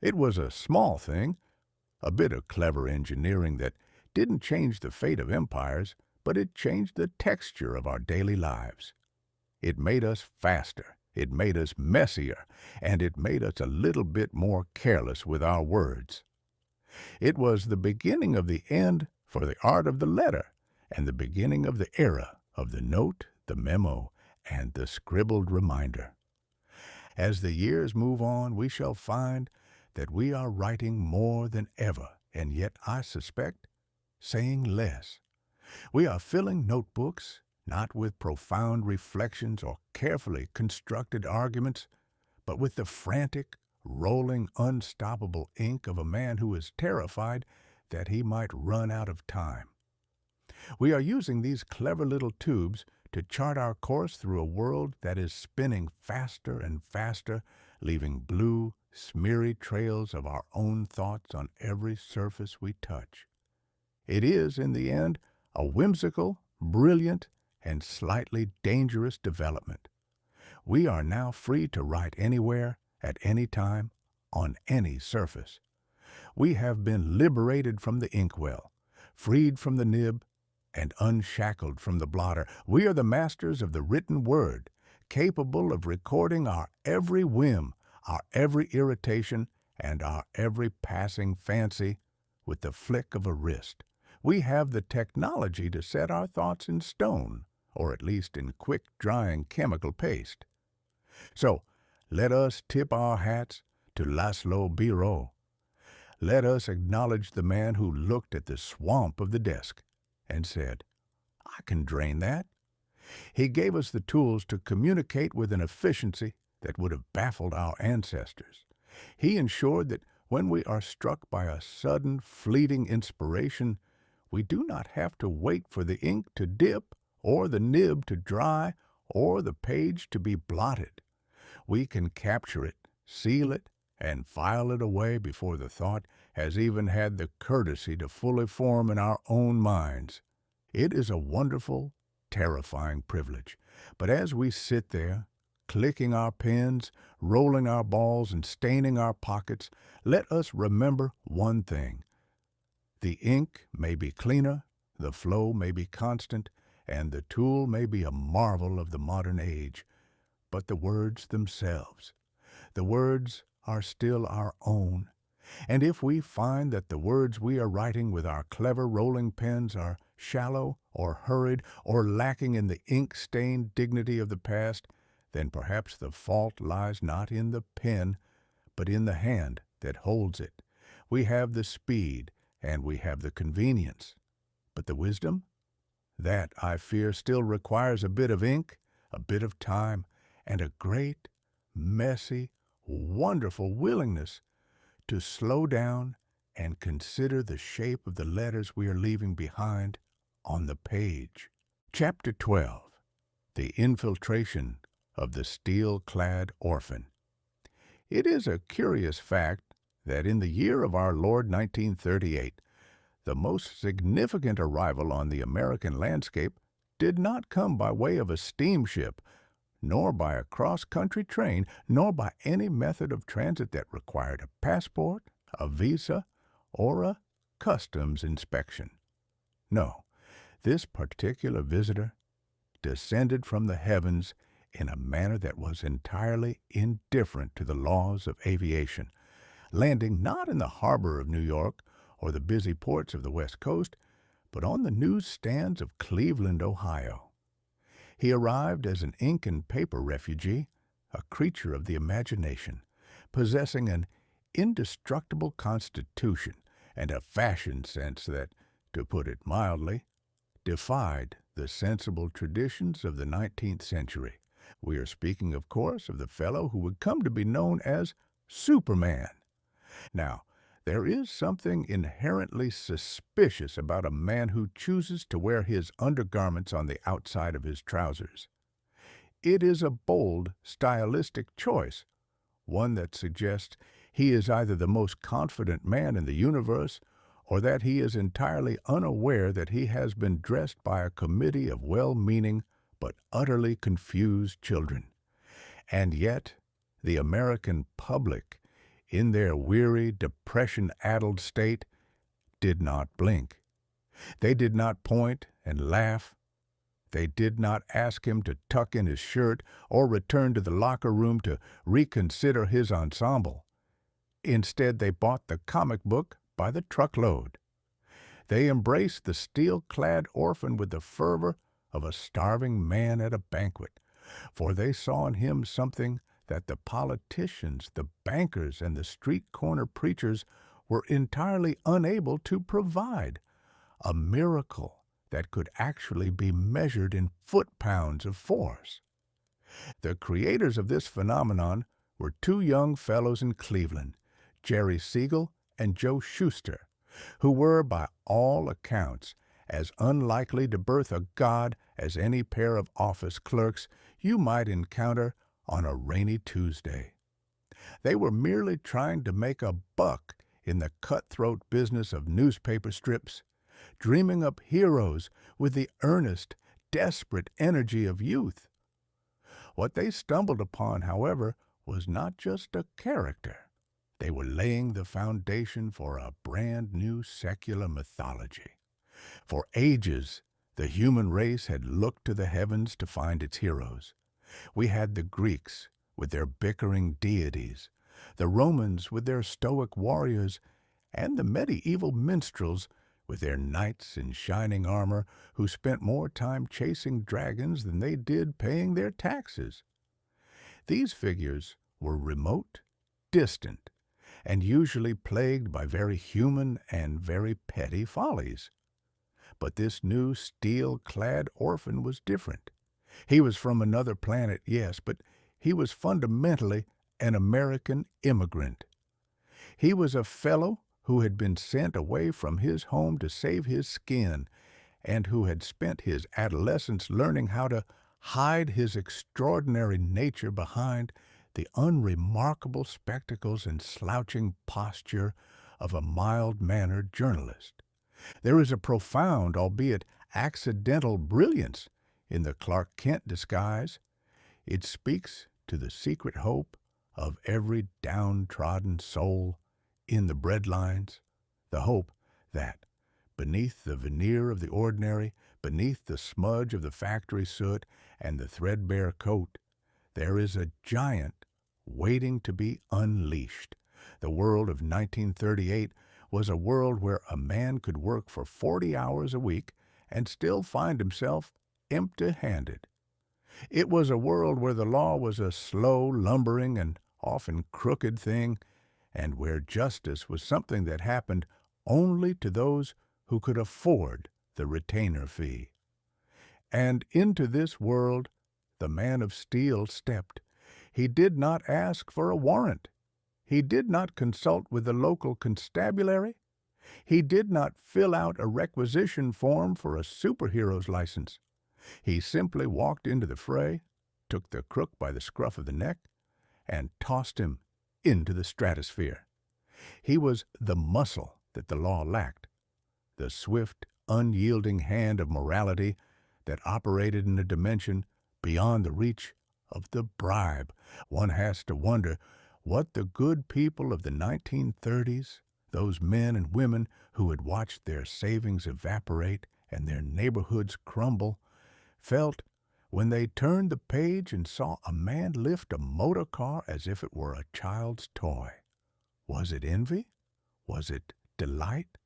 [SPEAKER 1] It was a small thing, a bit of clever engineering that didn't change the fate of empires, but it changed the texture of our daily lives. It made us faster, it made us messier, and it made us a little bit more careless with our words. It was the beginning of the end for the art of the letter, and the beginning of the era of the note, the memo, and the scribbled reminder. As the years move on, we shall find that we are writing more than ever, and yet, I suspect, saying less. We are filling notebooks, not with profound reflections or carefully constructed arguments, but with the frantic, rolling, unstoppable ink of a man who is terrified that he might run out of time. We are using these clever little tubes to chart our course through a world that is spinning faster and faster, leaving blue, smeary trails of our own thoughts on every surface we touch. It is, in the end, a whimsical, brilliant, and slightly dangerous development. We are now free to write anywhere, at any time, on any surface. We have been liberated from the inkwell, freed from the nib, and unshackled from the blotter. We are the masters of the written word, capable of recording our every whim, our every irritation, and our every passing fancy, with the flick of a wrist. We have the technology to set our thoughts in stone, or at least in quick-drying chemical paste. So, let us tip our hats to Laszlo Biro. Let us acknowledge the man who looked at the swamp of the desk and said, "I can drain that." He gave us the tools to communicate with an efficiency that would have baffled our ancestors. He ensured that when we are struck by a sudden, fleeting inspiration, we do not have to wait for the ink to dip, or the nib to dry, or the page to be blotted. We can capture it, seal it, and file it away before the thought has even had the courtesy to fully form in our own minds. It is a wonderful, terrifying privilege. But as we sit there, clicking our pens, rolling our balls, and staining our pockets, let us remember one thing. The ink may be cleaner, the flow may be constant, and the tool may be a marvel of the modern age, but the words themselves, the words are still our own. And if we find that the words we are writing with our clever rolling pens are shallow or hurried or lacking in the ink-stained dignity of the past, then perhaps the fault lies not in the pen, but in the hand that holds it. We have the speed and we have the convenience. But the wisdom? That, I fear, still requires a bit of ink, a bit of time, and a great, messy, wonderful willingness to slow down and consider the shape of the letters we are leaving behind on the page. Chapter 12. The Infiltration of the Steel-Clad Orphan. It is a curious fact that in the year of our Lord 1938, the most significant arrival on the American landscape did not come by way of a steamship, nor by a cross-country train, nor by any method of transit that required a passport, a visa, or a customs inspection. No, this particular visitor descended from the heavens in a manner that was entirely indifferent to the laws of aviation, landing not in the harbor of New York or the busy ports of the West Coast, but on the newsstands of Cleveland, Ohio. He arrived as an ink and paper refugee, a creature of the imagination, possessing an indestructible constitution and a fashion sense that, to put it mildly, defied the sensible traditions of the 19th century. We are speaking, of course, of the fellow who would come to be known as Superman. Now, there is something inherently suspicious about a man who chooses to wear his undergarments on the outside of his trousers. It is a bold, stylistic choice, one that suggests he is either the most confident man in the universe or that he is entirely unaware that he has been dressed by a committee of well-meaning but utterly confused children. And yet, the American public, in their weary, depression-addled state, did not blink. They did not point and laugh. They did not ask him to tuck in his shirt or return to the locker room to reconsider his ensemble. Instead, they bought the comic book by the truckload. They embraced the steel-clad orphan with the fervor of a starving man at a banquet, for they saw in him something that the politicians, the bankers, and the street-corner preachers were entirely unable to provide, a miracle that could actually be measured in foot-pounds of force. The creators of this phenomenon were two young fellows in Cleveland, Jerry Siegel and Joe Shuster, who were, by all accounts, as unlikely to birth a god as any pair of office clerks you might encounter on a rainy Tuesday. They were merely trying to make a buck in the cutthroat business of newspaper strips, dreaming up heroes with the earnest, desperate energy of youth. What they stumbled upon, however, was not just a character. They were laying the foundation for a brand new secular mythology. For ages, the human race had looked to the heavens to find its heroes. We had the Greeks with their bickering deities, the Romans with their stoic warriors, and the medieval minstrels with their knights in shining armor who spent more time chasing dragons than they did paying their taxes. These figures were remote, distant, and usually plagued by very human and very petty follies. But this new steel-clad orphan was different. He was from another planet, yes, but he was fundamentally an American immigrant. He was a fellow who had been sent away from his home to save his skin, and who had spent his adolescence learning how to hide his extraordinary nature behind the unremarkable spectacles and slouching posture of a mild-mannered journalist. There is a profound, albeit accidental, brilliance in the Clark Kent disguise. It speaks to the secret hope of every downtrodden soul in the breadlines, the hope that, beneath the veneer of the ordinary, beneath the smudge of the factory soot and the threadbare coat, there is a giant waiting to be unleashed. The world of 1938 was a world where a man could work for 40 hours a week and still find himself empty-handed. It was a world where the law was a slow, lumbering, and often crooked thing, and where justice was something that happened only to those who could afford the retainer fee. And into this world the man of steel stepped. He did not ask for a warrant. He did not consult with the local constabulary. He did not fill out a requisition form for a superhero's license. He simply walked into the fray, took the crook by the scruff of the neck, and tossed him into the stratosphere. He was the muscle that the law lacked, the swift, unyielding hand of morality that operated in a dimension beyond the reach of the bribe. One has to wonder what the good people of the 1930s, those men and women who had watched their savings evaporate and their neighborhoods crumble, felt when they turned the page and saw a man lift a motor car as if it were a child's toy. Was it envy? Was it delight?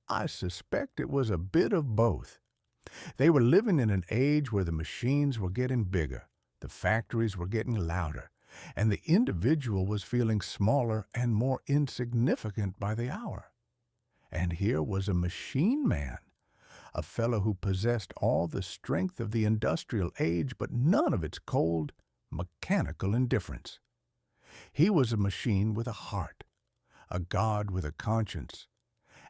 [SPEAKER 1] I suspect it was a bit of both. They were living in an age where the machines were getting bigger, the factories were getting louder, and the individual was feeling smaller and more insignificant by the hour. And here was a machine man, a fellow who possessed all the strength of the industrial age, but none of its cold, mechanical indifference. He was a machine with a heart, a god with a conscience,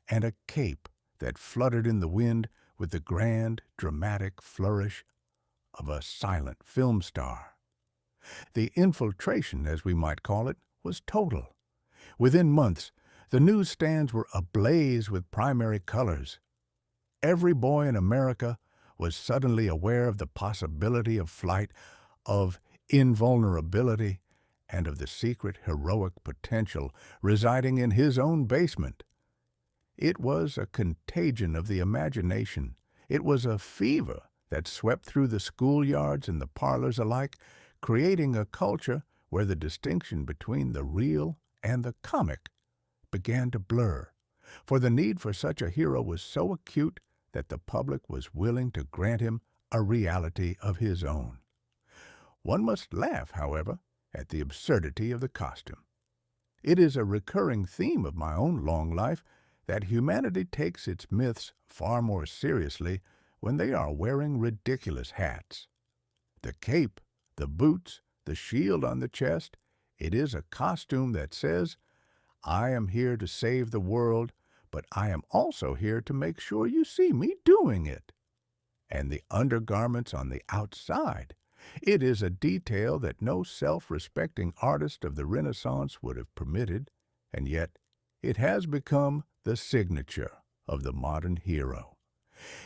[SPEAKER 1] and a cape that fluttered in the wind with the grand, dramatic flourish of a silent film star. The infiltration, as we might call it, was total. Within months, the newsstands were ablaze with primary colors. Every boy in America was suddenly aware of the possibility of flight, of invulnerability, and of the secret heroic potential residing in his own basement. It was a contagion of the imagination. It was a fever that swept through the schoolyards and the parlors alike, creating a culture where the distinction between the real and the comic began to blur, for the need for such a hero was so acute that the public was willing to grant him a reality of his own. One must laugh, however, at the absurdity of the costume. It is a recurring theme of my own long life that humanity takes its myths far more seriously when they are wearing ridiculous hats. The cape, the boots, the shield on the chest, it is a costume that says, I am here to save the world, but I am also here to make sure you see me doing it. And the undergarments on the outside, it is a detail that no self-respecting artist of the Renaissance would have permitted, and yet it has become the signature of the modern hero.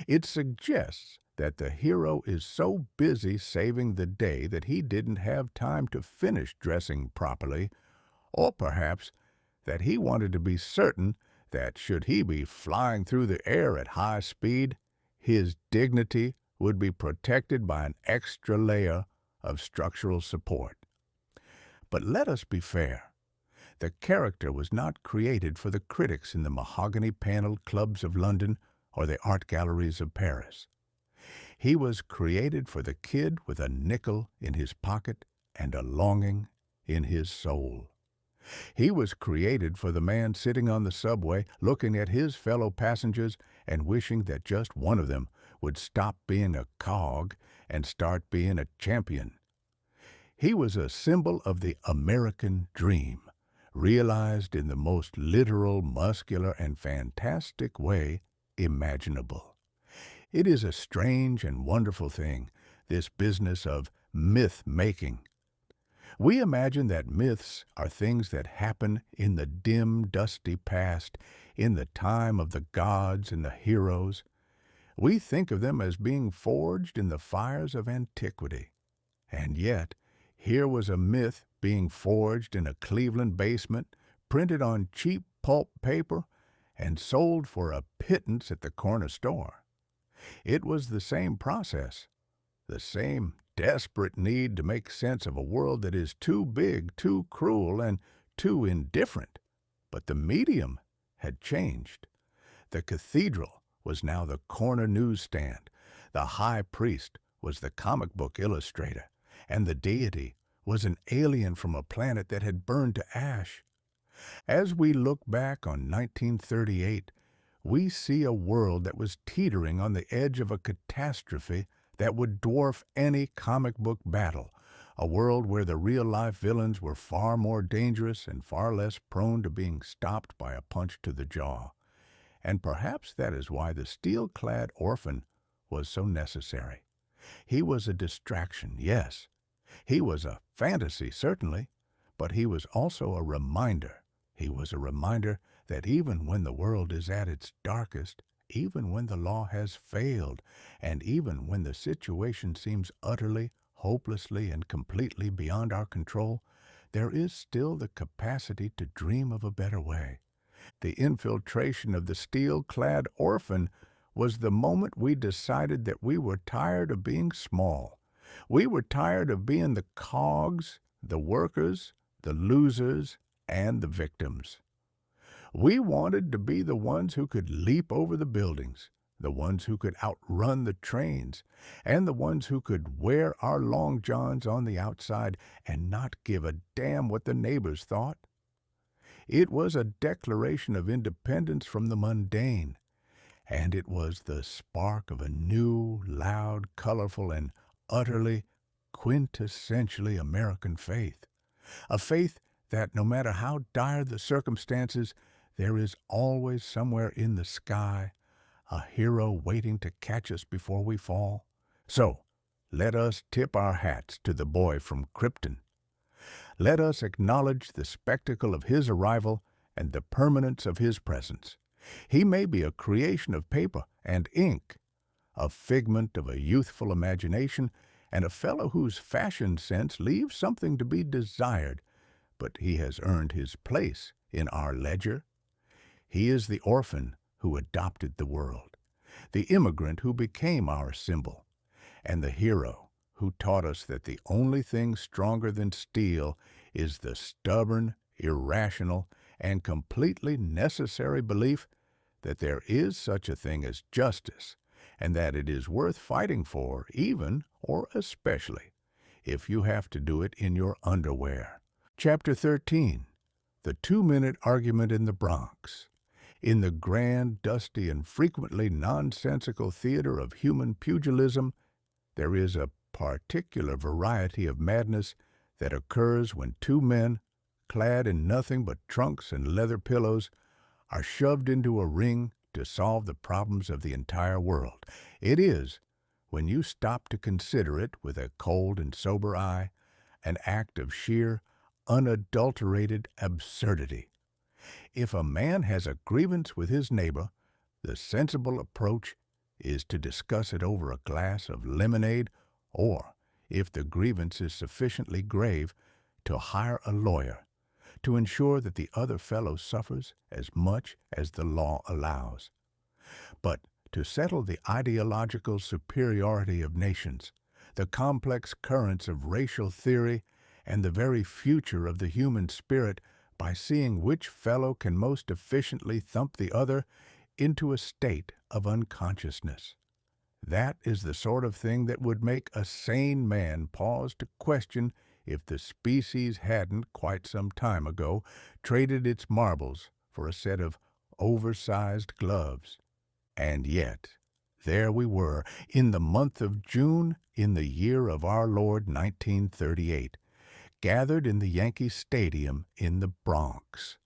[SPEAKER 1] It suggests that the hero is so busy saving the day that he didn't have time to finish dressing properly, or perhaps that he wanted to be certain that should he be flying through the air at high speed, his dignity would be protected by an extra layer of structural support. But let us be fair. The character was not created for the critics in the mahogany-paneled clubs of London or the art galleries of Paris. He was created for the kid with a nickel in his pocket and a longing in his soul. He was created for the man sitting on the subway looking at his fellow passengers and wishing that just one of them would stop being a cog and start being a champion. He was a symbol of the American dream, realized in the most literal, muscular, and fantastic way imaginable. It is a strange and wonderful thing, this business of myth-making. We imagine that myths are things that happen in the dim, dusty past, in the time of the gods and the heroes. We think of them as being forged in the fires of antiquity. And yet, here was a myth being forged in a Cleveland basement, printed on cheap pulp paper, and sold for a pittance at the corner store. It was the same process, the same desperate need to make sense of a world that is too big, too cruel, and too indifferent. But the medium had changed. The cathedral was now the corner newsstand, the high priest was the comic book illustrator, and the deity was an alien from a planet that had burned to ash. As we look back on 1938, we see a world that was teetering on the edge of a catastrophe that would dwarf any comic book battle, a world where the real-life villains were far more dangerous and far less prone to being stopped by a punch to the jaw. And perhaps that is why the Steel-Clad Orphan was so necessary. He was a distraction, yes. He was a fantasy, certainly, but he was also a reminder. He was a reminder that even when the world is at its darkest, even when the law has failed, and even when the situation seems utterly, hopelessly, and completely beyond our control, there is still the capacity to dream of a better way. The infiltration of the Steel-Clad Orphan was the moment we decided that we were tired of being small. We were tired of being the cogs, the workers, the losers, and the victims. We wanted to be the ones who could leap over the buildings, the ones who could outrun the trains, and the ones who could wear our long johns on the outside and not give a damn what the neighbors thought. It was a declaration of independence from the mundane, and it was the spark of a new, loud, colorful, and utterly, quintessentially American faith. A faith that no matter how dire the circumstances, there is always somewhere in the sky a hero waiting to catch us before we fall. So, let us tip our hats to the boy from Krypton. Let us acknowledge the spectacle of his arrival and the permanence of his presence. He may be a creation of paper and ink, a figment of a youthful imagination, and a fellow whose fashion sense leaves something to be desired, but he has earned his place in our ledger. He is the orphan who adopted the world, the immigrant who became our symbol, and the hero who taught us that the only thing stronger than steel is the stubborn, irrational, and completely necessary belief that there is such a thing as justice, and that it is worth fighting for, even, or especially, if you have to do it in your underwear. Chapter 13. The 2-minute argument in the Bronx. In the grand, dusty, and frequently nonsensical theater of human pugilism, there is a particular variety of madness that occurs when two men, clad in nothing but trunks and leather pillows, are shoved into a ring to solve the problems of the entire world. It is, when you stop to consider it with a cold and sober eye, an act of sheer, unadulterated absurdity. If a man has a grievance with his neighbor, the sensible approach is to discuss it over a glass of lemonade, or, if the grievance is sufficiently grave, to hire a lawyer, to ensure that the other fellow suffers as much as the law allows. But to settle the ideological superiority of nations, the complex currents of racial theory, and the very future of the human spirit by seeing which fellow can most efficiently thump the other into a state of unconsciousness. That is the sort of thing that would make a sane man pause to question if the species hadn't, quite some time ago, traded its marbles for a set of oversized gloves. And yet, there we were, in the month of June, in the year of our Lord 1938, gathered in the Yankee Stadium in the Bronx,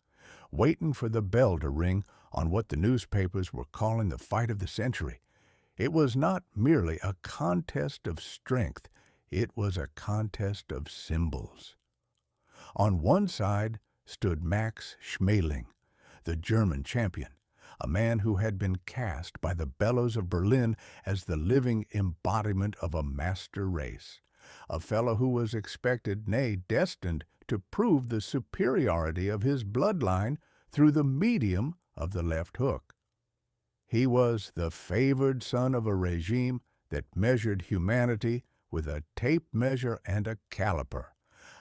[SPEAKER 1] waiting for the bell to ring on what the newspapers were calling the fight of the century. It was not merely a contest of strength, it was a contest of symbols. On one side stood Max Schmeling, the German champion, a man who had been cast by the bellows of Berlin as the living embodiment of a master race, a fellow who was expected, nay, destined, to prove the superiority of his bloodline through the medium of the left hook. He was the favored son of a regime that measured humanity with a tape measure and a caliper,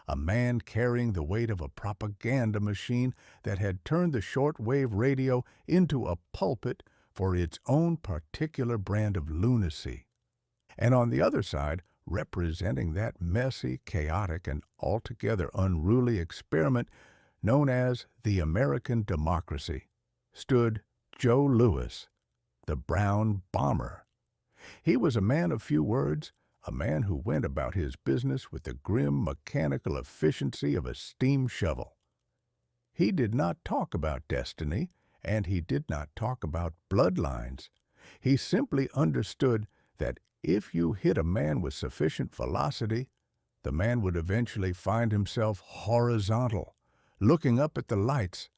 [SPEAKER 1] a man carrying the weight of a propaganda machine that had turned the shortwave radio into a pulpit for its own particular brand of lunacy. And on the other side, representing that messy, chaotic, and altogether unruly experiment known as the American democracy, stood Joe Louis, the brown bomber. He was a man of few words, a man who went about his business with the grim mechanical efficiency of a steam shovel. He did not talk about destiny, and he did not talk about bloodlines. He simply understood that if you hit a man with sufficient velocity, the man would eventually find himself horizontal, looking up at the lights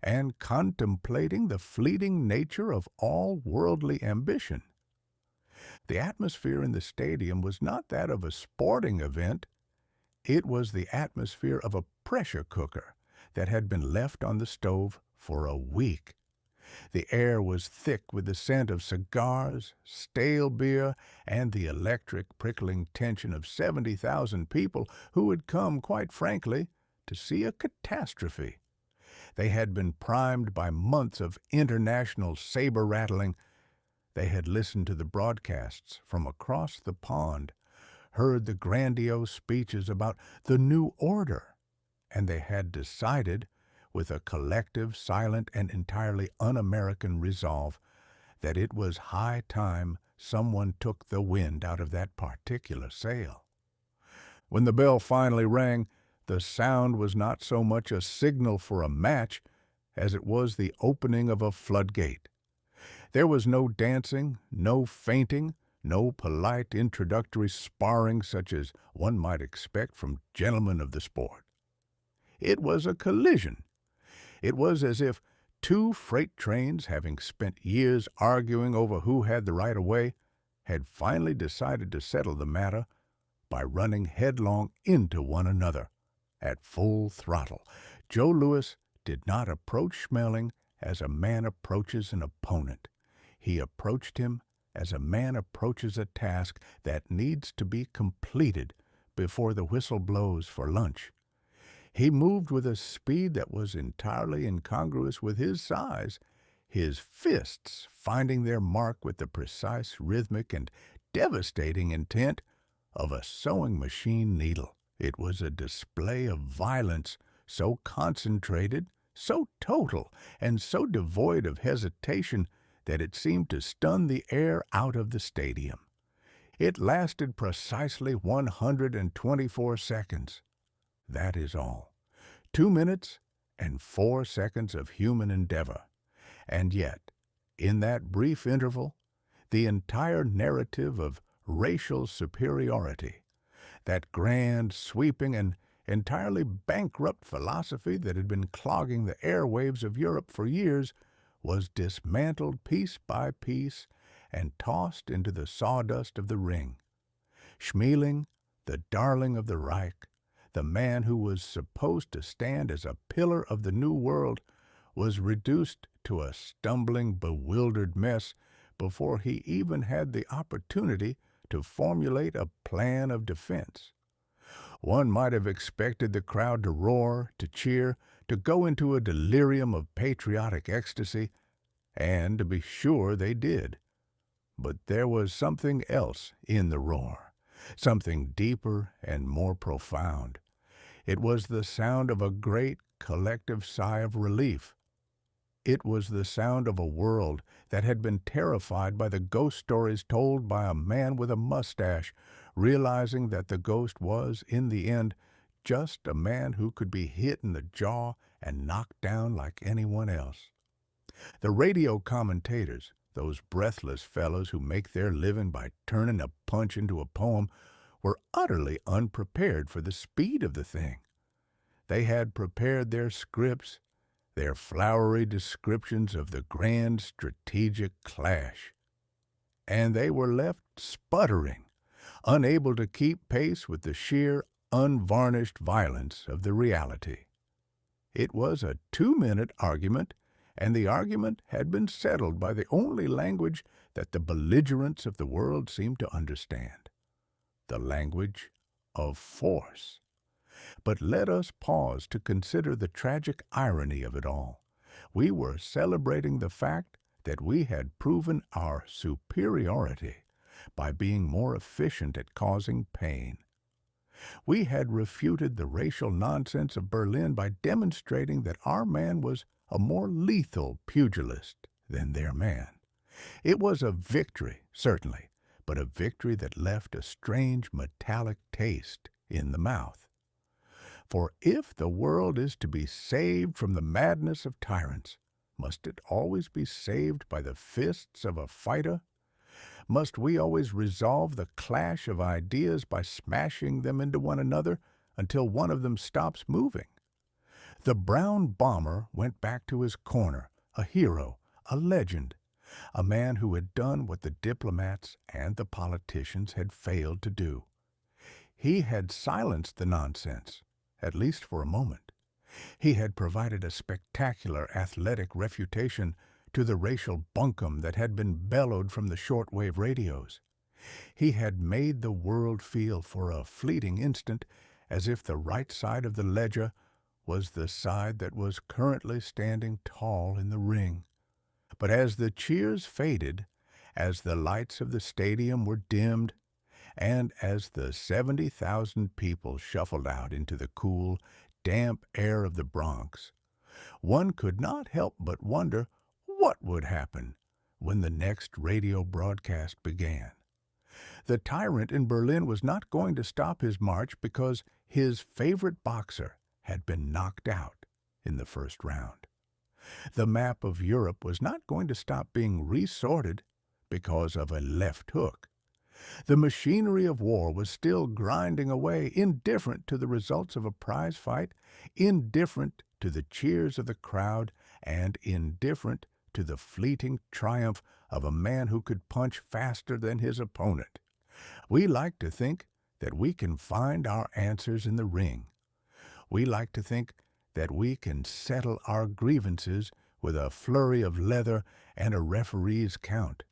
[SPEAKER 1] and contemplating the fleeting nature of all worldly ambition. The atmosphere in the stadium was not that of a sporting event. It was the atmosphere of a pressure cooker that had been left on the stove for a week. The air was thick with the scent of cigars, stale beer, and the electric, prickling tension of 70,000 people who had come, quite frankly, to see a catastrophe. They had been primed by months of international saber-rattling. They had listened to the broadcasts from across the pond, heard the grandiose speeches about the new order, and they had decided, with a collective, silent, and entirely un-American resolve, that it was high time someone took the wind out of that particular sail. When the bell finally rang, the sound was not so much a signal for a match as it was the opening of a floodgate. There was no dancing, no fainting, no polite introductory sparring such as one might expect from gentlemen of the sport. It was a collision. It was as if two freight trains, having spent years arguing over who had the right of way, had finally decided to settle the matter by running headlong into one another at full throttle. Joe Louis did not approach Schmeling as a man approaches an opponent. He approached him as a man approaches a task that needs to be completed before the whistle blows for lunch. He moved with a speed that was entirely incongruous with his size, his fists finding their mark with the precise, rhythmic, and devastating intent of a sewing machine needle. It was a display of violence so concentrated, so total, and so devoid of hesitation that it seemed to stun the air out of the stadium. It lasted precisely 124 seconds. That is all. 2 minutes and 4 seconds of human endeavor. And yet, in that brief interval, the entire narrative of racial superiority, that grand, sweeping, and entirely bankrupt philosophy that had been clogging the airwaves of Europe for years, was dismantled piece by piece and tossed into the sawdust of the ring. Schmeling, the darling of the Reich, the man who was supposed to stand as a pillar of the New World, was reduced to a stumbling, bewildered mess before he even had the opportunity to formulate a plan of defense. One might have expected the crowd to roar, to cheer, to go into a delirium of patriotic ecstasy, and to be sure they did. But there was something else in the roar, something deeper and more profound. It was the sound of a great collective sigh of relief. It was the sound of a world that had been terrified by the ghost stories told by a man with a mustache, realizing that the ghost was, in the end, just a man who could be hit in the jaw and knocked down like anyone else. The radio commentators, those breathless fellows who make their living by turning a punch into a poem, were utterly unprepared for the speed of the thing. They had prepared their scripts, their flowery descriptions of the grand strategic clash, and they were left sputtering, unable to keep pace with the sheer, unvarnished violence of the reality. It was a 2-minute argument, and the argument had been settled by the only language that the belligerents of the world seemed to understand, the language of force. But let us pause to consider the tragic irony of it all. We were celebrating the fact that we had proven our superiority by being more efficient at causing pain. We had refuted the racial nonsense of Berlin by demonstrating that our man was a more lethal pugilist than their man. It was a victory, certainly, but a victory that left a strange metallic taste in the mouth. For if the world is to be saved from the madness of tyrants, must it always be saved by the fists of a fighter? Must we always resolve the clash of ideas by smashing them into one another until one of them stops moving? The brown bomber went back to his corner, a hero, a legend, a man who had done what the diplomats and the politicians had failed to do. He had silenced the nonsense, at least for a moment. He had provided a spectacular athletic refutation to the racial bunkum that had been bellowed from the shortwave radios. He had made the world feel for a fleeting instant as if the right side of the ledger was the side that was currently standing tall in the ring. But as the cheers faded, as the lights of the stadium were dimmed, and as the 70,000 people shuffled out into the cool, damp air of the Bronx, one could not help but wonder what would happen when the next radio broadcast began. The tyrant in Berlin was not going to stop his march because his favorite boxer had been knocked out in the first round. The map of Europe was not going to stop being resorted because of a left hook. The machinery of war was still grinding away, indifferent to the results of a prize fight, indifferent to the cheers of the crowd, and indifferent to the fleeting triumph of a man who could punch faster than his opponent. We like to think that we can find our answers in the ring. We like to think that we can settle our grievances with a flurry of leather and a referee's count.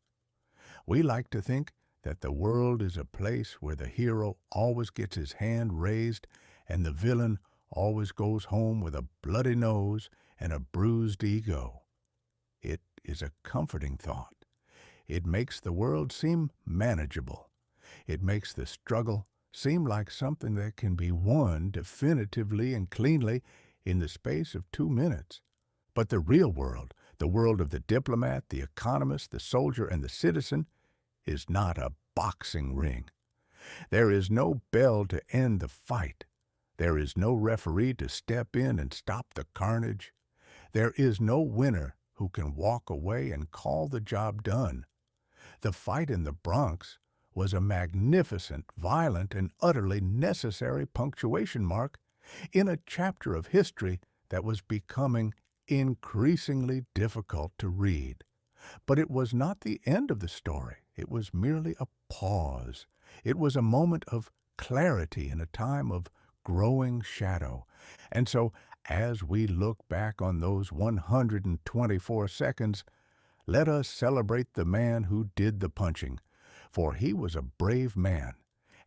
[SPEAKER 1] We like to think that the world is a place where the hero always gets his hand raised and the villain always goes home with a bloody nose and a bruised ego. It is a comforting thought. It makes the world seem manageable. It makes the struggle seem like something that can be won definitively and cleanly in the space of 2 minutes. But the real world, the world of the diplomat, the economist, the soldier, and the citizen, is not a boxing ring. There is no bell to end the fight. There is no referee to step in and stop the carnage. There is no winner who can walk away and call the job done. The fight in the Bronx was a magnificent, violent, and utterly necessary punctuation mark in a chapter of history that was becoming increasingly difficult to read. But it was not the end of the story. It was merely a pause. It was a moment of clarity in a time of growing shadow. And so, as we look back on those 124 seconds, let us celebrate the man who did the punching, for he was a brave man,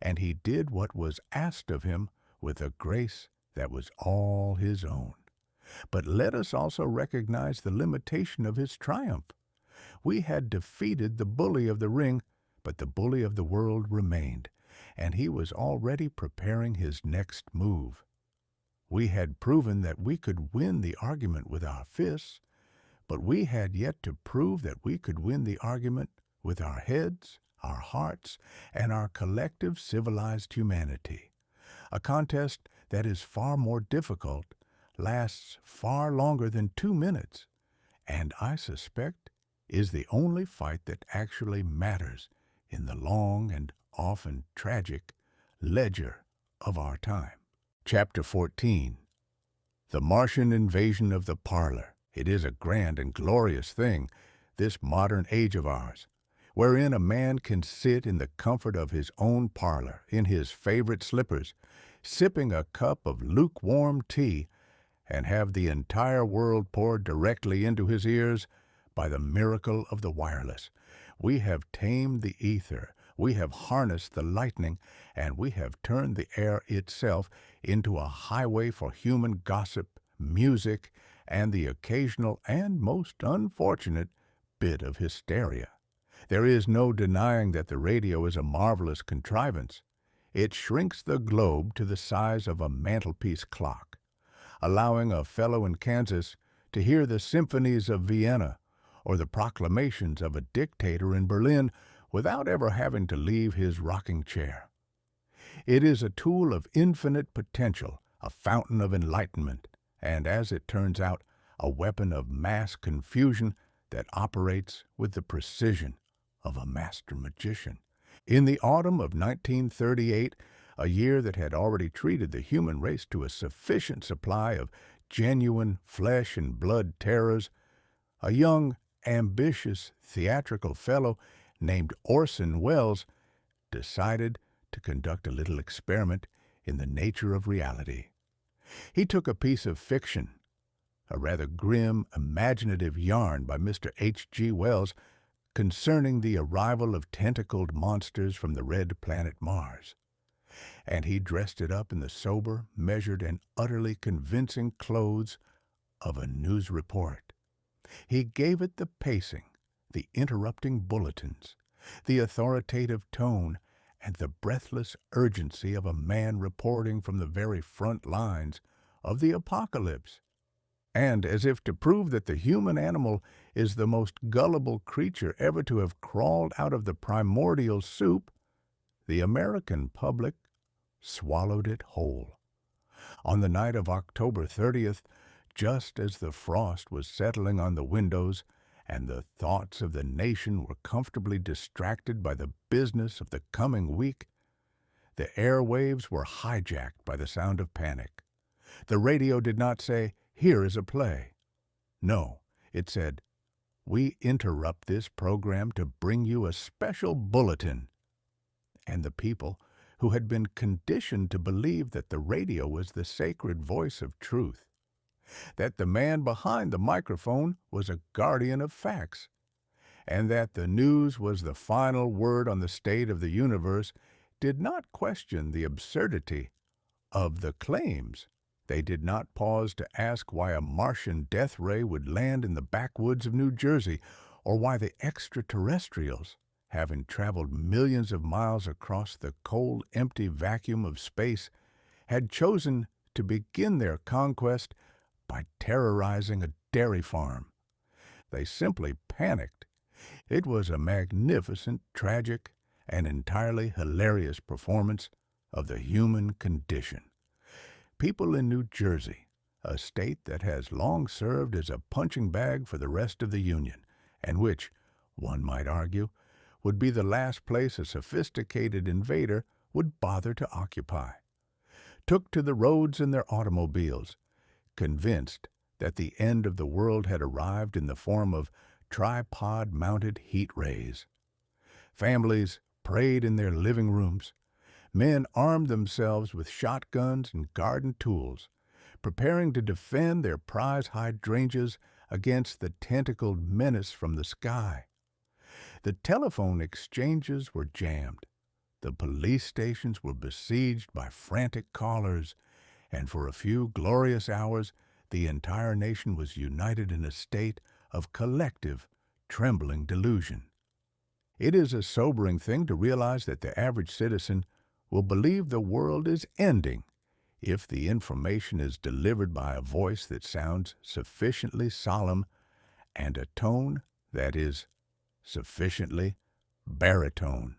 [SPEAKER 1] and he did what was asked of him with a grace that was all his own. But let us also recognize the limitation of his triumph. We had defeated the bully of the ring, but the bully of the world remained, and he was already preparing his next move. We had proven that we could win the argument with our fists, but we had yet to prove that we could win the argument with our heads, our hearts, and our collective civilized humanity. A contest that is far more difficult, lasts far longer than 2 minutes, and I suspect is the only fight that actually matters in the long and often tragic ledger of our time. Chapter 14. The Martian Invasion of the Parlor. It is a grand and glorious thing, this modern age of ours, wherein a man can sit in the comfort of his own parlor, in his favorite slippers, sipping a cup of lukewarm tea, and have the entire world poured directly into his ears by the miracle of the wireless. We have tamed the ether, we have harnessed the lightning, and we have turned the air itself into a highway for human gossip, music, and the occasional and most unfortunate bit of hysteria. There is no denying that the radio is a marvelous contrivance. It shrinks the globe to the size of a mantelpiece clock, allowing a fellow in Kansas to hear the symphonies of Vienna or the proclamations of a dictator in Berlin without ever having to leave his rocking chair. It is a tool of infinite potential, a fountain of enlightenment, and as it turns out, a weapon of mass confusion that operates with the precision of a master magician. In the autumn of 1938, a year that had already treated the human race to a sufficient supply of genuine flesh and blood terrors, a young, ambitious, theatrical fellow named Orson Welles decided to conduct a little experiment in the nature of reality. He took a piece of fiction, a rather grim, imaginative yarn by Mr. H.G. Wells concerning the arrival of tentacled monsters from the red planet Mars, and he dressed it up in the sober, measured, and utterly convincing clothes of a news report. He gave it the pacing, the interrupting bulletins, the authoritative tone, and the breathless urgency of a man reporting from the very front lines of the apocalypse. And as if to prove that the human animal is the most gullible creature ever to have crawled out of the primordial soup, the American public swallowed it whole. On the night of October 30th, just as the frost was settling on the windows and the thoughts of the nation were comfortably distracted by the business of the coming week, the airwaves were hijacked by the sound of panic. The radio did not say, "Here is a play." No, it said, "We interrupt this program to bring you a special bulletin." And the people, who had been conditioned to believe that the radio was the sacred voice of truth, that the man behind the microphone was a guardian of facts, and that the news was the final word on the state of the universe, did not question the absurdity of the claims. They did not pause to ask why a Martian death ray would land in the backwoods of New Jersey, or why the extraterrestrials, having traveled millions of miles across the cold, empty vacuum of space, had chosen to begin their conquest by terrorizing a dairy farm. They simply panicked. It was a magnificent, tragic, and entirely hilarious performance of the human condition. People in New Jersey, a state that has long served as a punching bag for the rest of the Union, and which, one might argue, would be the last place a sophisticated invader would bother to occupy, took to the roads in their automobiles, convinced that the end of the world had arrived in the form of tripod-mounted heat rays. Families prayed in their living rooms. Men armed themselves with shotguns and garden tools, preparing to defend their prize hydrangeas against the tentacled menace from the sky. The telephone exchanges were jammed. The police stations were besieged by frantic callers, and for a few glorious hours the entire nation was united in a state of collective, trembling delusion. It is a sobering thing to realize that the average citizen will believe the world is ending if the information is delivered by a voice that sounds sufficiently solemn and a tone that is sufficiently baritone.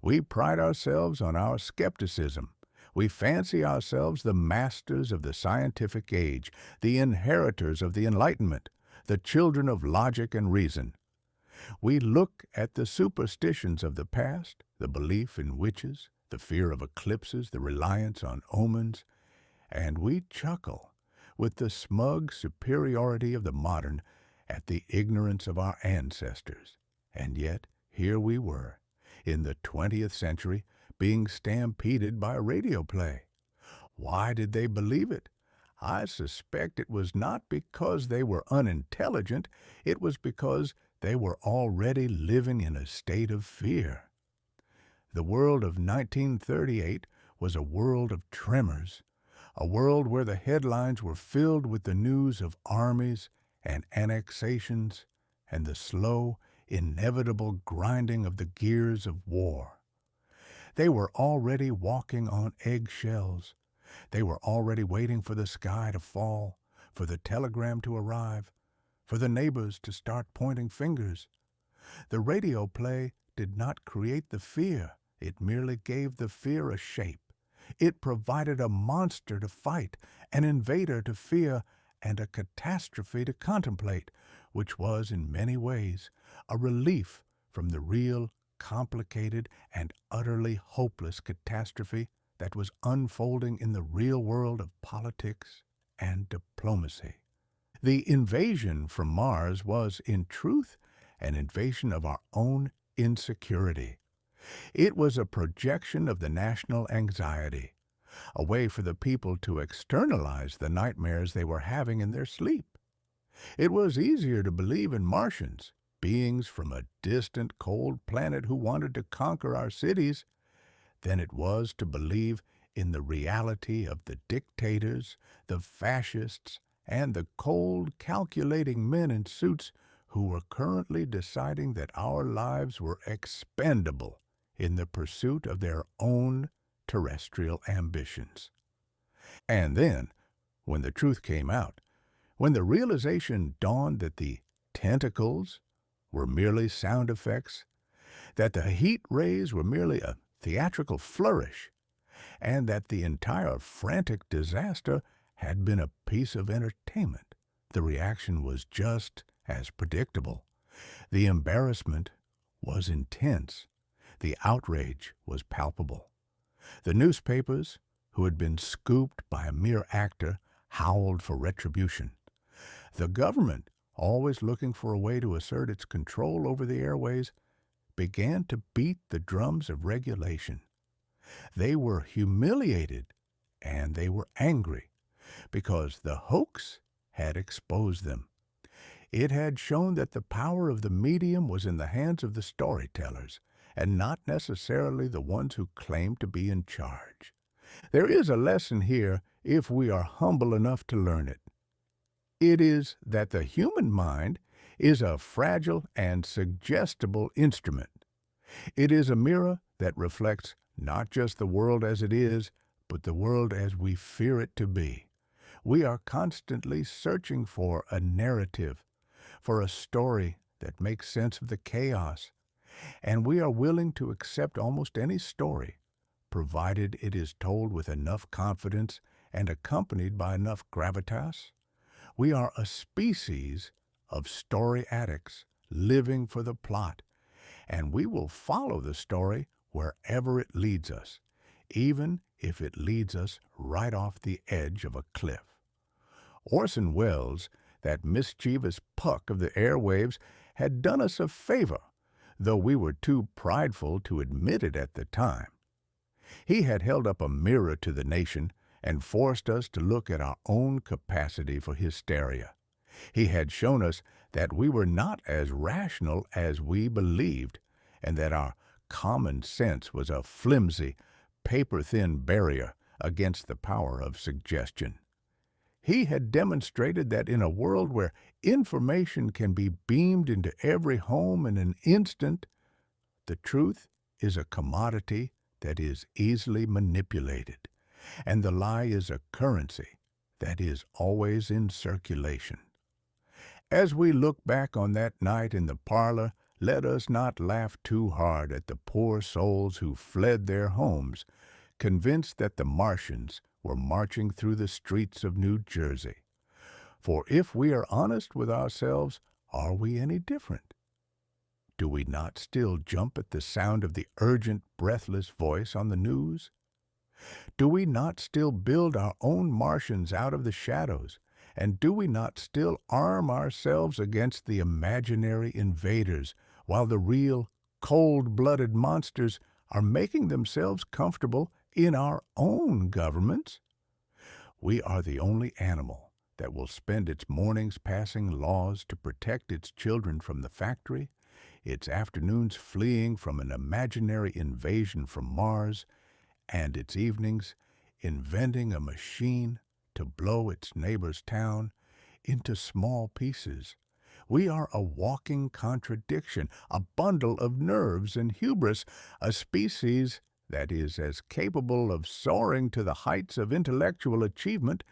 [SPEAKER 1] We pride ourselves on our skepticism. We fancy ourselves the masters of the scientific age, the inheritors of the Enlightenment, the children of logic and reason. We look at the superstitions of the past, the belief in witches, the fear of eclipses, the reliance on omens, and we chuckle with the smug superiority of the modern at the ignorance of our ancestors. And yet, here we were, in the 20th century, being stampeded by a radio play. Why did they believe it? I suspect it was not because they were unintelligent, it was because they were already living in a state of fear. The world of 1938 was a world of tremors, a world where the headlines were filled with the news of armies and annexations and the slow, inevitable grinding of the gears of war. They were already walking on eggshells. They were already waiting for the sky to fall, for the telegram to arrive, for the neighbors to start pointing fingers. The radio play did not create the fear. It merely gave the fear a shape. It provided a monster to fight, an invader to fear, and a catastrophe to contemplate, which was, in many ways, a relief from the real, complicated, and utterly hopeless catastrophe that was unfolding in the real world of politics and diplomacy. The invasion from Mars was, in truth, an invasion of our own insecurity. It was a projection of the national anxiety, a way for the people to externalize the nightmares they were having in their sleep. It was easier to believe in Martians, beings from a distant, cold planet who wanted to conquer our cities, than it was to believe in the reality of the dictators, the fascists, and the cold, calculating men in suits who were currently deciding that our lives were expendable in the pursuit of their own terrestrial ambitions. And then, when the truth came out, when the realization dawned that the tentacles were merely sound effects, that the heat rays were merely a theatrical flourish, and that the entire frantic disaster had been a piece of entertainment, the reaction was just as predictable. The embarrassment was intense. The outrage was palpable. The newspapers, who had been scooped by a mere actor, howled for retribution. The government, always looking for a way to assert its control over the airways, began to beat the drums of regulation. They were humiliated and they were angry because the hoax had exposed them. It had shown that the power of the medium was in the hands of the storytellers and not necessarily the ones who claimed to be in charge. There is a lesson here if we are humble enough to learn it. It is that the human mind is a fragile and suggestible instrument. It is a mirror that reflects not just the world as it is, but the world as we fear it to be. We are constantly searching for a narrative, for a story that makes sense of the chaos, and we are willing to accept almost any story, provided it is told with enough confidence and accompanied by enough gravitas. We are a species of story addicts living for the plot, and we will follow the story wherever it leads us, even if it leads us right off the edge of a cliff. Orson Welles, that mischievous puck of the airwaves, had done us a favor, though we were too prideful to admit it at the time. He had held up a mirror to the nation and forced us to look at our own capacity for hysteria. He had shown us that we were not as rational as we believed, and that our common sense was a flimsy, paper-thin barrier against the power of suggestion. He had demonstrated that in a world where information can be beamed into every home in an instant, the truth is a commodity that is easily manipulated, and the lie is a currency that is always in circulation. As we look back on that night in the parlor, let us not laugh too hard at the poor souls who fled their homes, convinced that the Martians were marching through the streets of New Jersey. For if we are honest with ourselves, are we any different? Do we not still jump at the sound of the urgent, breathless voice on the news? Do we not still build our own Martians out of the shadows? And do we not still arm ourselves against the imaginary invaders, while the real, cold-blooded monsters are making themselves comfortable in our own governments? We are the only animal that will spend its mornings passing laws to protect its children from the factory, its afternoons fleeing from an imaginary invasion from Mars, and its evenings inventing a machine to blow its neighbor's town into small pieces. We are a walking contradiction, a bundle of nerves and hubris, a species that is as capable of soaring to the heights of intellectual achievement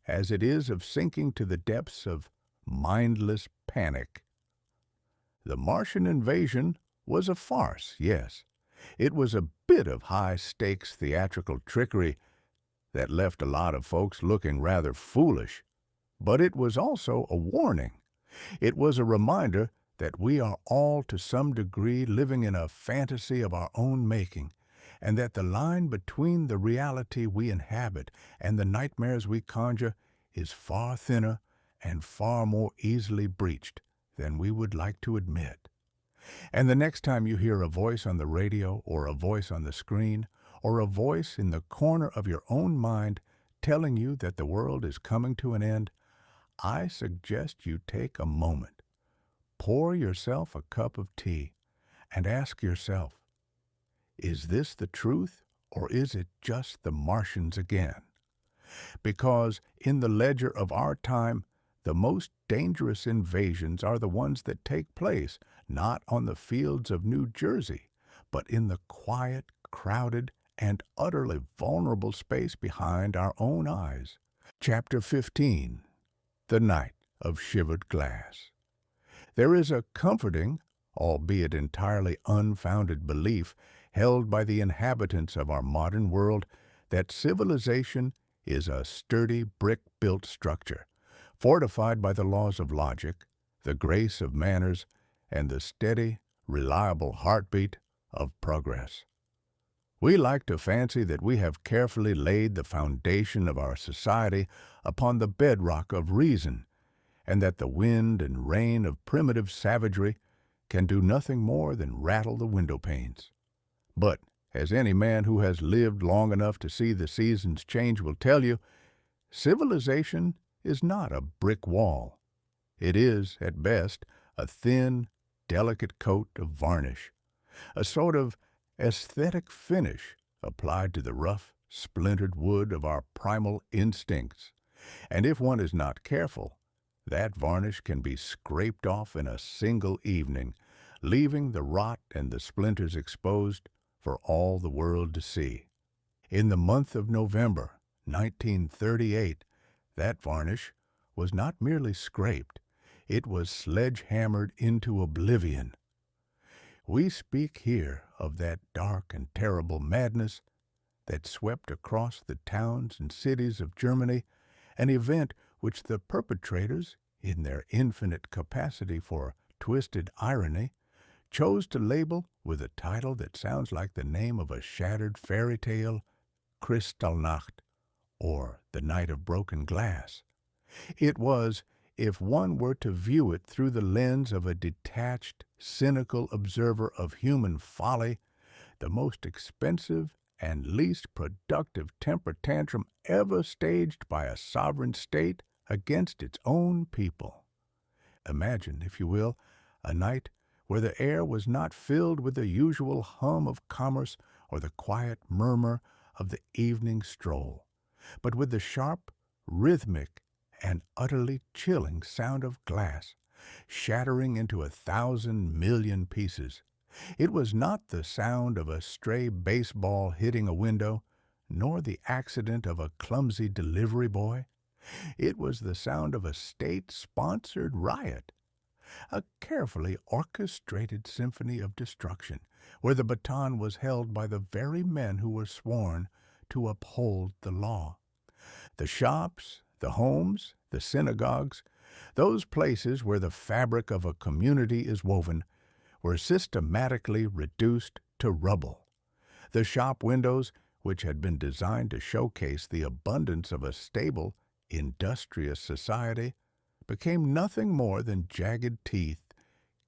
[SPEAKER 1] as it is of sinking to the depths of mindless panic. The Martian invasion was a farce, yes. It was a bit of high-stakes theatrical trickery that left a lot of folks looking rather foolish. But it was also a warning. It was a reminder that we are all to some degree living in a fantasy of our own making, and that the line between the reality we inhabit and the nightmares we conjure is far thinner and far more easily breached than we would like to admit. And the next time you hear a voice on the radio or a voice on the screen or a voice in the corner of your own mind telling you that the world is coming to an end, I suggest you take a moment, pour yourself a cup of tea, and ask yourself, is this the truth or is it just the Martians again? Because in the ledger of our time, the most dangerous invasions are the ones that take place not on the fields of New Jersey, but in the quiet, crowded, and utterly vulnerable space behind our own eyes. Chapter 15. The Night of Shivered Glass. There is a comforting, albeit entirely unfounded belief held by the inhabitants of our modern world that civilization is a sturdy brick-built structure, fortified by the laws of logic, the grace of manners, and the steady, reliable heartbeat of progress. We like to fancy that we have carefully laid the foundation of our society upon the bedrock of reason, and that the wind and rain of primitive savagery can do nothing more than rattle the window panes. But, as any man who has lived long enough to see the seasons change will tell you, civilization is not a brick wall. It is, at best, a thin, delicate coat of varnish, a sort of aesthetic finish applied to the rough, splintered wood of our primal instincts. And if one is not careful, that varnish can be scraped off in a single evening, leaving the rot and the splinters exposed for all the world to see. In the month of November, 1938, that varnish was not merely scraped, it was sledge-hammered into oblivion. We speak here of that dark and terrible madness that swept across the towns and cities of Germany, an event which the perpetrators, in their infinite capacity for twisted irony, chose to label with a title that sounds like the name of a shattered fairy tale, Kristallnacht, or the Night of Broken Glass. It was, if one were to view it through the lens of a detached, cynical observer of human folly, the most expensive and least productive temper tantrum ever staged by a sovereign state against its own people. Imagine, if you will, a night where the air was not filled with the usual hum of commerce or the quiet murmur of the evening stroll, but with the sharp, rhythmic, and utterly chilling sound of glass, shattering into 1,000,000,000 pieces. It was not the sound of a stray baseball hitting a window, nor the accident of a clumsy delivery boy. It was the sound of a state-sponsored riot, a carefully orchestrated symphony of destruction, where the baton was held by the very men who were sworn to uphold the law. The shops, the homes, the synagogues, those places where the fabric of a community is woven, were systematically reduced to rubble. The shop windows, which had been designed to showcase the abundance of a stable, industrious society, became nothing more than jagged teeth,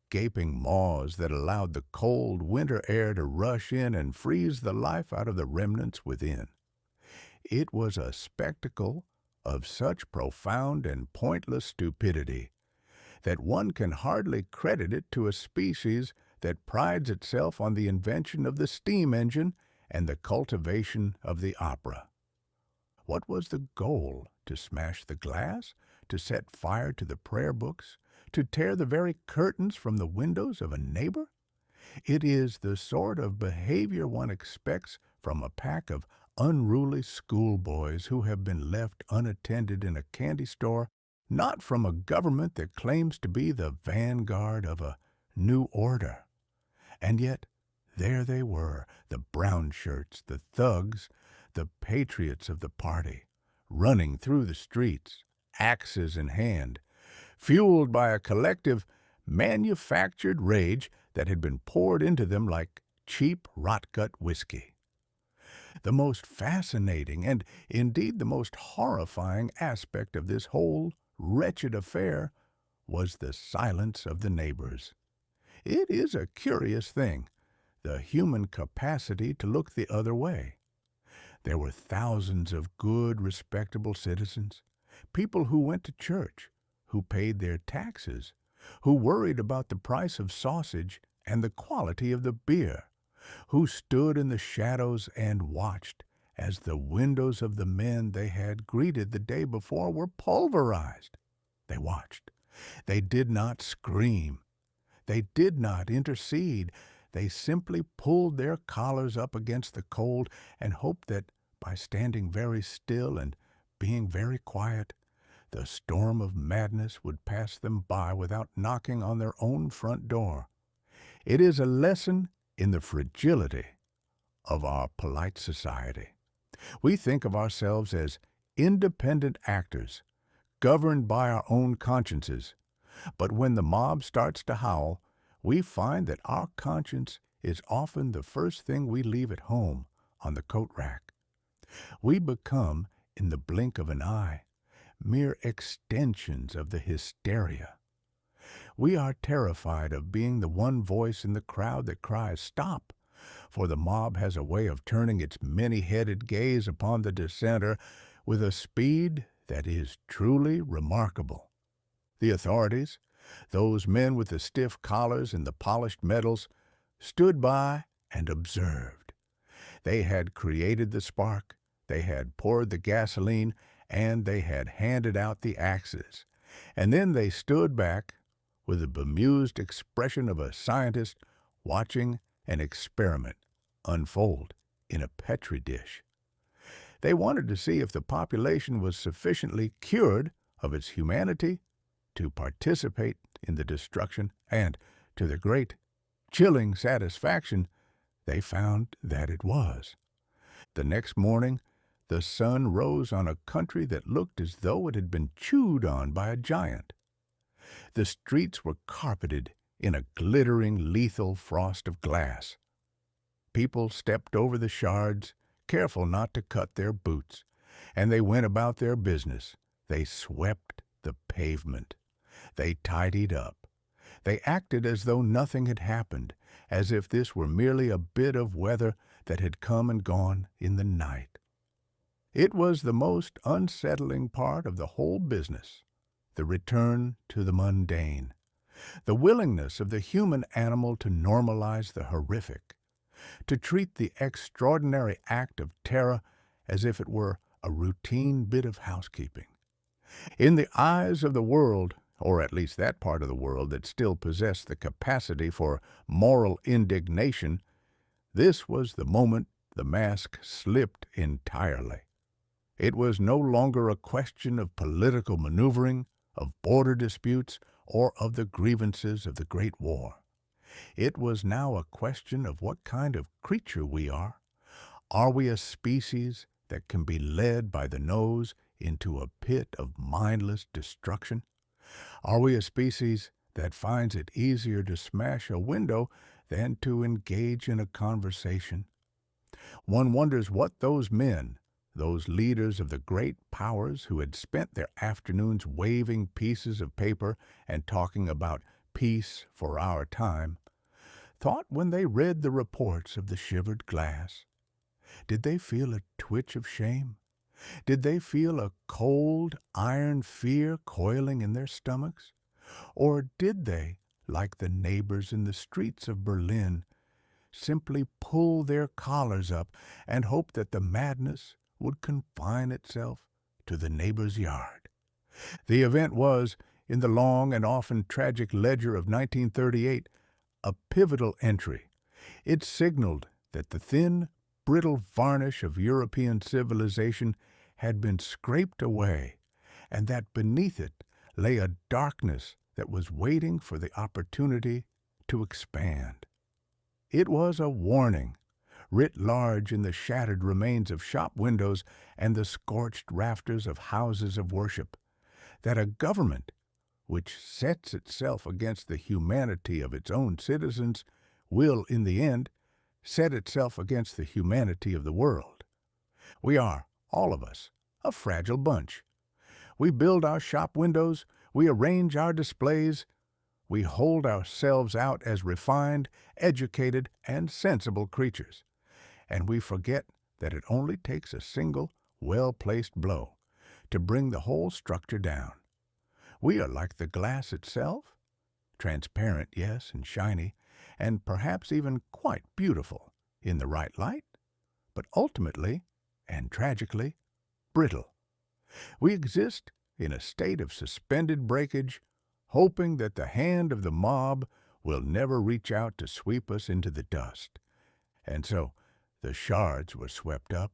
[SPEAKER 1] gaping maws that allowed the cold winter air to rush in and freeze the life out of the remnants within. It was a spectacle of such profound and pointless stupidity that one can hardly credit it to a species that prides itself on the invention of the steam engine and the cultivation of the opera. What was the goal? To smash the glass? To set fire to the prayer books? To tear the very curtains from the windows of a neighbor? It is the sort of behavior one expects from a pack of unruly schoolboys who have been left unattended in a candy store, not from a government that claims to be the vanguard of a new order. And yet, there they were, the brown shirts, the thugs, the patriots of the party, running through the streets, axes in hand, fueled by a collective, manufactured rage that had been poured into them like cheap rot-gut whiskey. The most fascinating and indeed the most horrifying aspect of this whole wretched affair was the silence of the neighbors. It is a curious thing, the human capacity to look the other way. There were thousands of good, respectable citizens, people who went to church, who paid their taxes, who worried about the price of sausage and the quality of the beer, who stood in the shadows and watched as the windows of the men they had greeted the day before were pulverized. They watched. They did not scream. They did not intercede. They simply pulled their collars up against the cold and hoped that, by standing very still and being very quiet, the storm of madness would pass them by without knocking on their own front door. It is a lesson in the fragility of our polite society. We think of ourselves as independent actors, governed by our own consciences. But when the mob starts to howl, we find that our conscience is often the first thing we leave at home on the coat rack. We become, in the blink of an eye, mere extensions of the hysteria. We are terrified of being the one voice in the crowd that cries, "Stop!" for the mob has a way of turning its many-headed gaze upon the dissenter with a speed that is truly remarkable. The authorities, those men with the stiff collars and the polished medals, stood by and observed. They had created the spark, they had poured the gasoline, and they had handed out the axes. And then they stood back with the bemused expression of a scientist watching an experiment unfold in a petri dish. They wanted to see if the population was sufficiently cured of its humanity to participate in the destruction, and, to their great, chilling satisfaction, they found that it was. The next morning, the sun rose on a country that looked as though it had been chewed on by a giant. The streets were carpeted in a glittering, lethal frost of glass. People stepped over the shards, careful not to cut their boots, and they went about their business. They swept the pavement. They tidied up. They acted as though nothing had happened, as if this were merely a bit of weather that had come and gone in the night. It was the most unsettling part of the whole business, the return to the mundane, The willingness of the human animal to normalize the horrific, to treat the extraordinary act of terror as if it were a routine bit of housekeeping. In the eyes of the world, or at least that part of the world that still possessed the capacity for moral indignation, this was the moment the mask slipped entirely. It was no longer a question of political maneuvering, of border disputes, or of the grievances of the Great War. It was now a question of what kind of creature we are. Are we a species that can be led by the nose into a pit of mindless destruction? Are we a species that finds it easier to smash a window than to engage in a conversation? One wonders what those men, those leaders of the great powers who had spent their afternoons waving pieces of paper and talking about peace for our time, thought when they read the reports of the shivered glass. Did they feel a twitch of shame? Did they feel a cold, iron fear coiling in their stomachs? Or did they, like the neighbors in the streets of Berlin, simply pull their collars up and hope that the madness would confine itself to the neighbor's yard? The event was, in the long and often tragic ledger of 1938, a pivotal entry. It signaled that the thin, brittle varnish of European civilization had been scraped away, and that beneath it lay a darkness that was waiting for the opportunity to expand. It was a warning, writ large in the shattered remains of shop windows and the scorched rafters of houses of worship, that a government which sets itself against the humanity of its own citizens will, in the end, set itself against the humanity of the world. We are, all of us, a fragile bunch. We build our shop windows, we arrange our displays, we hold ourselves out as refined, educated, and sensible creatures, and we forget that it only takes a single, well-placed blow to bring the whole structure down. We are like the glass itself, transparent, yes, and shiny, and perhaps even quite beautiful in the right light, but ultimately, and tragically, brittle. We exist in a state of suspended breakage, hoping that the hand of the mob will never reach out to sweep us into the dust. And so, the shards were swept up,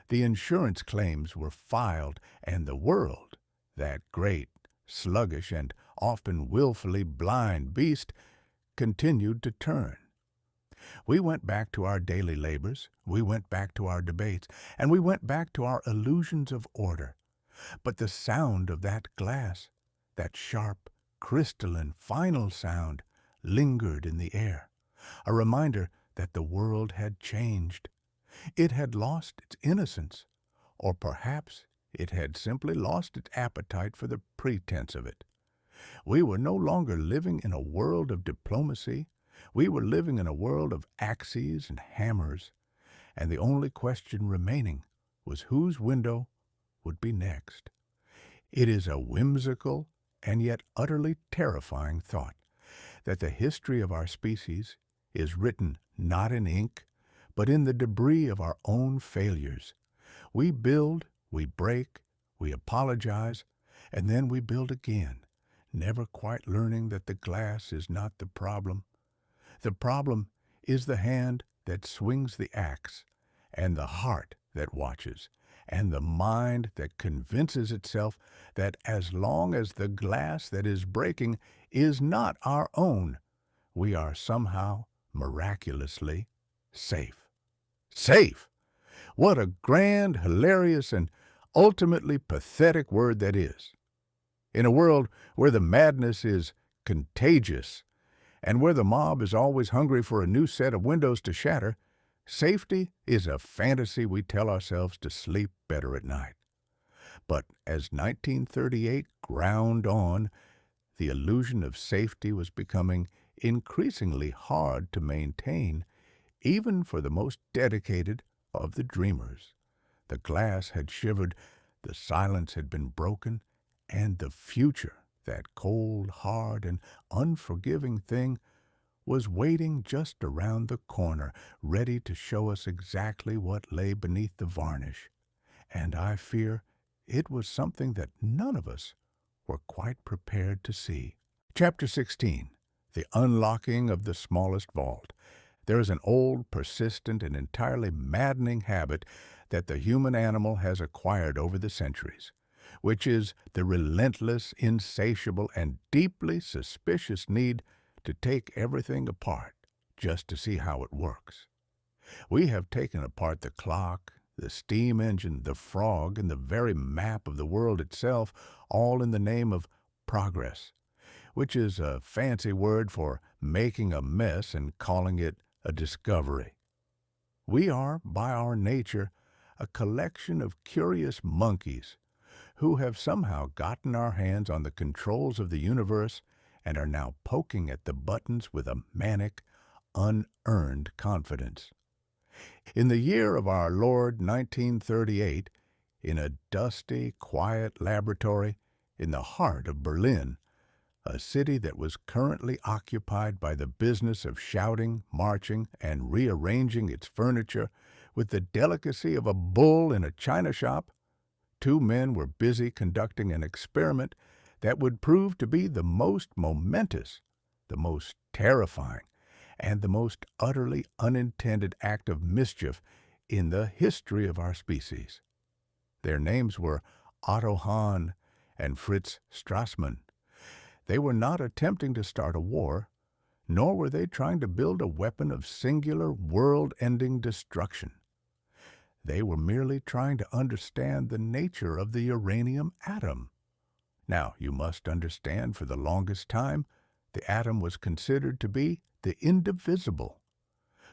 [SPEAKER 1] the insurance claims were filed, and the world, that great, sluggish, and often willfully blind beast, continued to turn. We went back to our daily labors, we went back to our debates, and we went back to our illusions of order. But the sound of that glass, that sharp, crystalline, final sound, lingered in the air, a reminder that the world had changed. It had lost its innocence, or perhaps it had simply lost its appetite for the pretense of it. We were no longer living in a world of diplomacy. We were living in a world of axes and hammers, and the only question remaining was whose window would be next. It is a whimsical and yet utterly terrifying thought that the history of our species is written not in ink, but in the debris of our own failures. We build, we break, we apologize, and then we build again, never quite learning that the glass is not the problem. The problem is the hand that swings the axe, and the heart that watches, and the mind that convinces itself that as long as the glass that is breaking is not our own, we are somehow, miraculously, safe. Safe! What a grand, hilarious, and ultimately pathetic word that is. In a world where the madness is contagious, and where the mob is always hungry for a new set of windows to shatter, safety is a fantasy we tell ourselves to sleep better at night. But as 1938 ground on, the illusion of safety was becoming increasingly hard to maintain, even for the most dedicated of the dreamers. The glass had shivered, the silence had been broken, and the future, that cold, hard, and unforgiving thing, was waiting just around the corner, ready to show us exactly what lay beneath the varnish. And I fear it was something that none of us were quite prepared to see. Chapter 16. The Unlocking of the Smallest Vault. There is an old, persistent, and entirely maddening habit that the human animal has acquired over the centuries, which is the relentless, insatiable, and deeply suspicious need to take everything apart just to see how it works. We have taken apart the clock, the steam engine, the frog, and the very map of the world itself, all in the name of progress, which is a fancy word for making a mess and calling it a discovery. We are, by our nature, a collection of curious monkeys who have somehow gotten our hands on the controls of the universe and are now poking at the buttons with a manic, unearned confidence. In the year of our Lord 1938, in a dusty, quiet laboratory in the heart of Berlin, a city that was currently occupied by the business of shouting, marching, and rearranging its furniture with the delicacy of a bull in a china shop, two men were busy conducting an experiment that would prove to be the most momentous, the most terrifying, and the most utterly unintended act of mischief in the history of our species. Their names were Otto Hahn and Fritz Strassmann. They were not attempting to start a war, nor were they trying to build a weapon of singular, world-ending destruction. They were merely trying to understand the nature of the uranium atom. Now, you must understand, for the longest time, the atom was considered to be the indivisible.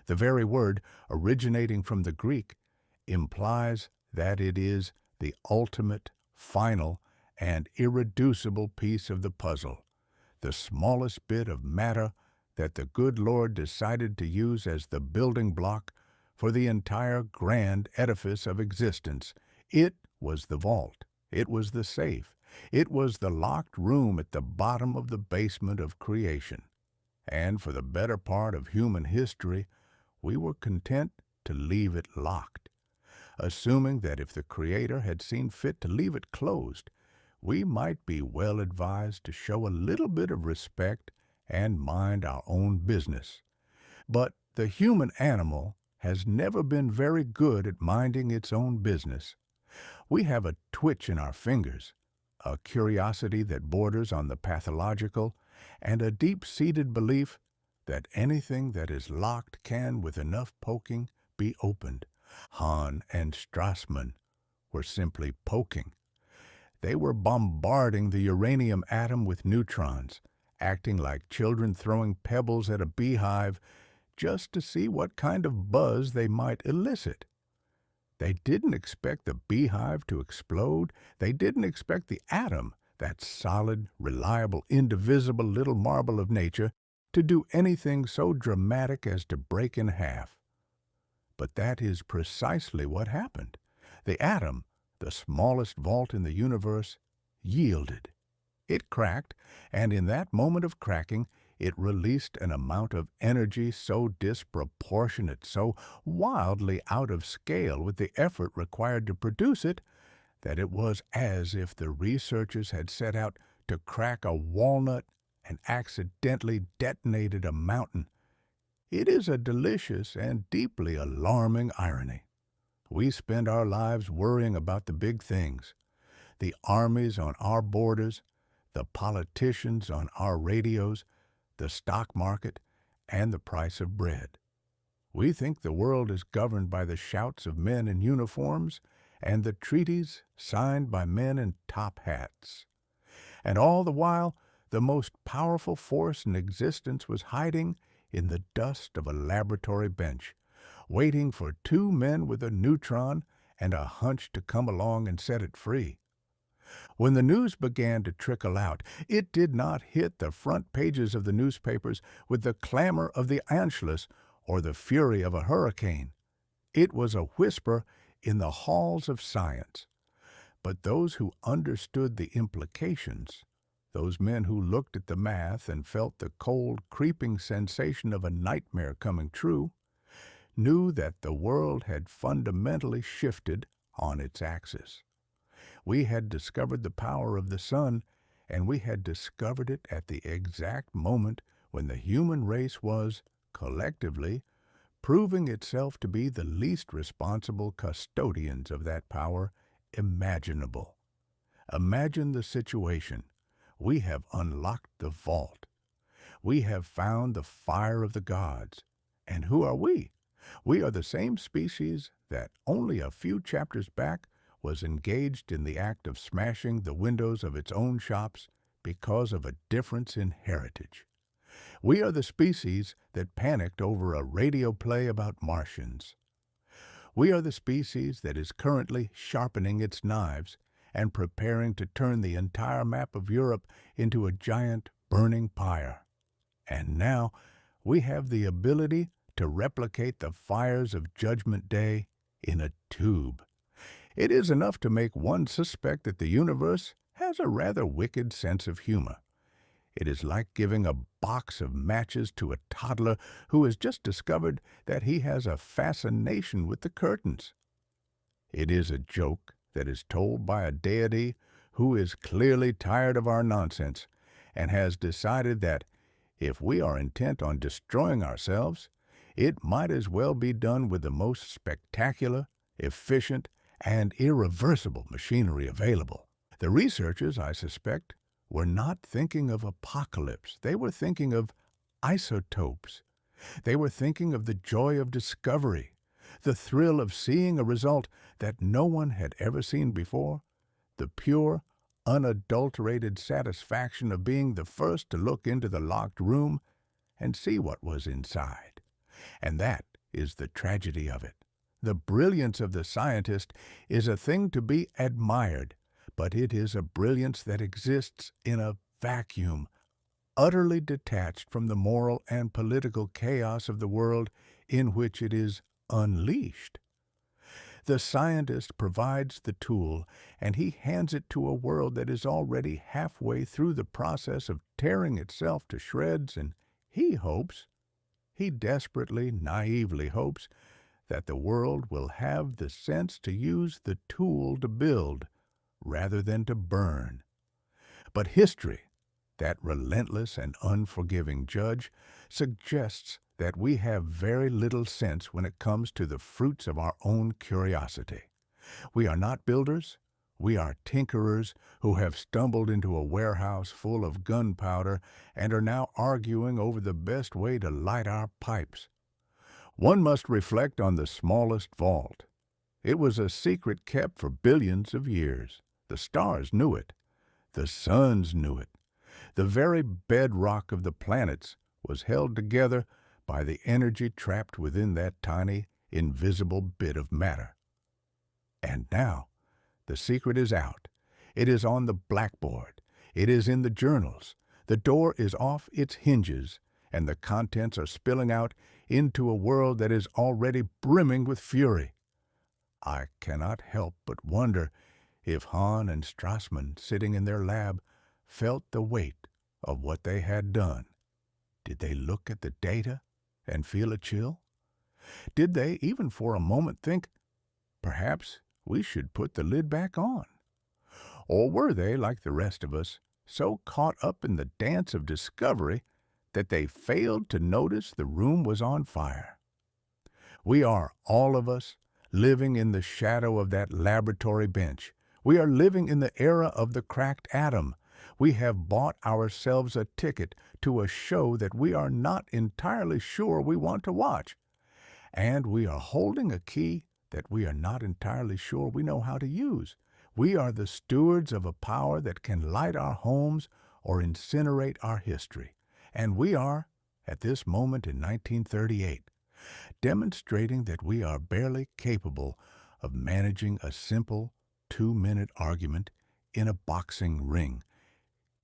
[SPEAKER 1] The very word, originating from the Greek, implies that it is the ultimate, final, and irreducible piece of the puzzle, the smallest bit of matter that the good Lord decided to use as the building block for the entire grand edifice of existence. It was the vault. It was the safe. It was the locked room at the bottom of the basement of creation. And for the better part of human history, we were content to leave it locked, assuming that if the Creator had seen fit to leave it closed, we might be well advised to show a little bit of respect and mind our own business. But the human animal has never been very good at minding its own business. We have a twitch in our fingers, a curiosity that borders on the pathological, and a deep-seated belief that anything that is locked can, with enough poking, be opened. Hahn and Strassmann were simply poking. They were bombarding the uranium atom with neutrons, acting like children throwing pebbles at a beehive just to see what kind of buzz they might elicit. They didn't expect the beehive to explode. They didn't expect the atom, that solid, reliable, indivisible little marble of nature, to do anything so dramatic as to break in half. But that is precisely what happened. The atom, the smallest vault in the universe, yielded. It cracked, and in that moment of cracking, it released an amount of energy so disproportionate, so wildly out of scale with the effort required to produce it, that it was as if the researchers had set out to crack a walnut and accidentally detonated a mountain. It is a delicious and deeply alarming irony. We spend our lives worrying about the big things, the armies on our borders, the politicians on our radios, the stock market, and the price of bread. We think the world is governed by the shouts of men in uniforms and the treaties signed by men in top hats. And all the while, the most powerful force in existence was hiding in the dust of a laboratory bench, waiting for two men with a neutron and a hunch to come along and set it free. When the news began to trickle out, it did not hit the front pages of the newspapers with the clamor of the Anschluss or the fury of a hurricane. It was a whisper in the halls of science. But those who understood the implications, Those men who looked at the math and felt the cold, creeping sensation of a nightmare coming true, knew that the world had fundamentally shifted on its axis. We had discovered the power of the sun, and we had discovered it at the exact moment when the human race was, collectively, proving itself to be the least responsible custodians of that power imaginable. Imagine the situation. We have unlocked the vault. We have found the fire of the gods. And who are we? We are the same species that only a few chapters back was engaged in the act of smashing the windows of its own shops because of a difference in heritage. We are the species that panicked over a radio play about Martians. We are the species that is currently sharpening its knives and preparing to turn the entire map of Europe into a giant burning pyre. And now we have the ability to replicate the fires of Judgment Day in a tube. It is enough to make one suspect that the universe has a rather wicked sense of humor. It is like giving a box of matches to a toddler who has just discovered that he has a fascination with the curtains. It is a joke that is told by a deity who is clearly tired of our nonsense and has decided that if we are intent on destroying ourselves, it might as well be done with the most spectacular, efficient, and irreversible machinery available. The researchers, I suspect, were not thinking of apocalypse. They were thinking of isotopes. They were thinking of the joy of discovery, the thrill of seeing a result that no one had ever seen before, the pure, unadulterated satisfaction of being the first to look into the locked room and see what was inside. And that is the tragedy of it. The brilliance of the scientist is a thing to be admired, but it is a brilliance that exists in a vacuum, utterly detached from the moral and political chaos of the world in which it is unleashed. The scientist provides the tool, and he hands it to a world that is already halfway through the process of tearing itself to shreds, and he desperately, naively hopes, that the world will have the sense to use the tool to build rather than to burn. But history, that relentless and unforgiving judge, suggests that we have very little sense when it comes to the fruits of our own curiosity. We are not builders. We are tinkerers who have stumbled into a warehouse full of gunpowder and are now arguing over the best way to light our pipes. One must reflect on the smallest vault. It was a secret kept for billions of years. The stars knew it. The suns knew it. The very bedrock of the planets was held together by the energy trapped within that tiny, invisible bit of matter. And now, the secret is out. It is on the blackboard. It is in the journals. The door is off its hinges, and the contents are spilling out into a world that is already brimming with fury. I cannot help but wonder if Hahn and Strassmann, sitting in their lab, felt the weight of what they had done. Did they look at the data and feel a chill? Did they, even for a moment, think, perhaps we should put the lid back on? Or were they, like the rest of us, so caught up in the dance of discovery that they failed to notice the room was on fire? We are, all of us, living in the shadow of that laboratory bench. We are living in the era of the cracked atom. We have bought ourselves a ticket to a show that we are not entirely sure we want to watch. And we are holding a key that we are not entirely sure we know how to use. We are the stewards of a power that can light our homes or incinerate our history. And we are, at this moment in 1938, demonstrating that we are barely capable of managing a simple 2-minute argument in a boxing ring.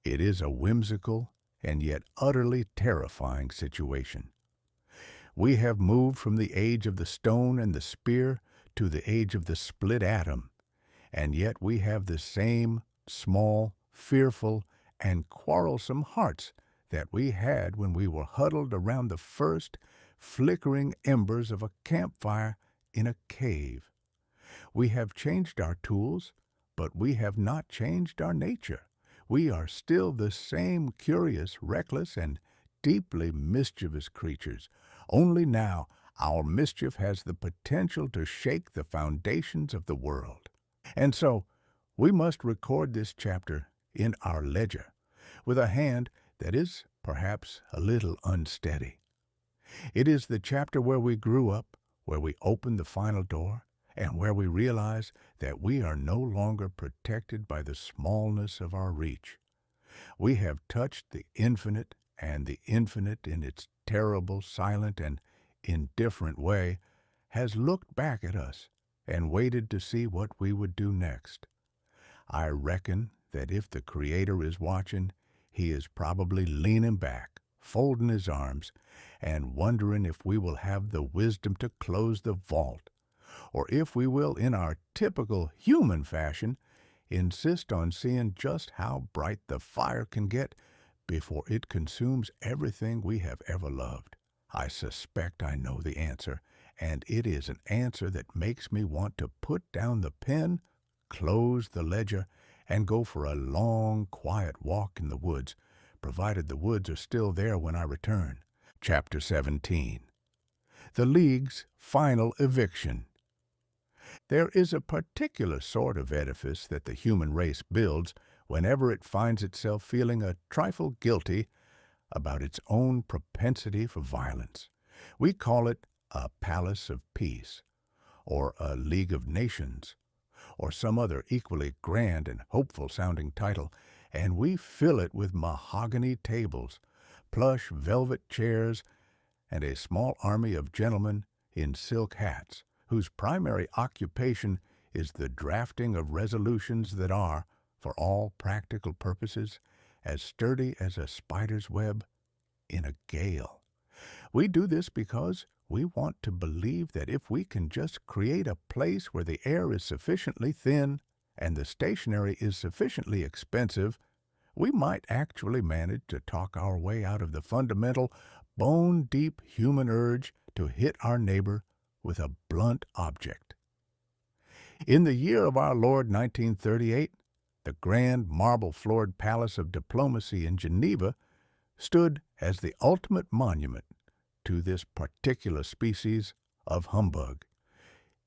[SPEAKER 1] It is a whimsical and yet utterly terrifying situation. We have moved from the age of the stone and the spear to the age of the split atom, and yet we have the same small, fearful, and quarrelsome hearts that we had when we were huddled around the first flickering embers of a campfire in a cave. We have changed our tools, but we have not changed our nature. We are still the same curious, reckless, and deeply mischievous creatures. Only now our mischief has the potential to shake the foundations of the world. And so, we must record this chapter in our ledger, with a hand that is perhaps a little unsteady. It is the chapter where we grew up, where we opened the final door, and where we realize that we are no longer protected by the smallness of our reach. We have touched the infinite, and the infinite in its terrible, silent, and indifferent way has looked back at us and waited to see what we would do next. I reckon that if the Creator is watching, He is probably leaning back, folding His arms, and wondering if we will have the wisdom to close the vault, or if we will, in our typical human fashion, insist on seeing just how bright the fire can get before it consumes everything we have ever loved. I suspect I know the answer, and it is an answer that makes me want to put down the pen, close the ledger, and go for a long, quiet walk in the woods, provided the woods are still there when I return. Chapter 17. The League's Final Eviction. There is a particular sort of edifice that the human race builds whenever it finds itself feeling a trifle guilty about its own propensity for violence. We call it a Palace of Peace, or a League of Nations, or some other equally grand and hopeful-sounding title, and we fill it with mahogany tables, plush velvet chairs, and a small army of gentlemen in silk hats, whose primary occupation is the drafting of resolutions that are, for all practical purposes, as sturdy as a spider's web in a gale. We do this because we want to believe that if we can just create a place where the air is sufficiently thin and the stationery is sufficiently expensive, we might actually manage to talk our way out of the fundamental, bone-deep human urge to hit our neighbor with a blunt object. In the year of our Lord 1938, the grand marble-floored Palace of Diplomacy in Geneva stood as the ultimate monument to this particular species of humbug.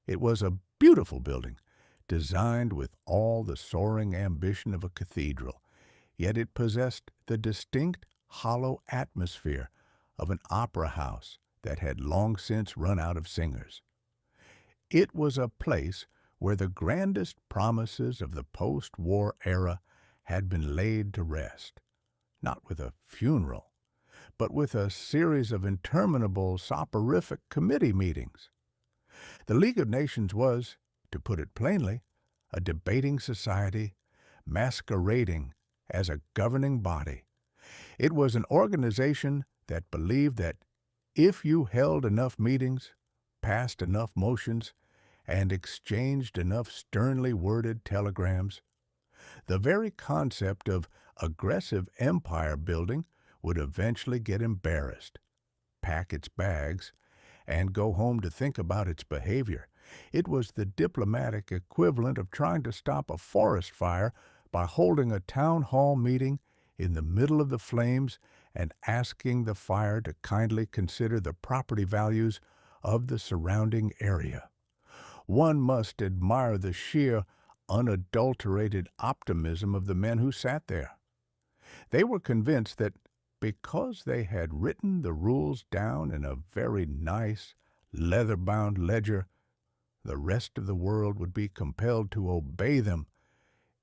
[SPEAKER 1] It was a beautiful building, designed with all the soaring ambition of a cathedral, yet it possessed the distinct, hollow atmosphere of an opera house that had long since run out of singers. It was a place where the grandest promises of the post-war era had been laid to rest, not with a funeral, but with a series of interminable soporific committee meetings. The League of Nations was, to put it plainly, a debating society masquerading as a governing body. It was an organization that believed that if you held enough meetings, passed enough motions, and exchanged enough sternly worded telegrams, the very concept of aggressive empire building would eventually get embarrassed, pack its bags, and go home to think about its behavior. It was the diplomatic equivalent of trying to stop a forest fire by holding a town hall meeting in the middle of the flames and asking the fire to kindly consider the property values of the surrounding area. One must admire the sheer, unadulterated optimism of the men who sat there. They were convinced that because they had written the rules down in a very nice, leather-bound ledger, the rest of the world would be compelled to obey them.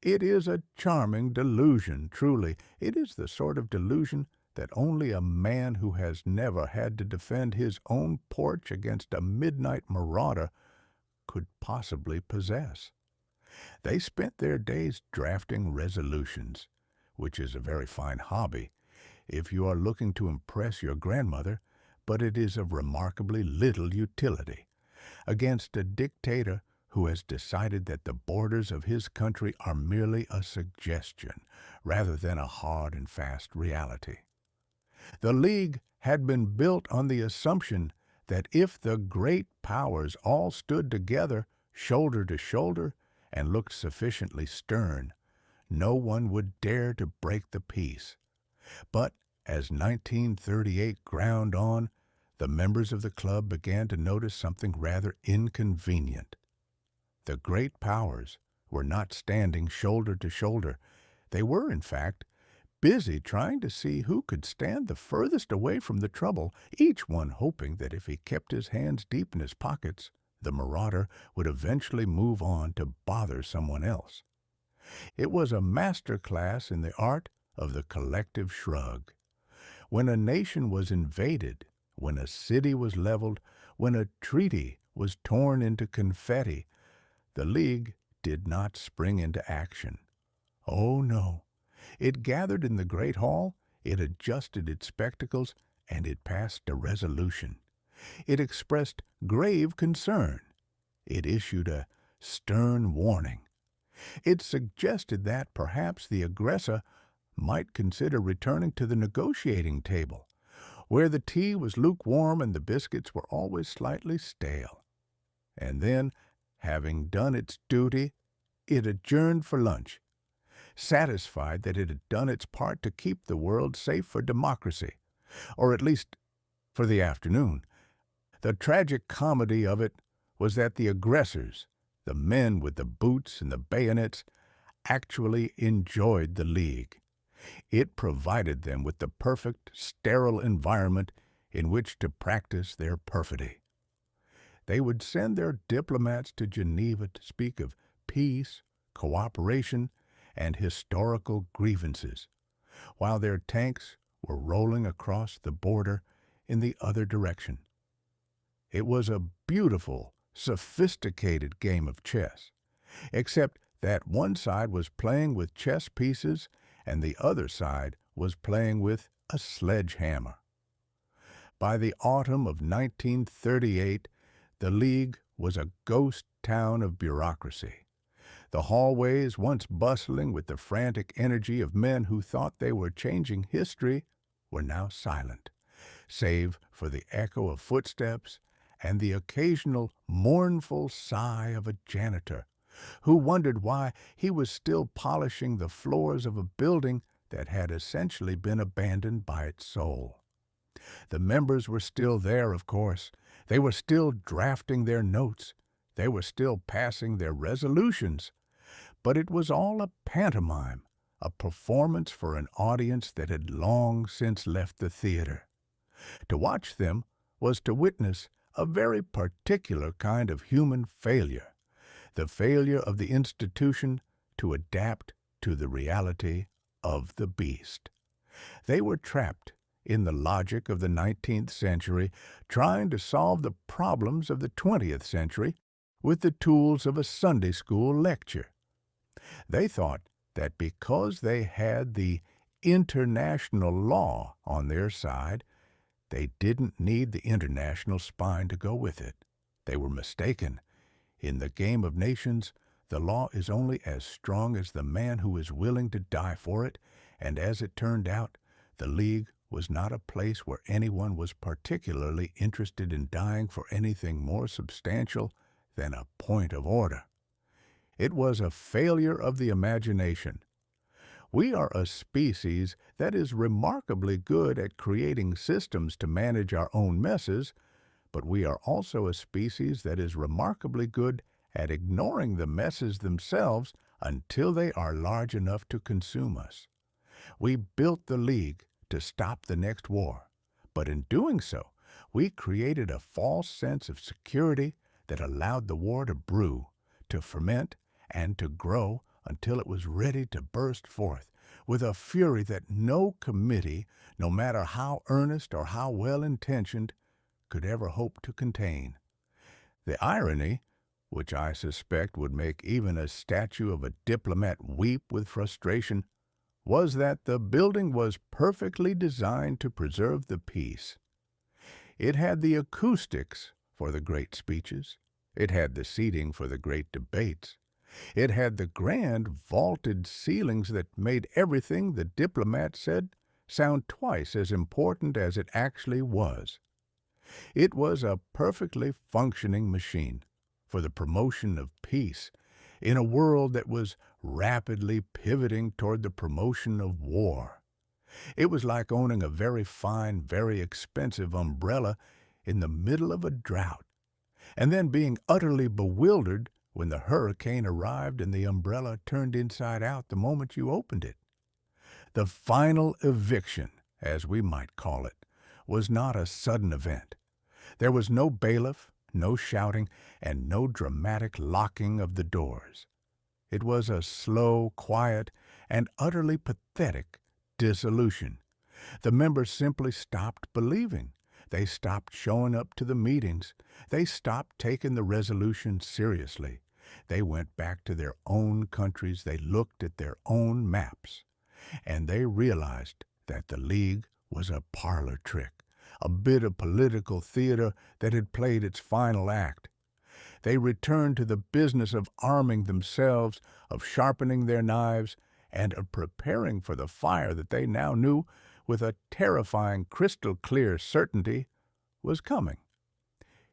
[SPEAKER 1] It is a charming delusion, truly. It is the sort of delusion that only a man who has never had to defend his own porch against a midnight marauder could possibly possess. They spent their days drafting resolutions, which is a very fine hobby if you are looking to impress your grandmother, but it is of remarkably little utility, against a dictator who has decided that the borders of his country are merely a suggestion rather than a hard and fast reality. The League had been built on the assumption that if the great powers all stood together, shoulder to shoulder, and looked sufficiently stern, no one would dare to break the peace. But as 1938 ground on, the members of the club began to notice something rather inconvenient. The great powers were not standing shoulder to shoulder. They were, in fact, busy trying to see who could stand the furthest away from the trouble, each one hoping that if he kept his hands deep in his pockets, the marauder would eventually move on to bother someone else. It was a master class in the art of the collective shrug. When a nation was invaded, when a city was leveled, when a treaty was torn into confetti, the League did not spring into action. Oh, no. It gathered in the Great Hall, it adjusted its spectacles, and it passed a resolution. It expressed grave concern. It issued a stern warning. It suggested that perhaps the aggressor might consider returning to the negotiating table, where the tea was lukewarm and the biscuits were always slightly stale. And then, having done its duty, it adjourned for lunch, satisfied that it had done its part to keep the world safe for democracy, or at least for the afternoon. The tragic comedy of it was that the aggressors, the men with the boots and the bayonets, actually enjoyed the League. It provided them with the perfect, sterile environment in which to practice their perfidy. They would send their diplomats to Geneva to speak of peace, cooperation, and historical grievances, while their tanks were rolling across the border in the other direction. It was a beautiful, sophisticated game of chess, except that one side was playing with chess pieces and the other side was playing with a sledgehammer. By the autumn of 1938, the League was a ghost town of bureaucracy. The hallways, once bustling with the frantic energy of men who thought they were changing history, were now silent, save for the echo of footsteps and the occasional mournful sigh of a janitor who wondered why he was still polishing the floors of a building that had essentially been abandoned by its soul. The members were still there, of course. They were still drafting their notes. They were still passing their resolutions. But it was all a pantomime, a performance for an audience that had long since left the theater. To watch them was to witness a very particular kind of human failure, the failure of the institution to adapt to the reality of the beast. They were trapped in the logic of the 19th century, trying to solve the problems of the 20th century with the tools of a Sunday school lecture. They thought that because they had the international law on their side, they didn't need the international spine to go with it. They were mistaken. In the game of nations, the law is only as strong as the man who is willing to die for it, and as it turned out, the League was not a place where anyone was particularly interested in dying for anything more substantial than a point of order. It was a failure of the imagination. We are a species that is remarkably good at creating systems to manage our own messes, but we are also a species that is remarkably good at ignoring the messes themselves until they are large enough to consume us. We built the League to stop the next war, but in doing so, we created a false sense of security that allowed the war to brew, to ferment, and to grow until it was ready to burst forth with a fury that no committee, no matter how earnest or how well-intentioned, could ever hope to contain. The irony, which I suspect would make even a statue of a diplomat weep with frustration, was that the building was perfectly designed to preserve the peace. It had the acoustics for the great speeches. It had the seating for the great debates. It had the grand vaulted ceilings that made everything the diplomat said sound twice as important as it actually was. It was a perfectly functioning machine for the promotion of peace in a world that was rapidly pivoting toward the promotion of war. It was like owning a very fine, very expensive umbrella in the middle of a drought, and then being utterly bewildered when the hurricane arrived and the umbrella turned inside out the moment you opened it. The final eviction, as we might call it, was not a sudden event. There was no bailiff, no shouting, and no dramatic locking of the doors. It was a slow, quiet, and utterly pathetic dissolution. The members simply stopped believing. They stopped showing up to the meetings. They stopped taking the resolution seriously. They went back to their own countries. They looked at their own maps. And they realized that the League was a parlor trick, a bit of political theater that had played its final act. They returned to the business of arming themselves, of sharpening their knives, and of preparing for the fire that they now knew, with a terrifying crystal-clear certainty, was coming.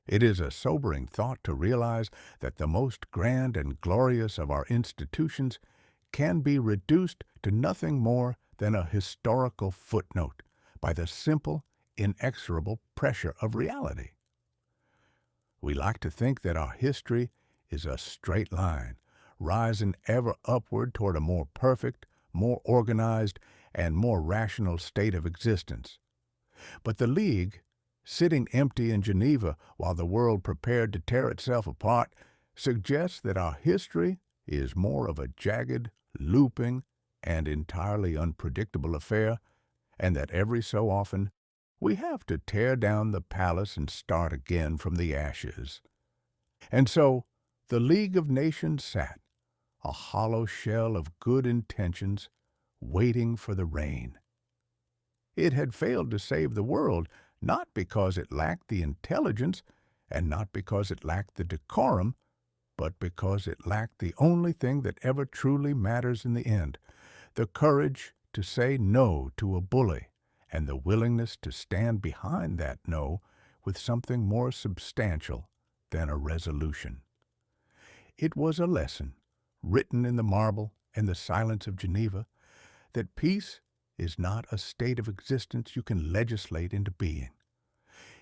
[SPEAKER 1] It is a sobering thought to realize that the most grand and glorious of our institutions can be reduced to nothing more than a historical footnote by the simple, inexorable pressure of reality. We like to think that our history is a straight line, rising ever upward toward a more perfect, more organized, and more rational state of existence. But the League, sitting empty in Geneva while the world prepared to tear itself apart, suggests that our history is more of a jagged, looping, and entirely unpredictable affair, and that every so often we have to tear down the palace and start again from the ashes. And so the League of Nations sat, a hollow shell of good intentions, waiting for the rain. It had failed to save the world, not because it lacked the intelligence, and not because it lacked the decorum, but because it lacked the only thing that ever truly matters in the end, the courage to say no to a bully, and the willingness to stand behind that no with something more substantial than a resolution. It was a lesson, written in the marble and the silence of Geneva, that peace is not a state of existence you can legislate into being.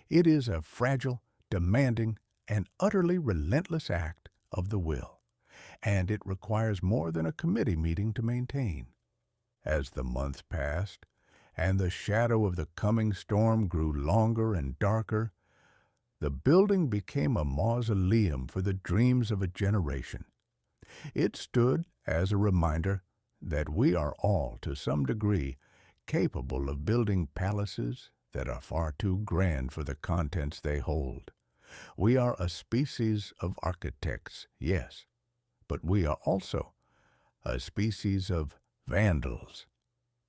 [SPEAKER 1] It is a fragile, demanding, and utterly relentless act of the will, and it requires more than a committee meeting to maintain. As the months passed, and the shadow of the coming storm grew longer and darker, the building became a mausoleum for the dreams of a generation. It stood as a reminder that we are all, to some degree, capable of building palaces that are far too grand for the contents they hold. We are a species of architects, yes, but we are also a species of vandals,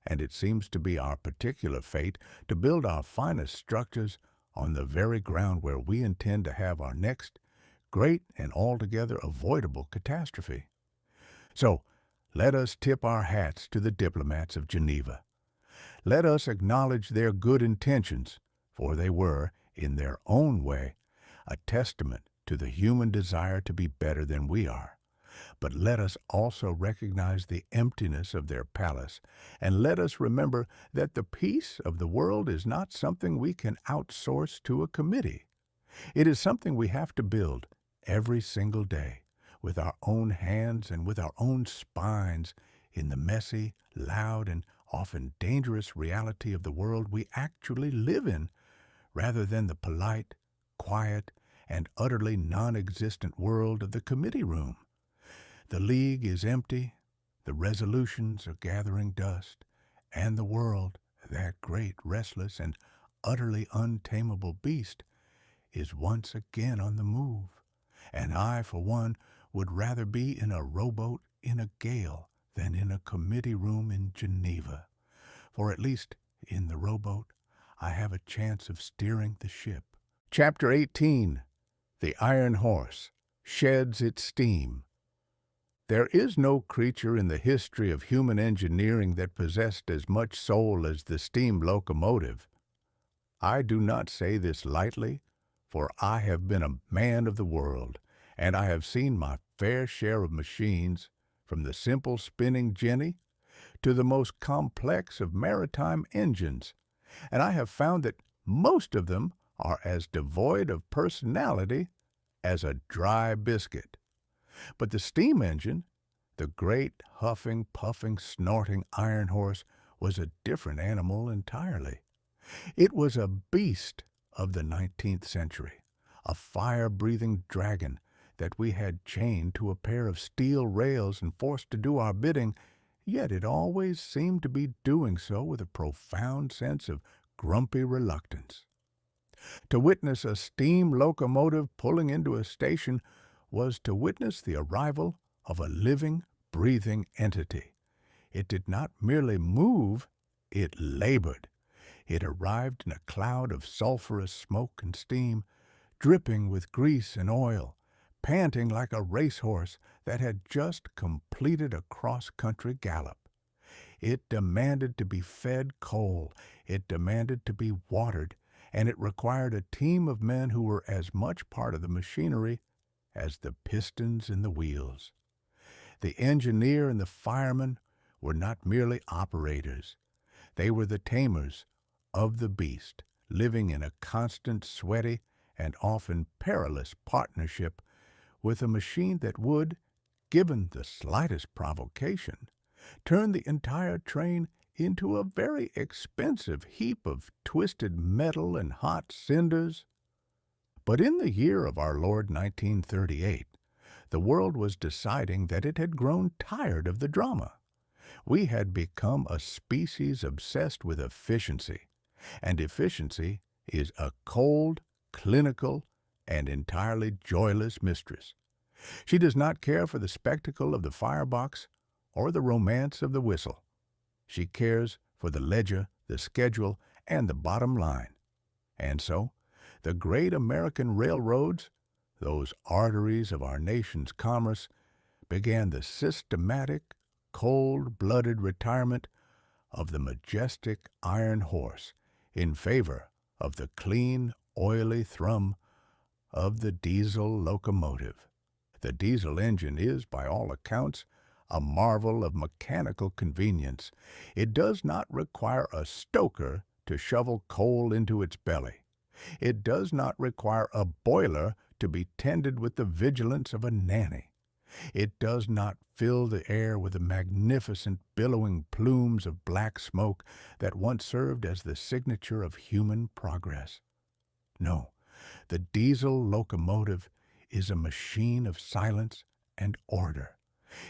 [SPEAKER 1] and it seems to be our particular fate to build our finest structures on the very ground where we intend to have our next great and altogether avoidable catastrophe. So, let us tip our hats to the diplomats of Geneva. Let us acknowledge their good intentions, for they were, in their own way, a testament to the human desire to be better than we are. But let us also recognize the emptiness of their palace, and let us remember that the peace of the world is not something we can outsource to a committee. It is something we have to build every single day, with our own hands and with our own spines, in the messy, loud, and often dangerous reality of the world we actually live in, rather than the polite, quiet, and utterly non-existent world of the committee room. The League is empty, the resolutions are gathering dust, and the world, that great, restless, and utterly untamable beast, is once again on the move. And I, for one, would rather be in a rowboat in a gale than in a committee room in Geneva. For at least in the rowboat, I have a chance of steering the ship. Chapter 18. The Iron Horse. sheds its steam. There is no creature in the history of human engineering that possessed as much soul as the steam locomotive. I do not say this lightly, for I have been a man of the world, and I have seen my fair share of machines, from the simple spinning jenny to the most complex of maritime engines, and I have found that most of them are as devoid of personality as a dry biscuit. But the steam engine, the great huffing, puffing, snorting iron horse, was a different animal entirely. It was a beast of the 19th century, a fire-breathing dragon that we had chained to a pair of steel rails and forced to do our bidding, yet it always seemed to be doing so with a profound sense of grumpy reluctance. To witness a steam locomotive pulling into a station was to witness the arrival of a living, breathing entity. It did not merely move, it labored. It arrived in a cloud of sulphurous smoke and steam, dripping with grease and oil, panting like a racehorse that had just completed a cross-country gallop. It demanded to be fed coal, it demanded to be watered, and it required a team of men who were as much part of the machinery as the pistons in the wheels. The engineer and the fireman were not merely operators. They were the tamers of the beast, living in a constant, sweaty, and often perilous partnership with a machine that would, given the slightest provocation, turn the entire train into a very expensive heap of twisted metal and hot cinders. But in the year of our Lord 1938, the world was deciding that it had grown tired of the drama. We had become a species obsessed with efficiency, and efficiency is a cold, clinical, and entirely joyless mistress. She does not care for the spectacle of the firebox or the romance of the whistle. She cares for the ledger, the schedule, and the bottom line. And so, the great American railroads, those arteries of our nation's commerce, began the systematic, cold-blooded retirement of the majestic iron horse in favor of the clean, oily thrum of the diesel locomotive. The diesel engine is, by all accounts, a marvel of mechanical convenience. It does not require a stoker to shovel coal into its belly. It does not require a boiler to be tended with the vigilance of a nanny. It does not fill the air with the magnificent billowing plumes of black smoke that once served as the signature of human progress. No, the diesel locomotive is a machine of silence and order.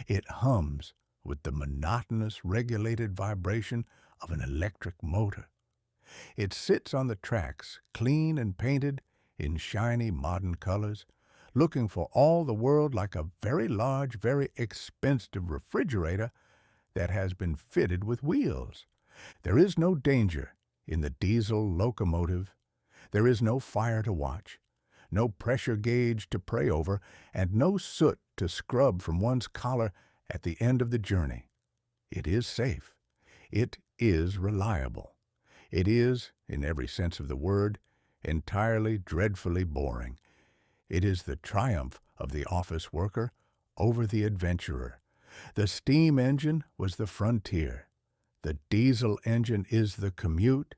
[SPEAKER 1] It hums with the monotonous, regulated vibration of an electric motor. It sits on the tracks, clean and painted in shiny modern colors, looking for all the world like a very large, very expensive refrigerator that has been fitted with wheels. There is no danger in the diesel locomotive. There is no fire to watch, no pressure gauge to pray over, and no soot to scrub from one's collar at the end of the journey. It is safe. It is reliable. It is, in every sense of the word, entirely dreadfully boring. It is the triumph of the office worker over the adventurer. The steam engine was the frontier. The diesel engine is the commute.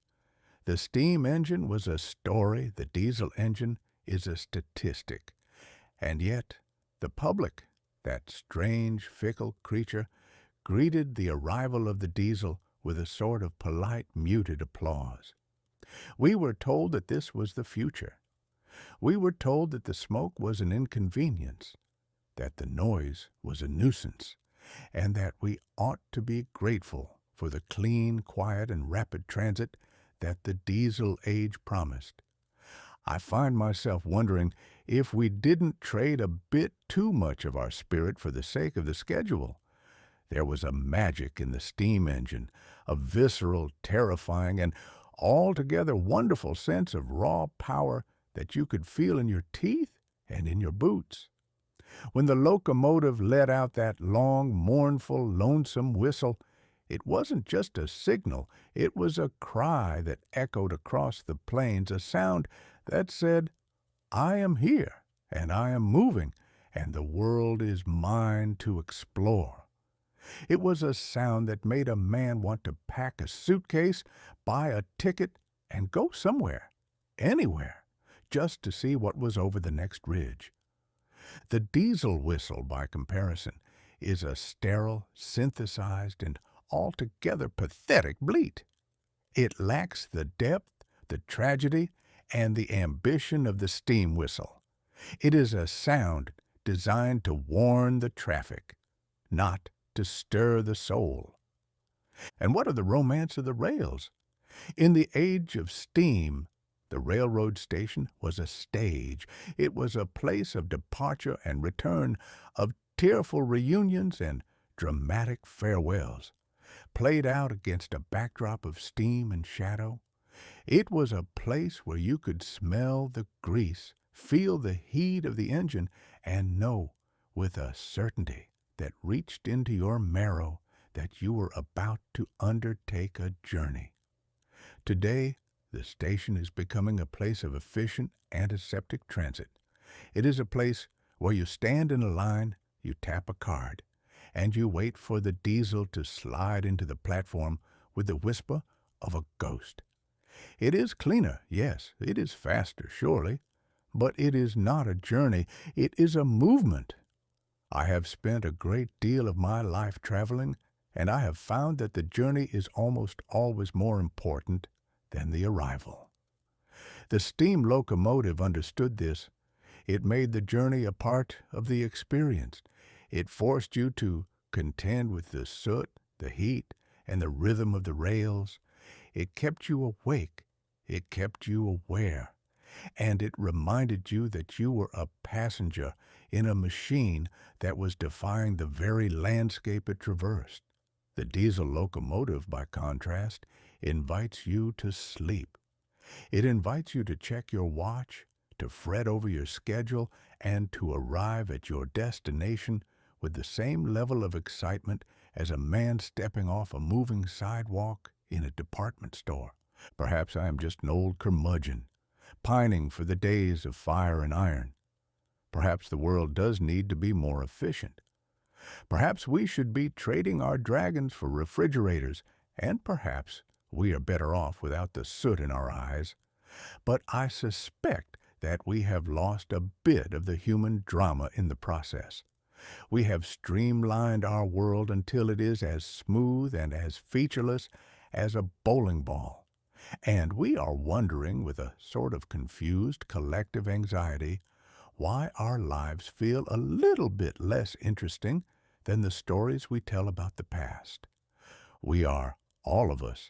[SPEAKER 1] The steam engine was a story. The diesel engine is a statistic. And yet, the public, that strange, fickle creature, greeted the arrival of the diesel with a sort of polite, muted applause. We were told that this was the future. We were told that the smoke was an inconvenience, that the noise was a nuisance, and that we ought to be grateful for the clean, quiet, and rapid transit that the diesel age promised. I find myself wondering if we didn't trade a bit too much of our spirit for the sake of the schedule. There was a magic in the steam engine, a visceral, terrifying, and altogether wonderful sense of raw power that you could feel in your teeth and in your boots. When the locomotive let out that long, mournful, lonesome whistle, it wasn't just a signal, it was a cry that echoed across the plains, a sound that said, "I am here, and I am moving, and the world is mine to explore." It was a sound that made a man want to pack a suitcase, buy a ticket, and go somewhere, anywhere, just to see what was over the next ridge. The diesel whistle, by comparison, is a sterile, synthesized, and altogether pathetic bleat. It lacks the depth, the tragedy, and the ambition of the steam whistle. It is a sound designed to warn the traffic, not to stir the soul. And what of the romance of the rails? In the age of steam, the railroad station was a stage. It was a place of departure and return, of tearful reunions and dramatic farewells, played out against a backdrop of steam and shadow. It was a place where you could smell the grease, feel the heat of the engine, and know with a certainty that reached into your marrow that you were about to undertake a journey. Today, the station is becoming a place of efficient, antiseptic transit. It is a place where you stand in a line, you tap a card, and you wait for the diesel to slide into the platform with the whisper of a ghost. It is cleaner, yes, it is faster, surely, but it is not a journey, it is a movement. I have spent a great deal of my life traveling, and I have found that the journey is almost always more important than the arrival. The steam locomotive understood this. It made the journey a part of the experience. It forced you to contend with the soot, the heat, and the rhythm of the rails. It kept you awake. It kept you aware. And it reminded you that you were a passenger in a machine that was defying the very landscape it traversed. The diesel locomotive, by contrast, invites you to sleep. It invites you to check your watch, to fret over your schedule, and to arrive at your destination with the same level of excitement as a man stepping off a moving sidewalk in a department store. Perhaps I am just an old curmudgeon, pining for the days of fire and iron. Perhaps the world does need to be more efficient. Perhaps we should be trading our dragons for refrigerators, and perhaps we are better off without the soot in our eyes. But I suspect that we have lost a bit of the human drama in the process. We have streamlined our world until it is as smooth and as featureless as a bowling ball. And we are wondering with a sort of confused collective anxiety why our lives feel a little bit less interesting than the stories we tell about the past. We are, all of us,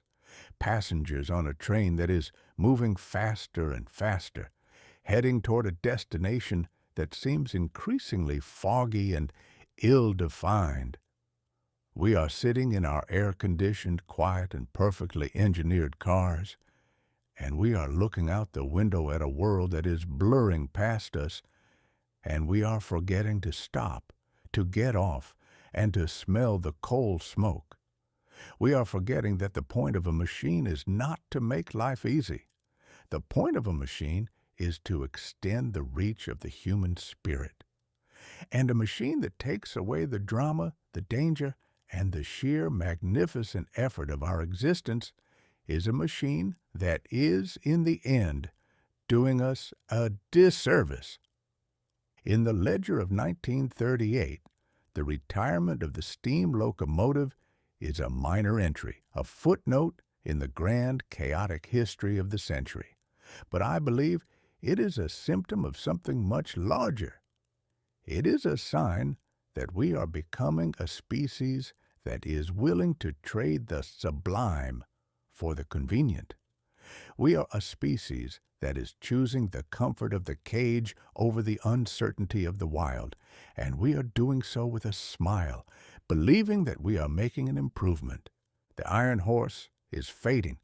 [SPEAKER 1] passengers on a train that is moving faster and faster, heading toward a destination that seems increasingly foggy and ill-defined. We are sitting in our air-conditioned, quiet, and perfectly engineered cars, and we are looking out the window at a world that is blurring past us, and we are forgetting to stop, to get off, and to smell the coal smoke. We are forgetting that the point of a machine is not to make life easy. The point of a machine is to extend the reach of the human spirit. And a machine that takes away the drama, the danger, and the sheer magnificent effort of our existence is a machine that is, in the end, doing us a disservice. In the ledger of 1938, the retirement of the steam locomotive is a minor entry, a footnote in the grand, chaotic history of the century. But I believe it is a symptom of something much larger. It is a sign that we are becoming a species that is willing to trade the sublime for the convenient. We are a species that is choosing the comfort of the cage over the uncertainty of the wild, and we are doing so with a smile, believing that we are making an improvement. The iron horse is fading.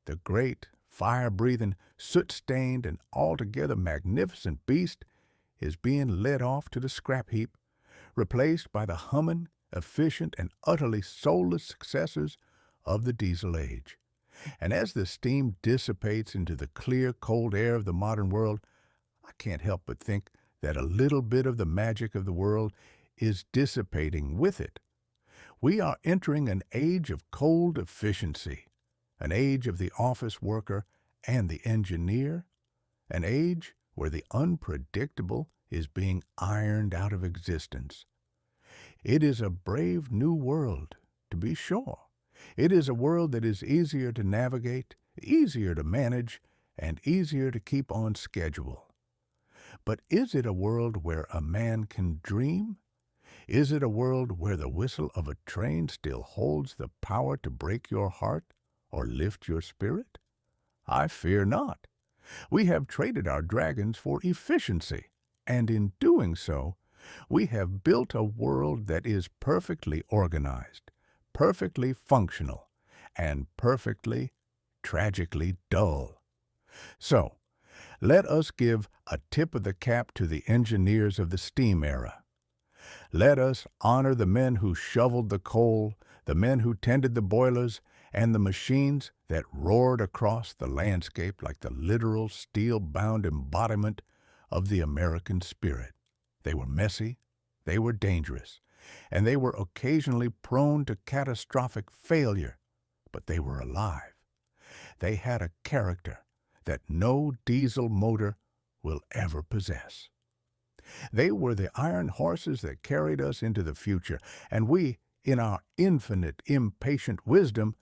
[SPEAKER 1] The great, fire-breathing, soot-stained, and altogether magnificent beast is being led off to the scrap heap, replaced by the humming, efficient, and utterly soulless successors of the diesel age. And as the steam dissipates into the clear, cold air of the modern world, I can't help but think that a little bit of the magic of the world is dissipating with it. We are entering an age of cold efficiency, an age of the office worker and the engineer, an age where the unpredictable is being ironed out of existence. It is a brave new world, to be sure. It is a world that is easier to navigate, easier to manage, and easier to keep on schedule. But is it a world where a man can dream? Is it a world where the whistle of a train still holds the power to break your heart or lift your spirit? I fear not. We have traded our dragons for efficiency, and in doing so, we have built a world that is perfectly organized, perfectly functional, and perfectly, tragically dull. So, let us give a tip of the cap to the engineers of the steam era. Let us honor the men who shoveled the coal, the men who tended the boilers, and the machines that roared across the landscape like the literal steel-bound embodiment of the American spirit. They were messy, they were dangerous, and they were occasionally prone to catastrophic failure, but they were alive. They had a character that no diesel motor will ever possess. They were the iron horses that carried us into the future, and we, in our infinite, impatient wisdom,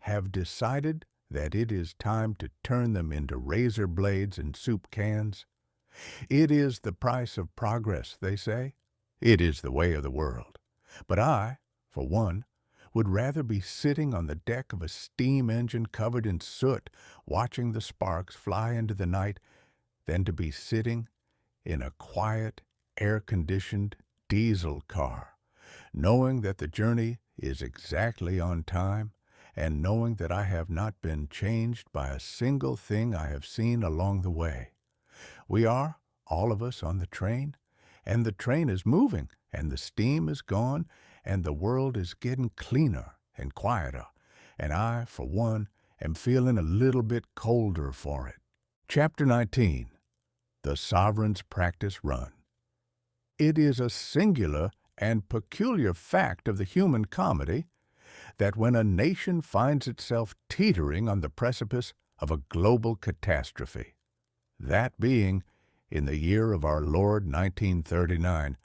[SPEAKER 1] have decided that it is time to turn them into razor blades and soup cans. It is the price of progress, they say. It is the way of the world. But I, for one, would rather be sitting on the deck of a steam engine covered in soot, watching the sparks fly into the night, than to be sitting in a quiet, air-conditioned diesel car, knowing that the journey is exactly on time, and knowing that I have not been changed by a single thing I have seen along the way. We are, all of us, on the train, and the train is moving, and the steam is gone, and the world is getting cleaner and quieter, and I, for one, am feeling a little bit colder for it. Chapter 19. The Sovereign's Practice Run. It is a singular and peculiar fact of the human comedy that when a nation finds itself teetering on the precipice of a global catastrophe, that being, in the year of our Lord 1939,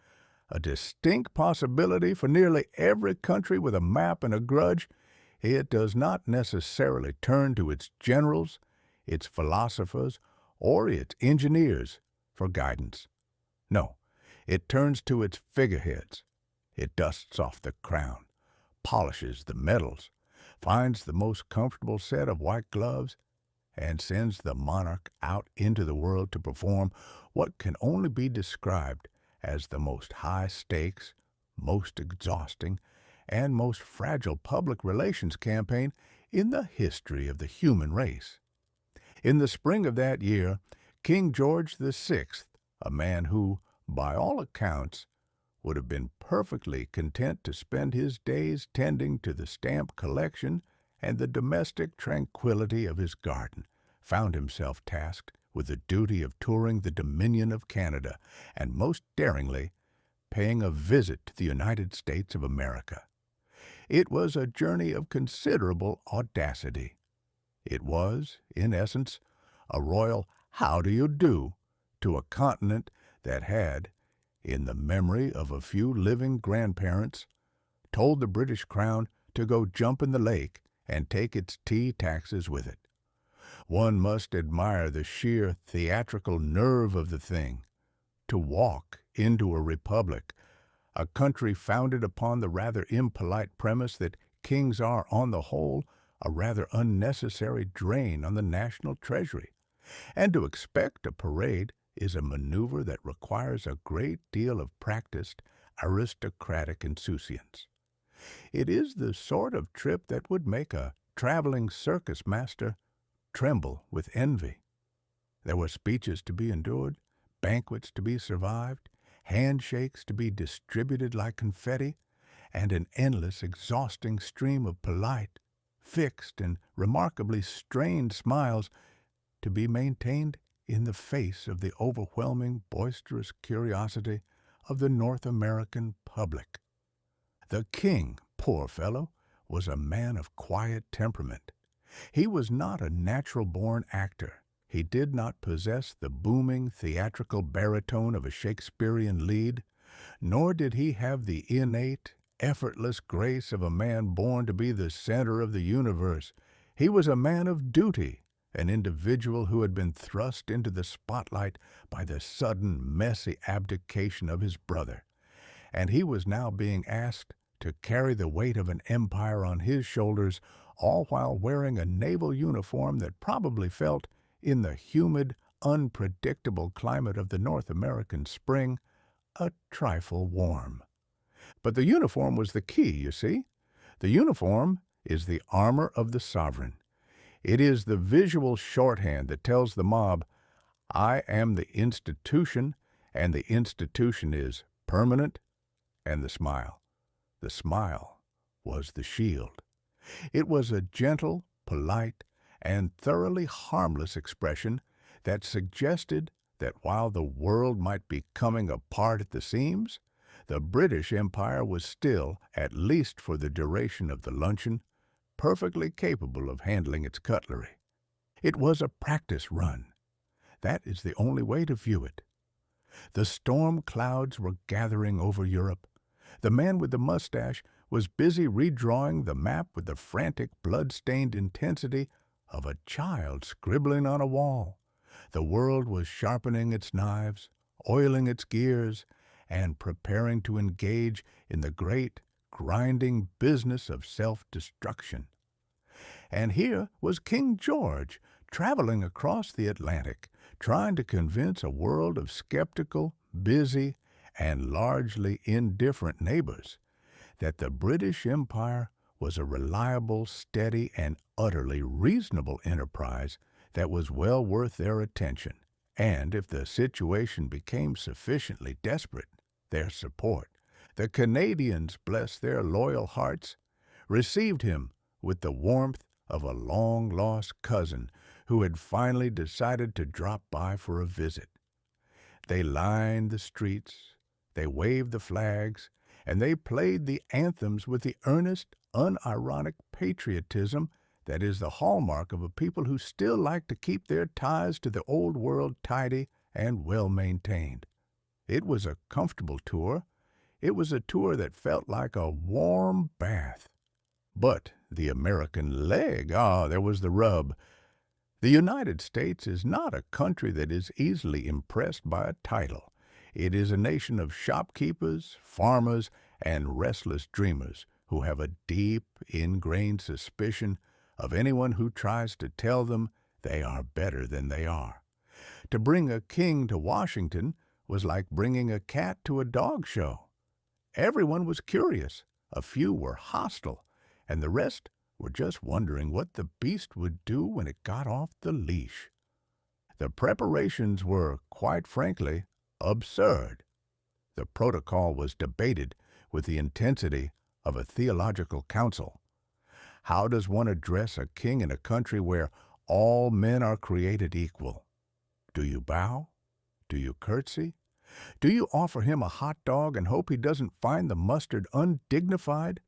[SPEAKER 1] a distinct possibility for nearly every country with a map and a grudge, it does not necessarily turn to its generals, its philosophers, or its engineers for guidance. No, it turns to its figureheads. It dusts off the crown, polishes the medals, finds the most comfortable set of white gloves, and sends the monarch out into the world to perform what can only be described as the most high-stakes, most exhausting, and most fragile public relations campaign in the history of the human race. In the spring of that year, King George VI, a man who, by all accounts, would have been perfectly content to spend his days tending to the stamp collection and the domestic tranquility of his garden, found himself tasked with the duty of touring the Dominion of Canada and, most daringly, paying a visit to the United States of America. It was a journey of considerable audacity. It was, in essence, a royal how do you do to a continent that had, in the memory of a few living grandparents, told the British Crown to go jump in the lake and take its tea taxes with it. One must admire the sheer theatrical nerve of the thing, to walk into a republic, a country founded upon the rather impolite premise that kings are, on the whole, a rather unnecessary drain on the national treasury, and to expect a parade is a maneuver that requires a great deal of practiced, aristocratic insouciance. It is the sort of trip that would make a traveling circus master tremble with envy. There were speeches to be endured, banquets to be survived, handshakes to be distributed like confetti, and an endless, exhausting stream of polite, fixed, and remarkably strained smiles to be maintained in the face of the overwhelming, boisterous curiosity of the North American public. The king, poor fellow, was a man of quiet temperament. He was not a natural-born actor. He did not possess the booming, theatrical baritone of a Shakespearean lead, nor did he have the innate, effortless grace of a man born to be the center of the universe. He was a man of duty, an individual who had been thrust into the spotlight by the sudden, messy abdication of his brother, and he was now being asked to carry the weight of an empire on his shoulders, all while wearing a naval uniform that probably felt, in the humid, unpredictable climate of the North American spring, a trifle warm. But the uniform was the key, you see. The uniform is the armor of the sovereign. It is the visual shorthand that tells the mob, I am the institution, and the institution is permanent, and the smile. The smile was the shield. It was a gentle, polite, and thoroughly harmless expression that suggested that while the world might be coming apart at the seams, the British Empire was still, at least for the duration of the luncheon, perfectly capable of handling its cutlery. It was a practice run. That is the only way to view it. The storm clouds were gathering over Europe. The man with the mustache was busy redrawing the map with the frantic, blood-stained intensity of a child scribbling on a wall. The world was sharpening its knives, oiling its gears, and preparing to engage in the great, grinding business of self-destruction. And here was King George, traveling across the Atlantic, trying to convince a world of skeptical, busy, and largely indifferent neighbors that the British Empire was a reliable, steady, and utterly reasonable enterprise that was well worth their attention, and if the situation became sufficiently desperate, their support. The Canadians, bless their loyal hearts, received him with the warmth of a long-lost cousin who had finally decided to drop by for a visit. They lined the streets, they waved the flags, and they played the anthems with the earnest, unironic patriotism that is the hallmark of a people who still like to keep their ties to the old world tidy and well-maintained. It was a comfortable tour. It was a tour that felt like a warm bath. But the American leg, there was the rub. The United States is not a country that is easily impressed by a title. It is a nation of shopkeepers, farmers, and restless dreamers who have a deep, ingrained suspicion of anyone who tries to tell them they are better than they are. To bring a king to Washington was like bringing a cat to a dog show. Everyone was curious, a few were hostile, and the rest were just wondering what the beast would do when it got off the leash. The preparations were, quite frankly, absurd. The protocol was debated with the intensity of a theological council. How does one address a king in a country where all men are created equal? Do you bow? Do you curtsy? Do you offer him a hot dog and hope he doesn't find the mustard undignified?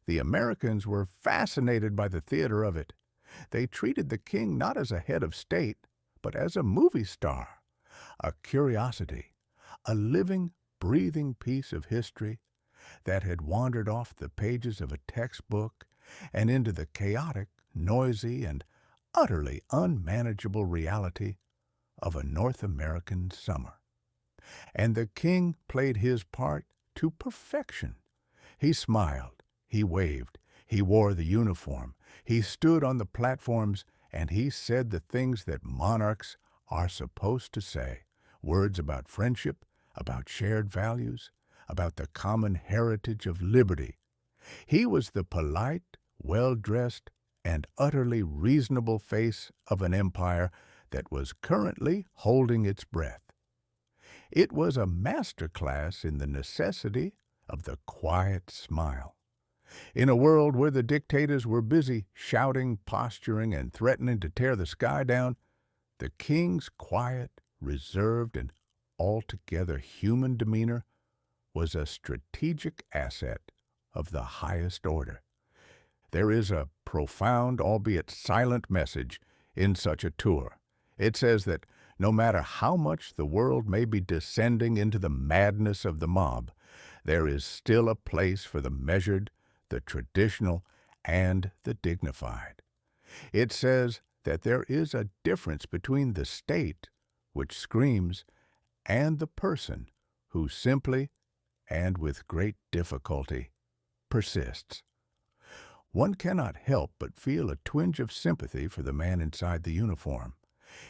[SPEAKER 1] The Americans were fascinated by the theater of it. They treated the king not as a head of state, but as a movie star, a curiosity, a living, breathing piece of history that had wandered off the pages of a textbook and into the chaotic, noisy, and utterly unmanageable reality of a North American summer. And the king played his part to perfection. He smiled, he waved, he wore the uniform, he stood on the platforms, and he said the things that monarchs are supposed to say, words about friendship, about shared values, about the common heritage of liberty. He was the polite, well-dressed, and utterly reasonable face of an empire that was currently holding its breath. It was a masterclass in the necessity of the quiet smile. In a world where the dictators were busy shouting, posturing, and threatening to tear the sky down, the king's quiet, reserved, and altogether human demeanor was a strategic asset of the highest order. There is a profound, albeit silent message in such a tour. It says that no matter how much the world may be descending into the madness of the mob, there is still a place for the measured, the traditional, and the dignified. It says that there is a difference between the state, which screams, and the person who simply, and with great difficulty, persists. One cannot help but feel a twinge of sympathy for the man inside the uniform.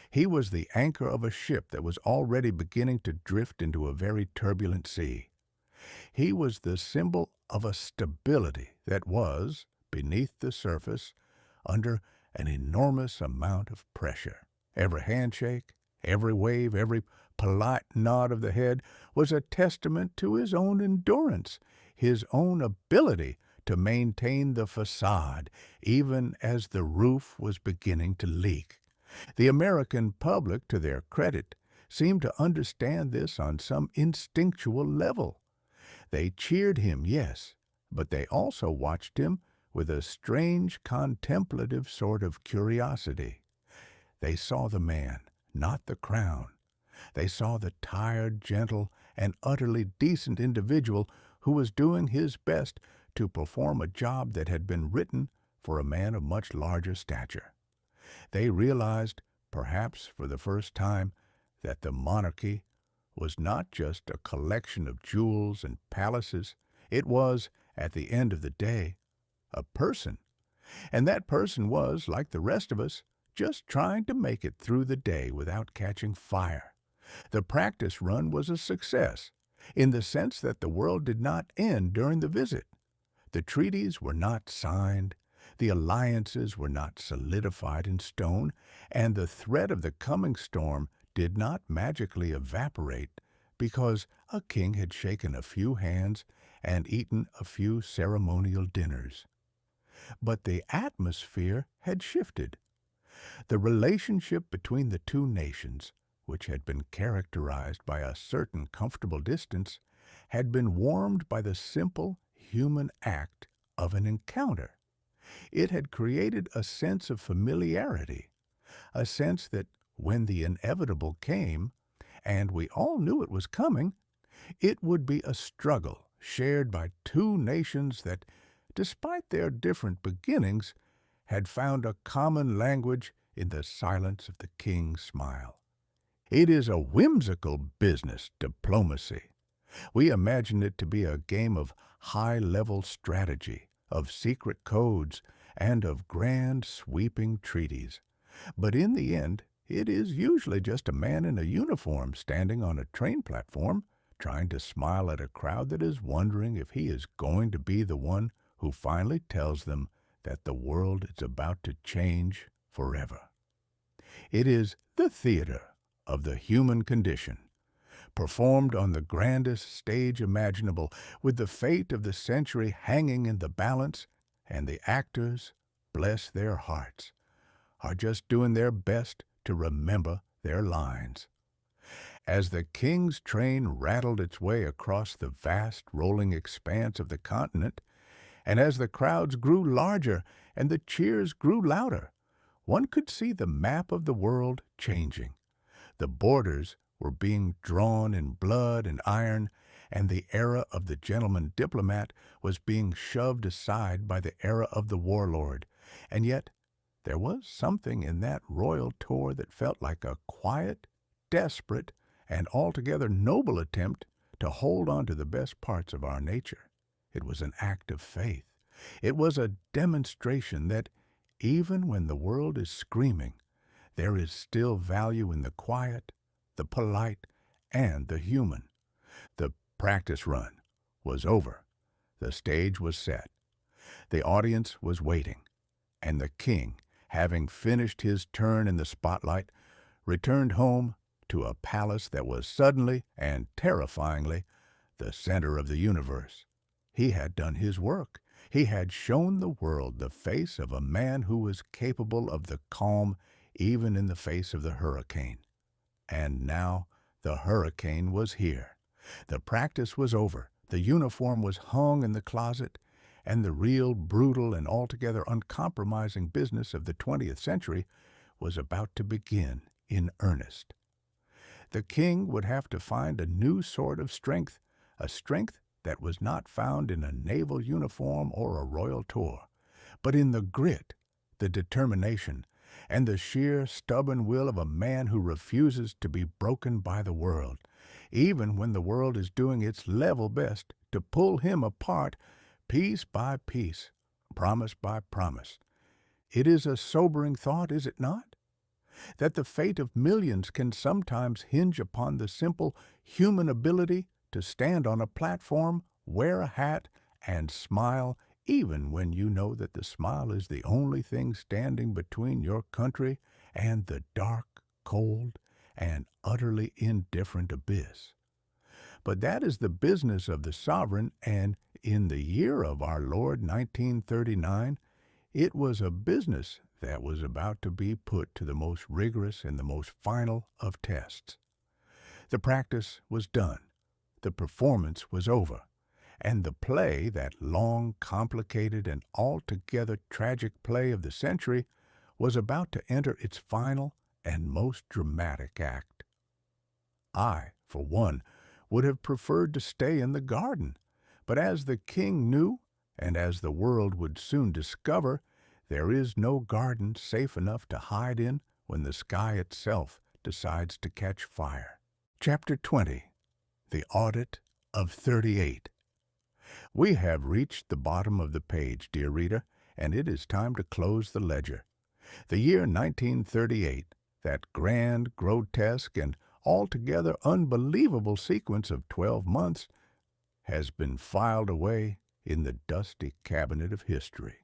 [SPEAKER 1] He was the anchor of a ship that was already beginning to drift into a very turbulent sea. He was the symbol of a stability that was, beneath the surface, under an enormous amount of pressure. Every handshake, every wave, every polite nod of the head was a testament to his own endurance, his own ability to maintain the facade, even as the roof was beginning to leak. The American public, to their credit, seemed to understand this on some instinctual level. They cheered him, yes, but they also watched him with a strange contemplative sort of curiosity. They saw the man, not the crown. They saw the tired, gentle, and utterly decent individual who was doing his best to perform a job that had been written for a man of much larger stature. They realized, perhaps for the first time, that the monarchy was not just a collection of jewels and palaces. It was, at the end of the day, a person. And that person was, like the rest of us, just trying to make it through the day without catching fire. The practice run was a success, in the sense that the world did not end during the visit. The treaties were not signed, the alliances were not solidified in stone, and the threat of the coming storm did not magically evaporate because a king had shaken a few hands and eaten a few ceremonial dinners. But the atmosphere had shifted. The relationship between the two nations, which had been characterized by a certain comfortable distance, had been warmed by the simple human act of an encounter. It had created a sense of familiarity, a sense that when the inevitable came, and we all knew it was coming, it would be a struggle shared by two nations that, despite their different beginnings, had found a common language in the silence of the king's smile. It is a whimsical business, diplomacy. We imagine it to be a game of high-level strategy, of secret codes, and of grand, sweeping treaties. But in the end, it is usually just a man in a uniform standing on a train platform, trying to smile at a crowd that is wondering if he is going to be the one who finally tells them that the world is about to change forever. It is the theater of the human condition, performed on the grandest stage imaginable, with the fate of the century hanging in the balance, and the actors, bless their hearts, are just doing their best to remember their lines. As the king's train rattled its way across the vast rolling expanse of the continent, and as the crowds grew larger and the cheers grew louder, one could see the map of the world changing. The borders were being drawn in blood and iron, and the era of the gentleman diplomat was being shoved aside by the era of the warlord. And yet there was something in that royal tour that felt like a quiet, desperate, and altogether noble attempt to hold on to the best parts of our nature. It was an act of faith. It was a demonstration that, even when the world is screaming, there is still value in the quiet, the polite, and the human. The practice run was over. The stage was set. The audience was waiting, and the king, having finished his turn in the spotlight, returned home to a palace that was suddenly and terrifyingly the center of the universe. He had done his work. He had shown the world the face of a man who was capable of the calm even in the face of the hurricane. And now the hurricane was here. The practice was over. The uniform was hung in the closet, and the real, brutal, and altogether uncompromising business of the 20th century was about to begin in earnest. The king would have to find a new sort of strength, a strength that was not found in a naval uniform or a royal tour, but in the grit, the determination, and the sheer, stubborn will of a man who refuses to be broken by the world, even when the world is doing its level best to pull him apart piece by piece, promise by promise. It is a sobering thought, is it not? That the fate of millions can sometimes hinge upon the simple human ability to stand on a platform, wear a hat, and smile, even when you know that the smile is the only thing standing between your country and the dark, cold, and utterly indifferent abyss. But that is the business of the sovereign, and in the year of our Lord 1939, it was a business that was about to be put to the most rigorous and the most final of tests. The practice was done. The performance was over. And the play, that long, complicated, and altogether tragic play of the century, was about to enter its final and most dramatic act. I, for one, would have preferred to stay in the garden, but as the king knew, and as the world would soon discover, there is no garden safe enough to hide in when the sky itself decides to catch fire. Chapter 20. The Audit of 38. We have reached the bottom of the page, dear reader, and it is time to close the ledger. The year 1938, that grand, grotesque, and altogether unbelievable sequence of 12 months, has been filed away in the dusty cabinet of history.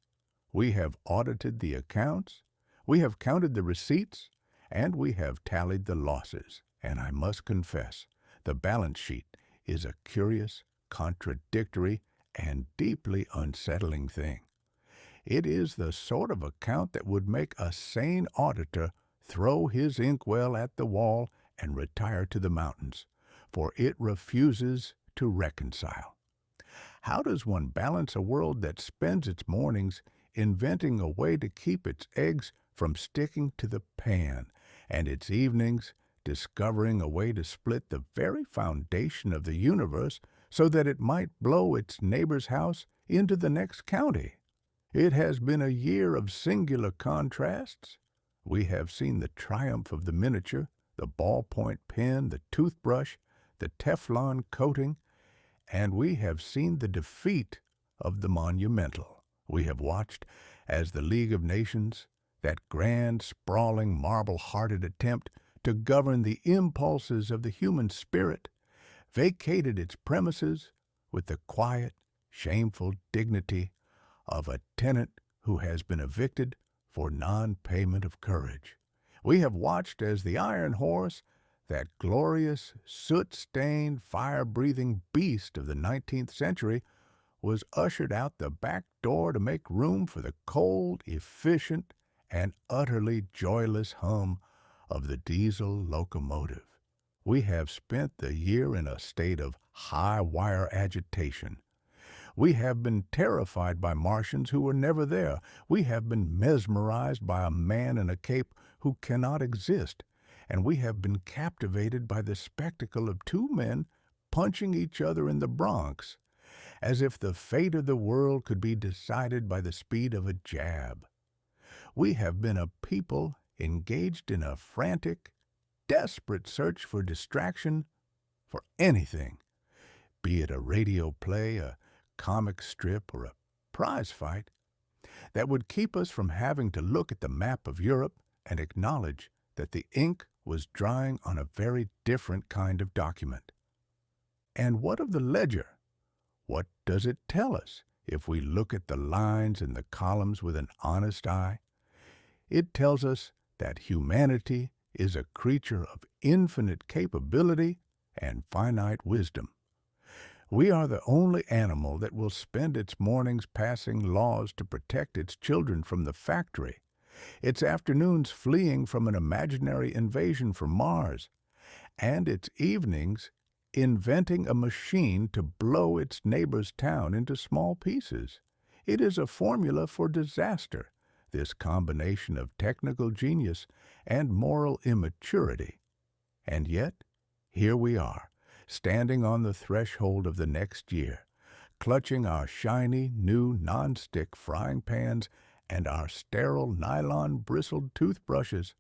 [SPEAKER 1] We have audited the accounts, we have counted the receipts, and we have tallied the losses. And I must confess, the balance sheet is a curious, contradictory, and deeply unsettling thing. It is the sort of account that would make a sane auditor throw his inkwell at the wall and retire to the mountains, for it refuses to reconcile. How does one balance a world that spends its mornings inventing a way to keep its eggs from sticking to the pan, and its evenings discovering a way to split the very foundation of the universe so that it might blow its neighbor's house into the next county? It has been a year of singular contrasts. We have seen the triumph of the miniature, the ballpoint pen, the toothbrush, the Teflon coating, and we have seen the defeat of the monumental. We have watched as the League of Nations, that grand, sprawling, marble-hearted attempt to govern the impulses of the human spirit, vacated its premises with the quiet, shameful dignity of a tenant who has been evicted for non-payment of courage. We have watched as the Iron Horse, that glorious, soot-stained, fire-breathing beast of the 19th century, was ushered out the back door to make room for the cold, efficient, and utterly joyless hum of the diesel locomotive. We have spent the year in a state of high-wire agitation. We have been terrified by Martians who were never there. We have been mesmerized by a man in a cape who cannot exist. And we have been captivated by the spectacle of two men punching each other in the Bronx, as if the fate of the world could be decided by the speed of a jab. We have been a people engaged in a frantic, desperate search for distraction, for anything, be it a radio play, a comic strip, or a prize fight, that would keep us from having to look at the map of Europe and acknowledge that the ink was drying on a very different kind of document. And what of the ledger? What does it tell us if we look at the lines and the columns with an honest eye? It tells us that humanity is a creature of infinite capability and finite wisdom. We are the only animal that will spend its mornings passing laws to protect its children from the factory, its afternoons fleeing from an imaginary invasion from Mars, and its evenings inventing a machine to blow its neighbor's town into small pieces. It is a formula for disaster, this combination of technical genius and moral immaturity. And yet, here we are, standing on the threshold of the next year, clutching our shiny, new non-stick frying pans and our sterile nylon-bristled toothbrushes,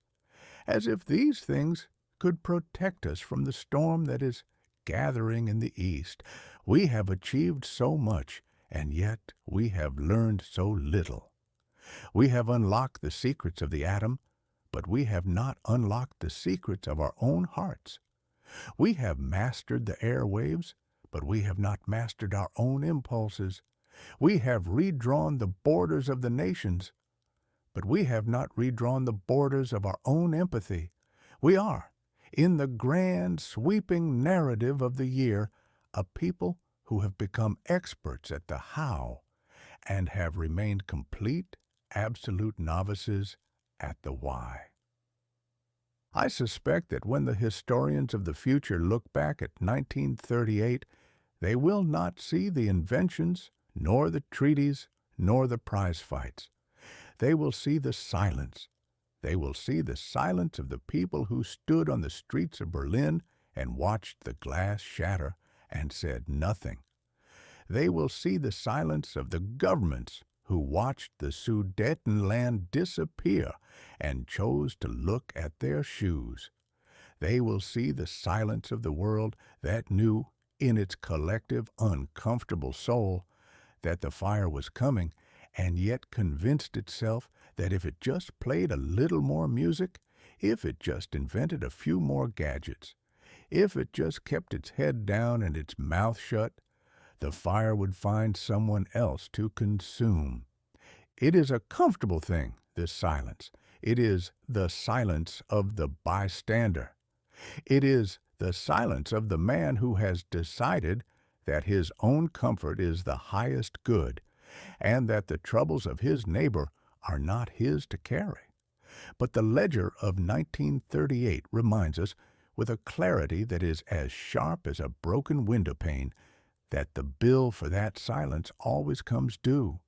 [SPEAKER 1] as if these things could protect us from the storm that is gathering in the east. We have achieved so much, and yet we have learned so little. We have unlocked the secrets of the atom, but we have not unlocked the secrets of our own hearts. We have mastered the airwaves, but we have not mastered our own impulses. We have redrawn the borders of the nations, but we have not redrawn the borders of our own empathy. We are, in the grand, sweeping narrative of the year, a people who have become experts at the how and have remained complete, absolute novices at the why. I suspect that when the historians of the future look back at 1938, they will not see the inventions, nor the treaties, nor the prize fights. They will see the silence. They will see the silence of the people who stood on the streets of Berlin and watched the glass shatter and said nothing. They will see the silence of the governments who watched the Sudetenland disappear and chose to look at their shoes. They will see the silence of the world that knew, in its collective uncomfortable soul, that the fire was coming, and yet convinced itself that if it just played a little more music, if it just invented a few more gadgets, if it just kept its head down and its mouth shut, the fire would find someone else to consume. It is a comfortable thing, this silence. It is the silence of the bystander. It is the silence of the man who has decided that his own comfort is the highest good, and that the troubles of his neighbor are not his to carry. But the ledger of 1938 reminds us, with a clarity that is as sharp as a broken window pane, that the bill for that silence always comes due.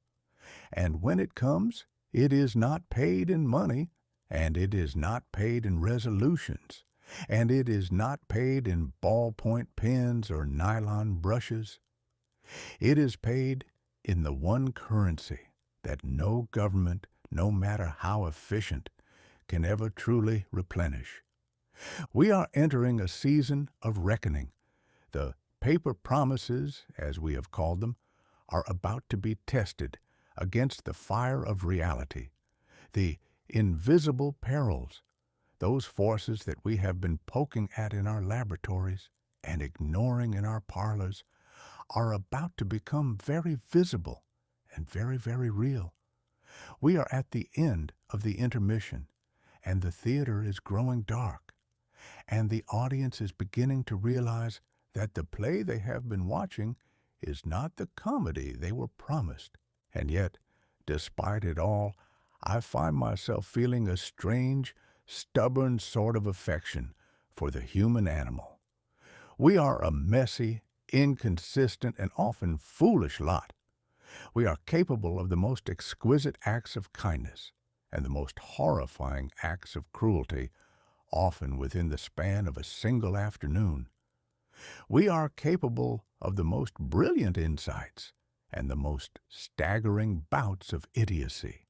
[SPEAKER 1] And when it comes, it is not paid in money, and it is not paid in resolutions, and it is not paid in ballpoint pens or nylon brushes. It is paid in the one currency that no government, no matter how efficient, can ever truly replenish. We are entering a season of reckoning. The paper promises, as we have called them, are about to be tested against the fire of reality. The invisible perils, those forces that we have been poking at in our laboratories and ignoring in our parlors, are about to become very visible and very, very real. We are at the end of the intermission, and the theater is growing dark, and the audience is beginning to realize that the play they have been watching is not the comedy they were promised. And yet, despite it all, I find myself feeling a strange, stubborn sort of affection for the human animal. We are a messy, inconsistent, and often foolish lot. We are capable of the most exquisite acts of kindness and the most horrifying acts of cruelty, often within the span of a single afternoon. We are capable of the most brilliant insights and the most staggering bouts of idiocy.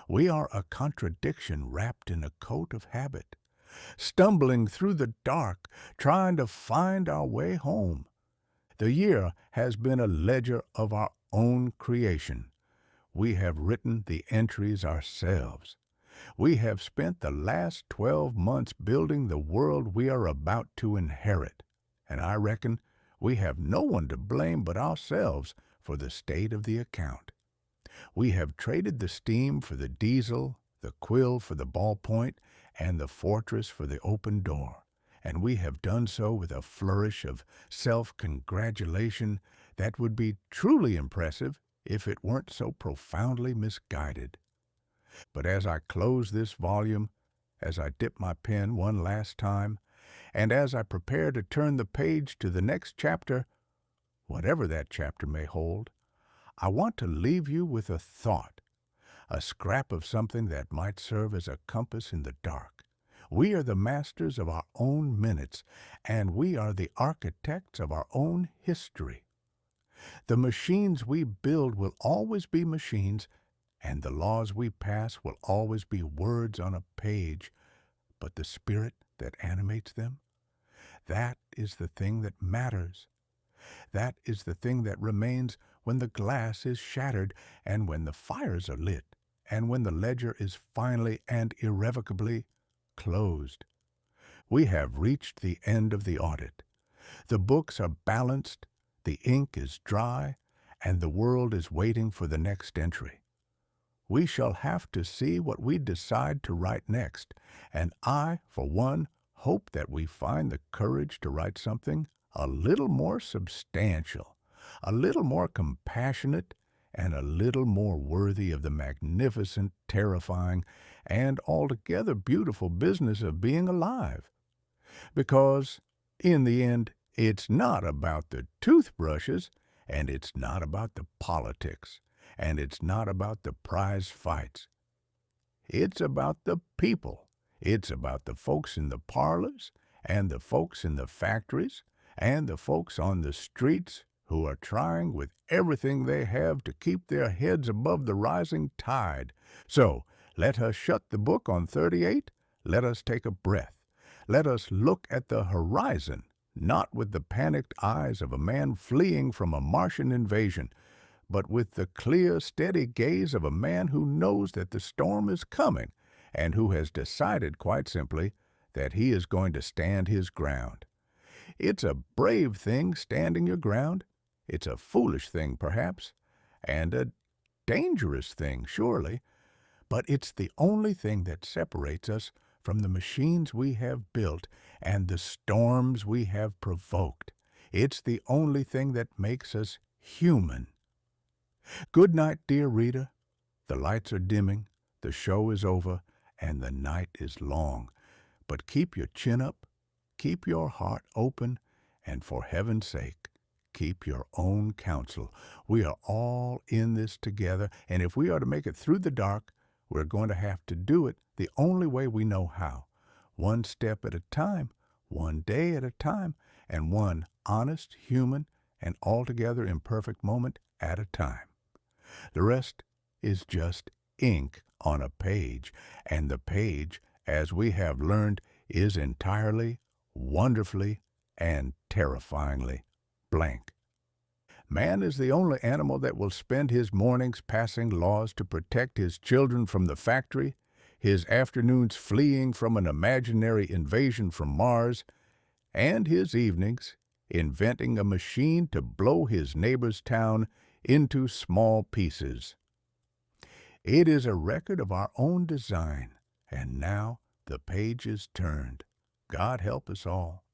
[SPEAKER 1] We are a contradiction wrapped in a coat of habit, stumbling through the dark, trying to find our way home. The year has been a ledger of our own creation. We have written the entries ourselves. We have spent the last 12 months building the world we are about to inherit, and I reckon we have no one to blame but ourselves for the state of the account. We have traded the steam for the diesel, the quill for the ballpoint, and the fortress for the open door, and we have done so with a flourish of self-congratulation that would be truly impressive if it weren't so profoundly misguided. But as I close this volume, as I dip my pen one last time, and as I prepare to turn the page to the next chapter, whatever that chapter may hold, I want to leave you with a thought, a scrap of something that might serve as a compass in the dark. We are the masters of our own minutes, and we are the architects of our own history. The machines we build will always be machines, and the laws we pass will always be words on a page, but the spirit that animates them, that is the thing that matters. That is the thing that remains when the glass is shattered and when the fires are lit and when the ledger is finally and irrevocably closed. We have reached the end of the audit. The books are balanced, the ink is dry, and the world is waiting for the next entry. We shall have to see what we decide to write next, and I, for one, hope that we find the courage to write something a little more substantial, a little more compassionate, and a little more worthy of the magnificent, terrifying, and altogether beautiful business of being alive. Because, in the end, it's not about the toothbrushes, and it's not about the politics, and it's not about the prize fights. It's about the people. It's about the folks in the parlors, and the folks in the factories, and the folks on the streets who are trying with everything they have to keep their heads above the rising tide. So, let us shut the book on 38. Let us take a breath. Let us look at the horizon, not with the panicked eyes of a man fleeing from a Martian invasion, but with the clear, steady gaze of a man who knows that the storm is coming and who has decided, quite simply, that he is going to stand his ground. It's a brave thing, standing your ground. It's a foolish thing, perhaps, and a dangerous thing, surely, but it's the only thing that separates us from the machines we have built and the storms we have provoked. It's the only thing that makes us human. Good night, dear reader. The lights are dimming, the show is over, and the night is long. But keep your chin up, keep your heart open, and for heaven's sake, keep your own counsel. We are all in this together, and if we are to make it through the dark, we're going to have to do it the only way we know how. One step at a time, one day at a time, and one honest, human, and altogether imperfect moment at a time. The rest is just ink on a page, and the page, as we have learned, is entirely, wonderfully, and terrifyingly blank. Man is the only animal that will spend his mornings passing laws to protect his children from the factory, his afternoons fleeing from an imaginary invasion from Mars, and his evenings inventing a machine to blow his neighbor's town into small pieces. It is a record of our own design, and now the page is turned. God help us all.